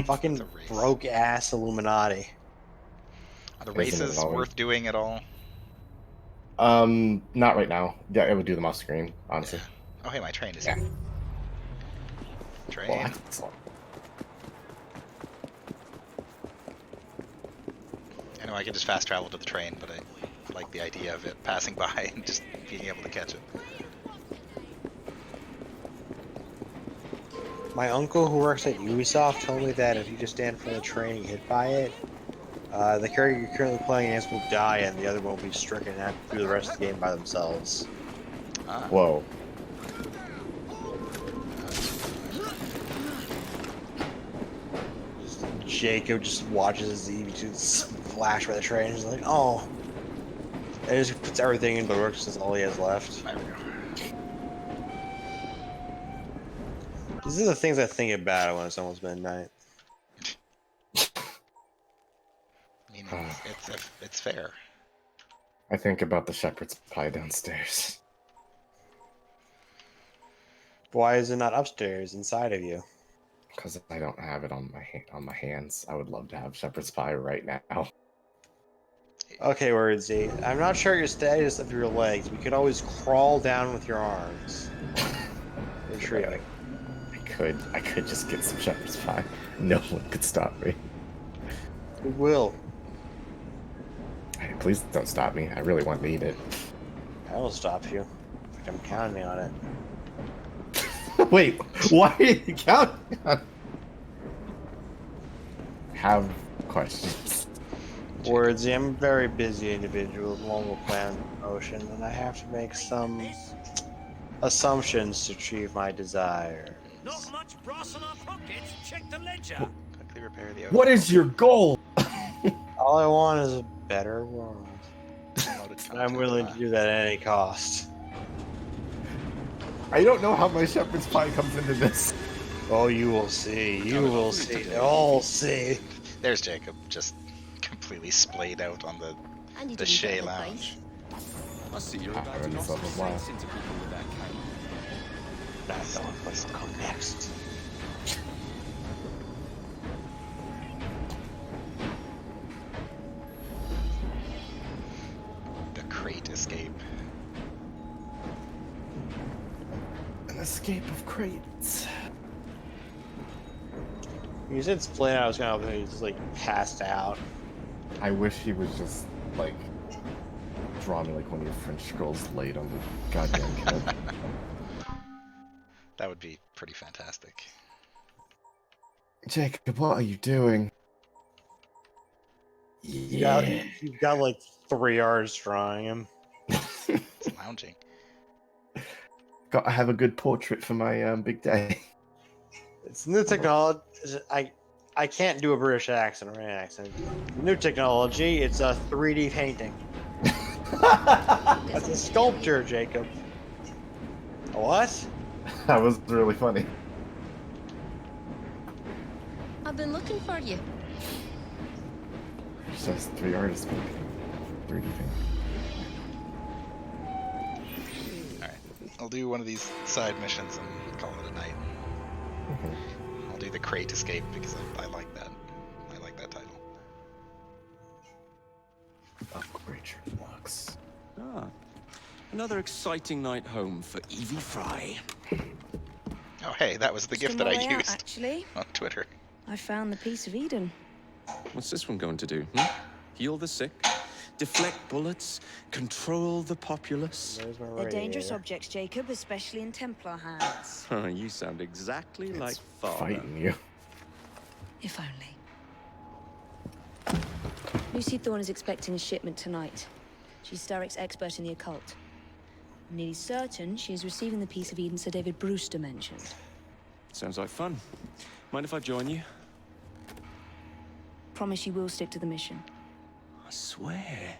Speaker 1: Fucking broke ass Illuminati.
Speaker 2: Are the races worth doing at all?
Speaker 3: Not right now. Yeah, I would do them off screen, honestly.
Speaker 2: Oh, hey, my train is here. Train.
Speaker 3: Well, excellent.
Speaker 2: I know I can just fast travel to the train, but I like the idea of it passing by and just being able to catch it.
Speaker 1: My uncle who works at Ubisoft told me that if you just stand in front of the train and get hit by it, the character you're currently playing against will die and the other one will be stricken and have to do the rest of the game by themselves.
Speaker 3: Whoa.
Speaker 1: Jacob just watches his EV2 flash by the train and he's like, oh. And he just puts everything into works since all he has left.
Speaker 2: There we go.
Speaker 1: These are the things I think about when it's almost midnight.
Speaker 2: I mean, it's fair.
Speaker 3: I think about the shepherd's pie downstairs.
Speaker 1: Why is it not upstairs inside of you?
Speaker 3: Because I don't have it on my hands. I would love to have shepherd's pie right now.
Speaker 1: Okay, Wordsy. I'm not sure your status of your legs. We could always crawl down with your arms. Retreat.
Speaker 3: I could just get some shepherd's pie. No one could stop me.
Speaker 1: Who will?
Speaker 3: Hey, please don't stop me. I really want to eat it.
Speaker 1: I will stop you. I'm counting on it.
Speaker 3: Wait, why are you counting on it? Have questions.
Speaker 1: Wordsy, I'm a very busy individual with multiple plans in motion, and I have to make some assumptions to achieve my desires.
Speaker 4: Not much brass in our pockets. Check the ledger.
Speaker 2: Quickly repair the
Speaker 3: What is your goal?
Speaker 1: All I want is a better world. And I'm willing to do that at any cost.
Speaker 3: I don't know how my shepherd's pie comes into this.
Speaker 1: Oh, you will see. You will see. They'll see.
Speaker 2: There's Jacob, just completely splayed out on the Shea Lounge.
Speaker 5: I see you're about to knock some sense into people with that kind.
Speaker 1: That's the place will come next.
Speaker 2: The crate escape.
Speaker 3: An escape of crates.
Speaker 1: You said split. I was kind of just like passed out.
Speaker 3: I wish he was just like draw me like one of your French girls laid on the goddamn kid.
Speaker 2: That would be pretty fantastic.
Speaker 3: Jacob, what are you doing? Yeah.
Speaker 1: You've got like 3 hours drawing him.
Speaker 2: It's lounging.
Speaker 3: Got to have a good portrait for my big day.
Speaker 1: It's new technology. I can't do a British accent or any accent. New technology. It's a 3D painting. That's a sculpture, Jacob. A what?
Speaker 3: That was really funny.
Speaker 7: I've been looking for you.
Speaker 3: It's just 3 artists making 3D thing.
Speaker 2: Alright. I'll do one of these side missions and call it a night.
Speaker 3: Okay.
Speaker 2: I'll do the crate escape because I like that. I like that title.
Speaker 3: Upgrade your looks.
Speaker 12: Ah, another exciting night home for Evie Fry.
Speaker 2: Oh hey, that was the gift that I
Speaker 7: Just on my way out,
Speaker 2: used
Speaker 7: actually.
Speaker 2: on Twitter.
Speaker 7: I found the piece of Eden.
Speaker 12: What's this one going to do? Heal the sick, deflect bullets, control the populace.
Speaker 1: There's my
Speaker 7: They're dangerous
Speaker 1: radiator.
Speaker 7: objects, Jacob, especially in Templar hands.
Speaker 12: You sound exactly like
Speaker 3: It's
Speaker 12: Father.
Speaker 3: fighting you.
Speaker 7: If only. Lucy Thorne is expecting a shipment tonight. She's Starrick's expert in the occult. I'm nearly certain she is receiving the piece of Eden Sir David Brewster mentioned.
Speaker 12: Sounds like fun. Mind if I join you?
Speaker 7: Promise you will stick to the mission.
Speaker 12: I swear.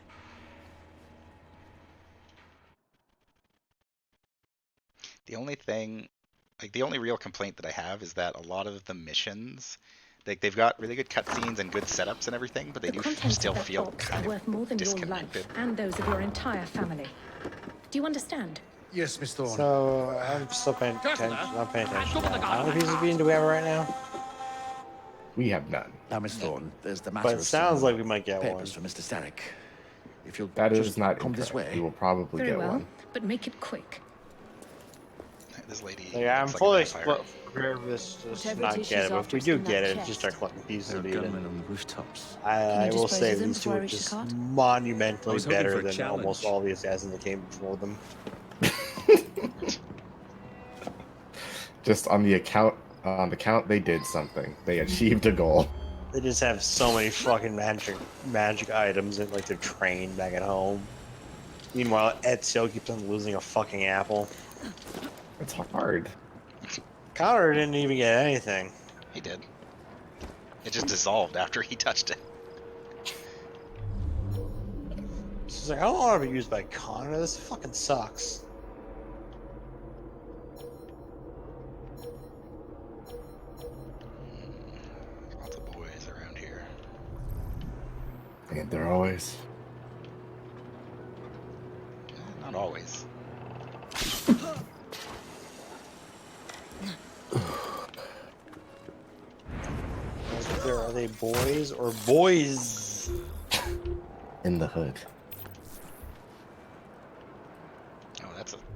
Speaker 2: The only thing, like the only real complaint that I have is that a lot of the missions, like they've got really good cutscenes and good setups and everything, but they
Speaker 13: The
Speaker 2: do
Speaker 13: contents
Speaker 2: still
Speaker 13: of that
Speaker 2: feel
Speaker 13: box
Speaker 2: kind
Speaker 13: are worth more
Speaker 2: of
Speaker 13: than your
Speaker 2: disconnected.
Speaker 13: life and those of your entire family. Do you understand?
Speaker 11: Yes, Miss Thorne.
Speaker 1: So I'm still paying attention. I'm paying attention.
Speaker 4: Drop the
Speaker 1: Now. How
Speaker 4: gun.
Speaker 1: many pieces of Eden do we have right now?
Speaker 3: We have none.
Speaker 14: Now, Miss Thorne, there's the matter
Speaker 1: But it
Speaker 14: of
Speaker 1: sounds
Speaker 14: some
Speaker 1: like we might get one.
Speaker 14: papers for Mr. Starrick. If you'll
Speaker 3: That
Speaker 14: just
Speaker 3: is not
Speaker 14: come this
Speaker 3: incorrect.
Speaker 14: way.
Speaker 3: You will probably
Speaker 13: Very
Speaker 3: get
Speaker 13: well,
Speaker 3: one.
Speaker 13: but make it quick.
Speaker 2: This lady.
Speaker 1: Yeah, I'm
Speaker 2: looks like a
Speaker 1: fully
Speaker 2: vampire.
Speaker 1: prepared for this to
Speaker 7: Whatever
Speaker 1: not
Speaker 7: it is
Speaker 1: get
Speaker 7: she's
Speaker 1: it, but if
Speaker 7: after
Speaker 1: we
Speaker 7: is
Speaker 1: do
Speaker 7: in that
Speaker 1: get it,
Speaker 7: chest.
Speaker 1: just start collecting pieces
Speaker 12: There are
Speaker 1: of Eden.
Speaker 12: gunmen on the rooftops.
Speaker 7: Can
Speaker 1: I
Speaker 7: you
Speaker 1: will
Speaker 7: dispose
Speaker 1: say
Speaker 7: of them
Speaker 1: these two
Speaker 7: before I
Speaker 1: are
Speaker 7: reach the
Speaker 1: just
Speaker 7: cart?
Speaker 12: I
Speaker 1: monumentally
Speaker 12: was hoping
Speaker 1: better
Speaker 12: for a
Speaker 1: than
Speaker 12: challenge.
Speaker 1: almost all the assassins that came before them.
Speaker 3: Just on the count, they did something. They achieved a goal.
Speaker 1: They just have so many fucking magic items and like they're trained back at home. Meanwhile, Ezio keeps on losing a fucking apple.
Speaker 3: It's hard.
Speaker 1: Connor didn't even get anything.
Speaker 2: He did. It just dissolved after he touched it.
Speaker 1: She's like, I don't want to be used by Connor. This fucking sucks.
Speaker 2: Lots of boys around here.
Speaker 3: And they're always.
Speaker 2: Not always.
Speaker 1: Are they boys or boys?
Speaker 3: In the hood.
Speaker 2: Oh,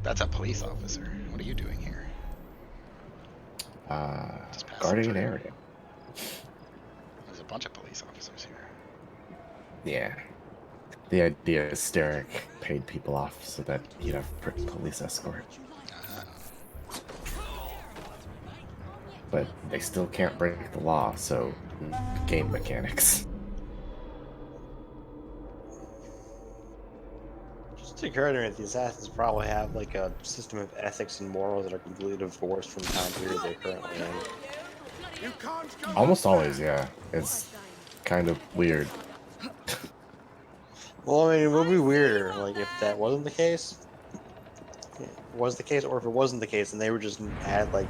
Speaker 2: that's a police officer. What are you doing here? Just passing
Speaker 3: Guarding an
Speaker 2: through.
Speaker 3: area.
Speaker 2: There's a bunch of police officers here.
Speaker 3: Yeah. The idea is Starrick paid people off so that he'd have a police escort. But they still can't break the law, so game mechanics.
Speaker 1: Just occurred to me that the assassins probably have like a system of ethics and morals that are completely divorced from the time period they're currently in.
Speaker 3: Almost always, yeah. It's kind of weird.
Speaker 1: Well, I mean, it would be weirder, like, if that wasn't the case. Was the case, or if it wasn't the case, and they were just had, like,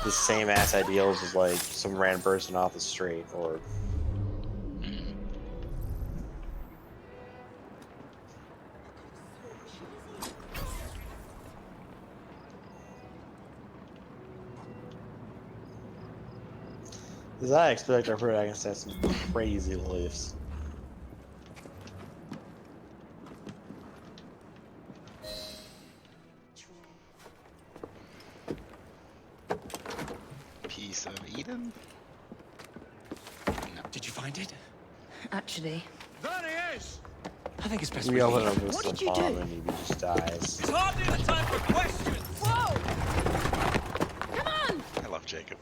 Speaker 1: the same ass ideals as, like, some random person off the street, or... Because I expect our protagonist to have some crazy beliefs.
Speaker 2: Piece of Eden?
Speaker 12: find it?
Speaker 7: Actually,
Speaker 6: There he is!
Speaker 12: I think it's best
Speaker 1: We
Speaker 12: we
Speaker 1: open
Speaker 12: leave.
Speaker 1: up with
Speaker 7: What
Speaker 1: the
Speaker 7: did you
Speaker 1: bomb
Speaker 7: do?
Speaker 1: and he just dies.
Speaker 6: It's hardly the time for questions!
Speaker 8: Whoa!
Speaker 2: I love Jacob.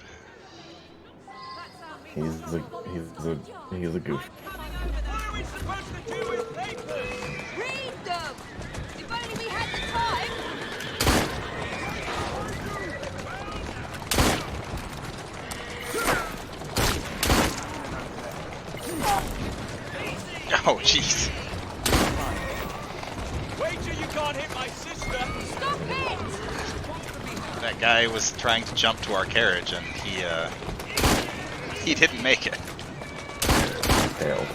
Speaker 3: He's a goof.
Speaker 6: What are we supposed to do with papers?
Speaker 8: Read them! If only we had the time!
Speaker 2: Oh, jeez.
Speaker 6: Wait till you can't hit my sister!
Speaker 8: Stop it!
Speaker 2: That guy was trying to jump to our carriage, and he didn't make it.
Speaker 3: Failed.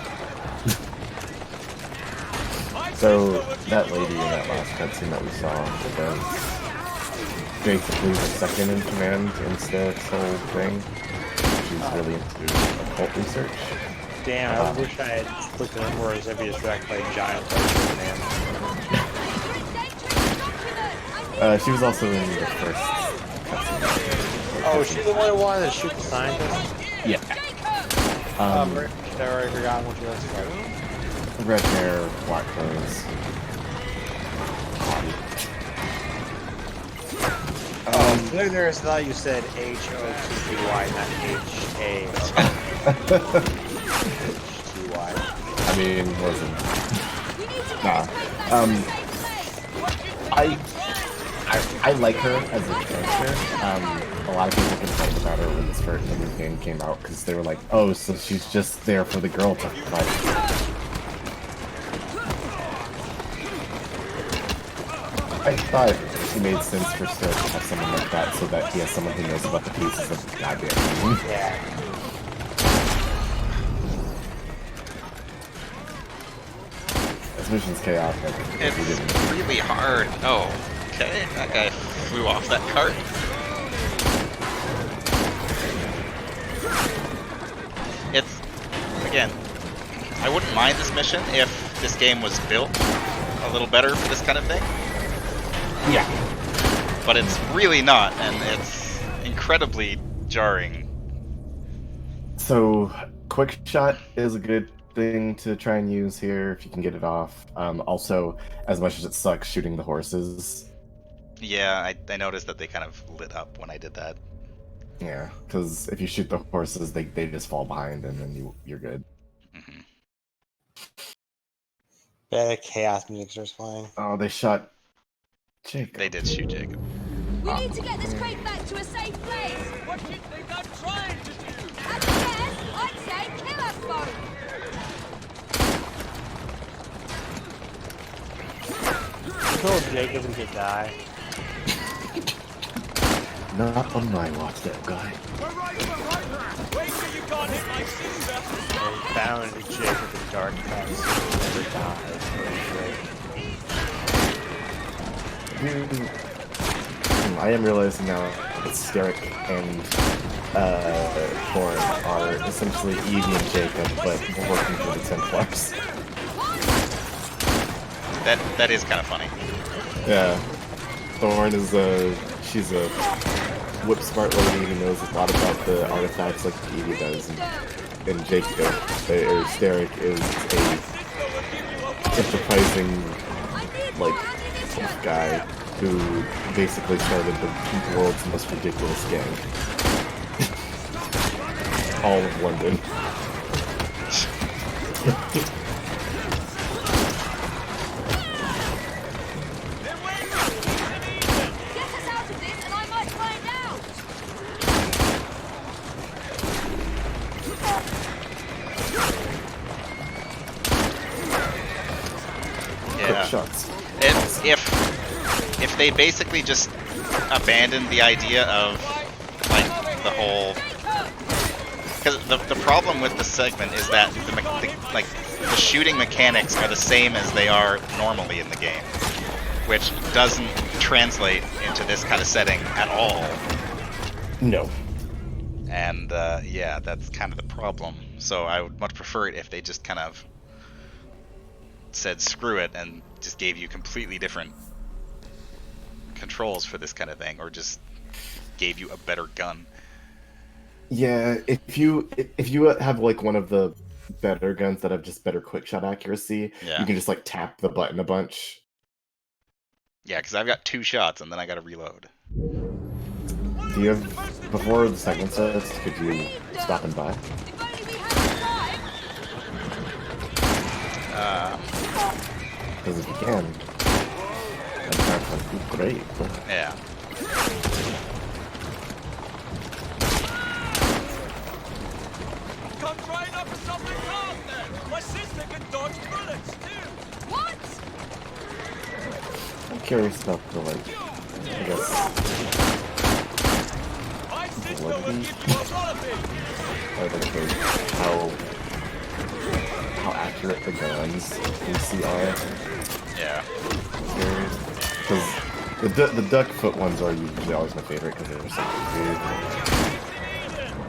Speaker 3: So that lady in that last cutscene that we saw was basically the second in command in Starrick's whole thing. She's really into occult research.
Speaker 1: Damn, I wish I had looked at him more as if he was directed by a giant person, man.
Speaker 3: She was also in the first cutscene.
Speaker 1: Oh, is she the one who wanted to shoot the scientist?
Speaker 3: Yeah.
Speaker 1: I already forgotten what she looks like.
Speaker 3: Red hair, black clothes.
Speaker 1: Look, there, I thought you said H-O-T-T-Y, not H-A. H-T-Y.
Speaker 3: I mean, wasn't. Nah. I like her as a character. A lot of people complained about her when this game came out because they were like, "Oh, so she's just there for the girl to fight." I thought it made sense for Starrick to have someone like that so that he has someone who knows about the pieces of the goddamn game.
Speaker 1: Yeah.
Speaker 3: This mission's chaotic.
Speaker 2: It's really hard. Oh, okay. That guy flew off that cart. It's, again, I wouldn't mind this mission if this game was built a little better for this kind of thing.
Speaker 3: Yeah.
Speaker 2: But it's really not, and it's incredibly jarring.
Speaker 3: So, quick shot is a good thing to try and use here if you can get it off. Also, as much as it sucks shooting the horses.
Speaker 2: Yeah, I noticed that they kind of lit up when I did that.
Speaker 3: Yeah, because if you shoot the horses, they just fall behind and then you're good.
Speaker 2: Mm-hmm.
Speaker 1: Yeah, chaos music starts playing.
Speaker 3: Oh, they shot Jacob.
Speaker 2: They did shoot Jacob.
Speaker 8: We need to get this crate back to a safe place!
Speaker 6: What do you think I'm trying to do?
Speaker 8: As a guess, I'd say kill us both!
Speaker 1: You told Jacob he could die.
Speaker 3: Not on my watch, that guy.
Speaker 6: We're right behind her! Wait till you can't hit my sister!
Speaker 1: They found Jacob in dark past never died.
Speaker 3: I am realizing now that Starrick and Thorn are essentially Evie and Jacob, but working for the Templars.
Speaker 2: That is kind of funny.
Speaker 3: Yeah. Thorn is she's a whip smart lady who knows a lot about the artifacts like Evie does, and Jacob, or Starrick, is a enterprising, like, tough guy who basically started the world's most ridiculous gang. All of London.
Speaker 8: Get us out of this and I might find out!
Speaker 2: Yeah.
Speaker 3: Quick shots.
Speaker 2: If they basically just abandoned the idea of like the whole, because the problem with the segment is that the shooting mechanics are the same as they are normally in the game, which doesn't translate into this kind of setting at all.
Speaker 3: No.
Speaker 2: And yeah, that's kind of the problem. So I would much prefer it if they just kind of said screw it and just gave you completely different controls for this kind of thing, or just gave you a better gun.
Speaker 3: Yeah, if you have like one of the better guns that have just better quick shot accuracy,
Speaker 2: Yeah.
Speaker 3: you can just like tap the button a bunch.
Speaker 2: Yeah, because I've got 2 shots and then I got to reload.
Speaker 3: Do you have, before the segment starts, could you stop and buy? Because if you can, that's great.
Speaker 2: Yeah.
Speaker 4: Come try and offer something wrong then. My sister can dodge bullets too. What?
Speaker 3: I'm curious about the, like, I guess,
Speaker 4: My sister will
Speaker 3: validity,
Speaker 4: give you a walloping.
Speaker 3: or like how accurate the guns we see are.
Speaker 2: Yeah.
Speaker 3: Because the duck foot ones are usually always my favorite because they're so weird.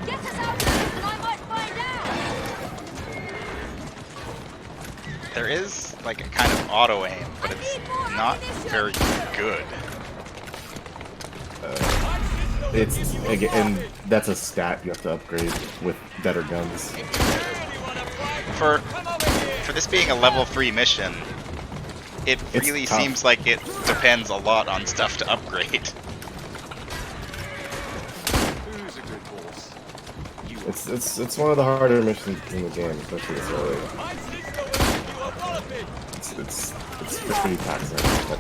Speaker 8: Get us out of this and I might find out.
Speaker 2: There is like a kind of auto aim, but it's not very good.
Speaker 3: It's again, and that's a stat you have to upgrade with better guns.
Speaker 2: For this being a level 3 mission, it really
Speaker 3: tough.
Speaker 2: seems like it depends a lot on stuff to upgrade.
Speaker 3: It's one of the harder missions in the game, especially this early. It's pretty taxing. But...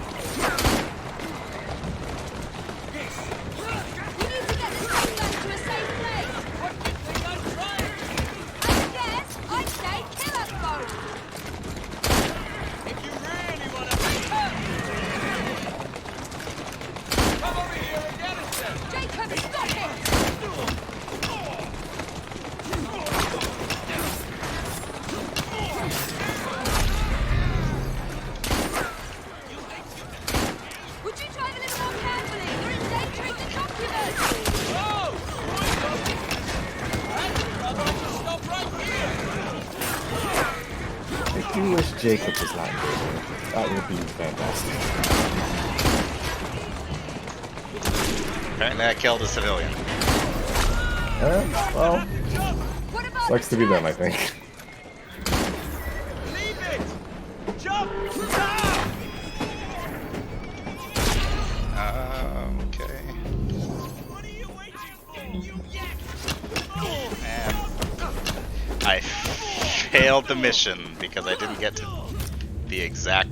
Speaker 3: I do wish Jacob was not here. That would be fantastic.
Speaker 2: Apparently I killed a civilian.
Speaker 3: Well, sucks to be them, I think.
Speaker 4: Leave it! Jump!
Speaker 2: Okay.
Speaker 4: What are you waiting for, you yak?
Speaker 2: And I failed the mission because I didn't get to the exact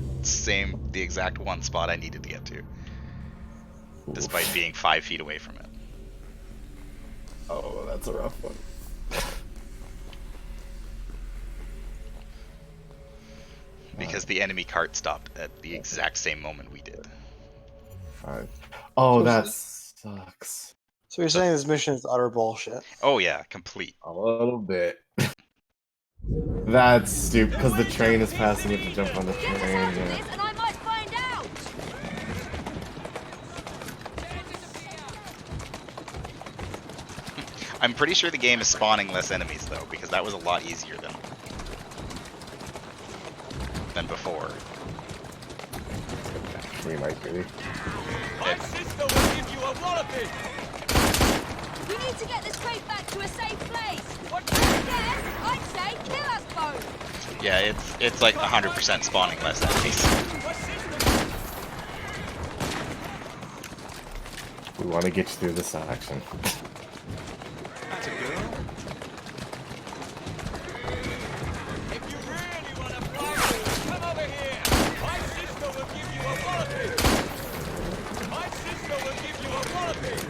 Speaker 2: one spot I needed to get to, despite being 5 feet away from it.
Speaker 3: Oh, that's a rough one.
Speaker 2: Because the enemy cart stopped at the exact same moment we did.
Speaker 3: Oh, that sucks.
Speaker 1: So you're saying this mission is utter bullshit?
Speaker 2: Oh yeah, complete.
Speaker 3: A little bit. That's stupid, because the train is passing, you have to jump on the train, yeah.
Speaker 8: And I might find out.
Speaker 2: I'm pretty sure the game is spawning less enemies though, because that was a lot easier than before.
Speaker 3: We might be.
Speaker 4: My sister will give you a walloping.
Speaker 8: We need to get this crate back to a safe place. What do you guess? I'd say kill us both.
Speaker 2: Yeah, it's like 100% spawning less enemies.
Speaker 3: We want to get you through this action.
Speaker 4: That's a girl. If you really want to fight, come over here. My sister will give you a walloping. My sister will give you a walloping.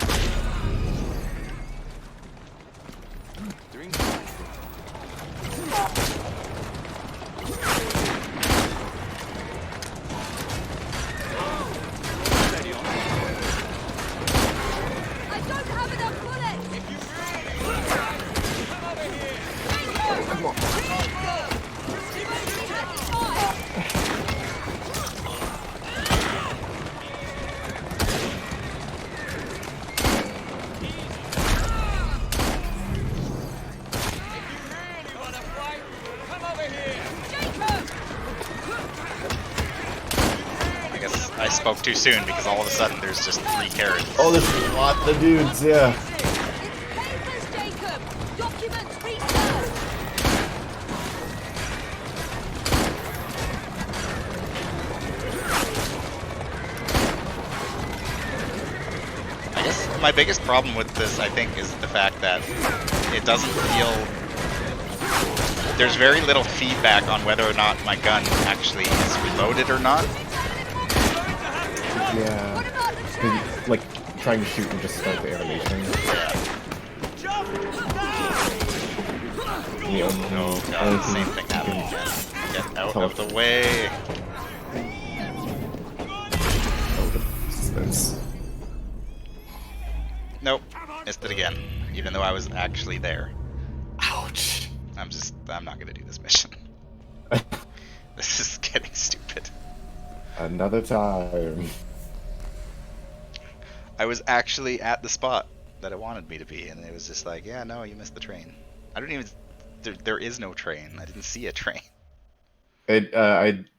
Speaker 8: I don't have enough bullets.
Speaker 4: If you really want to fight, come over here.
Speaker 8: Oh, come on. You've only had time.
Speaker 4: Really want to fight? Come over here.
Speaker 8: Jacob!
Speaker 2: I guess I spoke too soon because all of a sudden there's just 3 carrots.
Speaker 3: Oh, there's a lot of dudes, yeah.
Speaker 8: It's papers, Jacob. Documents research.
Speaker 2: my biggest problem with this, I think, is the fact that it doesn't feel... There's very little feedback on whether or not my gun actually is reloaded or not.
Speaker 3: Yeah. Like, trying to shoot and just start the animation.
Speaker 2: Oh god, the same thing happened again. Get out of the way! Nope, missed it again, even though I was actually there.
Speaker 3: Ouch.
Speaker 2: I'm not gonna do this mission. This is getting stupid.
Speaker 3: Another time.
Speaker 2: I was actually at the spot that it wanted me to be, and it was just like, yeah, no, you missed the train. I don't even... There is no train. I didn't see a train.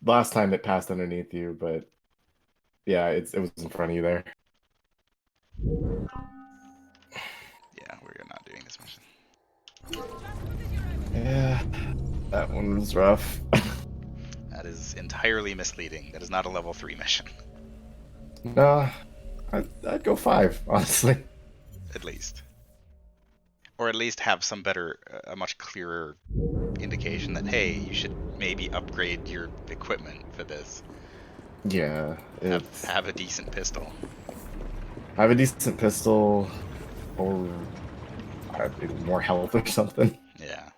Speaker 3: Last time it passed underneath you, but yeah, it was in front of you there.
Speaker 2: Yeah, we're not doing this mission.
Speaker 3: Yeah, that one was rough.
Speaker 2: That is entirely misleading. That is not a level 3 mission.
Speaker 3: No, I'd go 5, honestly.
Speaker 2: At least. Or at least have some better, a much clearer indication that, hey, you should maybe upgrade your equipment for this.
Speaker 3: Yeah.
Speaker 2: Have a decent pistol.
Speaker 3: Have a decent pistol, or more health or something.
Speaker 2: Yeah.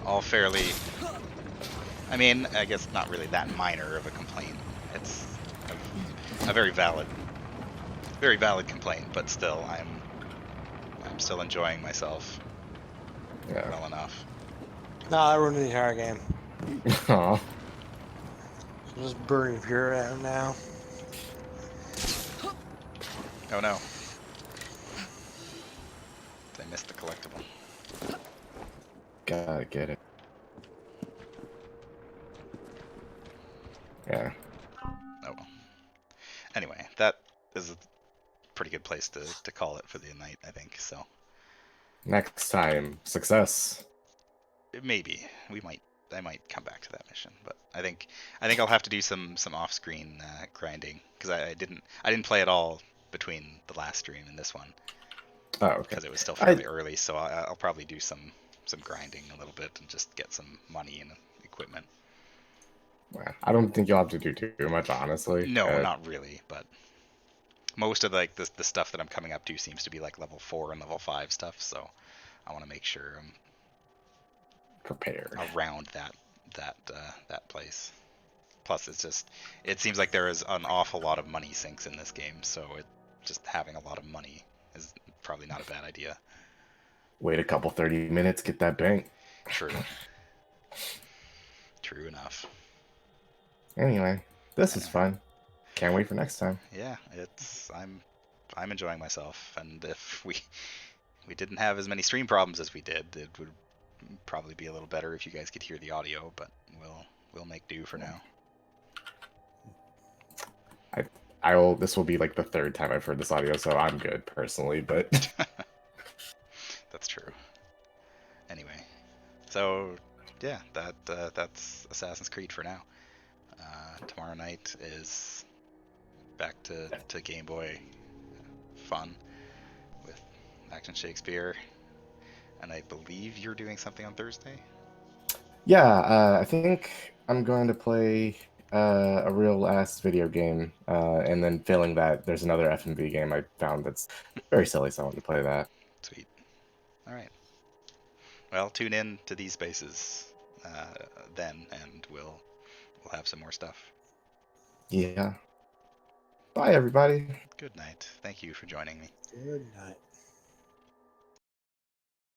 Speaker 2: All fairly... I mean, I guess not really that minor of a complaint. It's a very valid complaint, but still, I'm still enjoying myself well enough.
Speaker 1: No, I ruined the entire game.
Speaker 3: Aw.
Speaker 1: I'm just burning pure out now.
Speaker 2: Oh no. I missed the collectible.
Speaker 3: Gotta get it. Yeah.
Speaker 2: Oh well. Anyway, that is a pretty good place to call it for the night, I think, so.
Speaker 3: Next time, success.
Speaker 2: Maybe. I might come back to that mission, but I think I'll have to do some off-screen grinding, because I didn't play at all between the last stream and this one.
Speaker 3: Oh, okay.
Speaker 2: Because it was still fairly early, so I'll probably do some grinding a little bit and just get some money and equipment.
Speaker 3: Well, I don't think you'll have to do too much, honestly.
Speaker 2: No, not really, but most of the stuff that I'm coming up to seems to be like level 4 and level 5 stuff, so I want to make sure I'm
Speaker 3: prepared
Speaker 2: around that place. Plus, it seems like there is an awful lot of money sinks in this game, so just having a lot of money is probably not a bad idea.
Speaker 3: Wait a couple 30 minutes, get that bank.
Speaker 2: True. True enough.
Speaker 3: Anyway, this is fun. Can't wait for next time.
Speaker 2: Yeah, I'm enjoying myself, and if we didn't have as many stream problems as we did, it would probably be a little better if you guys could hear the audio, but we'll make do for now.
Speaker 3: This will be like the 3rd time I've heard this audio, so I'm good personally, but
Speaker 2: that's true. Anyway, so yeah, that's Assassin's Creed for now. Tomorrow night is back to Game Boy fun with Action Shakespeare, and I believe you're doing something on Thursday.
Speaker 3: Yeah, I think I'm going to play a real ass video game, and then failing that, there's another FMV game I found that's very silly, so I want to play that.
Speaker 2: Sweet. All right. Well, tune in to these spaces then, and we'll have some more stuff.
Speaker 3: Yeah. Bye, everybody.
Speaker 2: Good night. Thank you for joining me.
Speaker 1: Good night.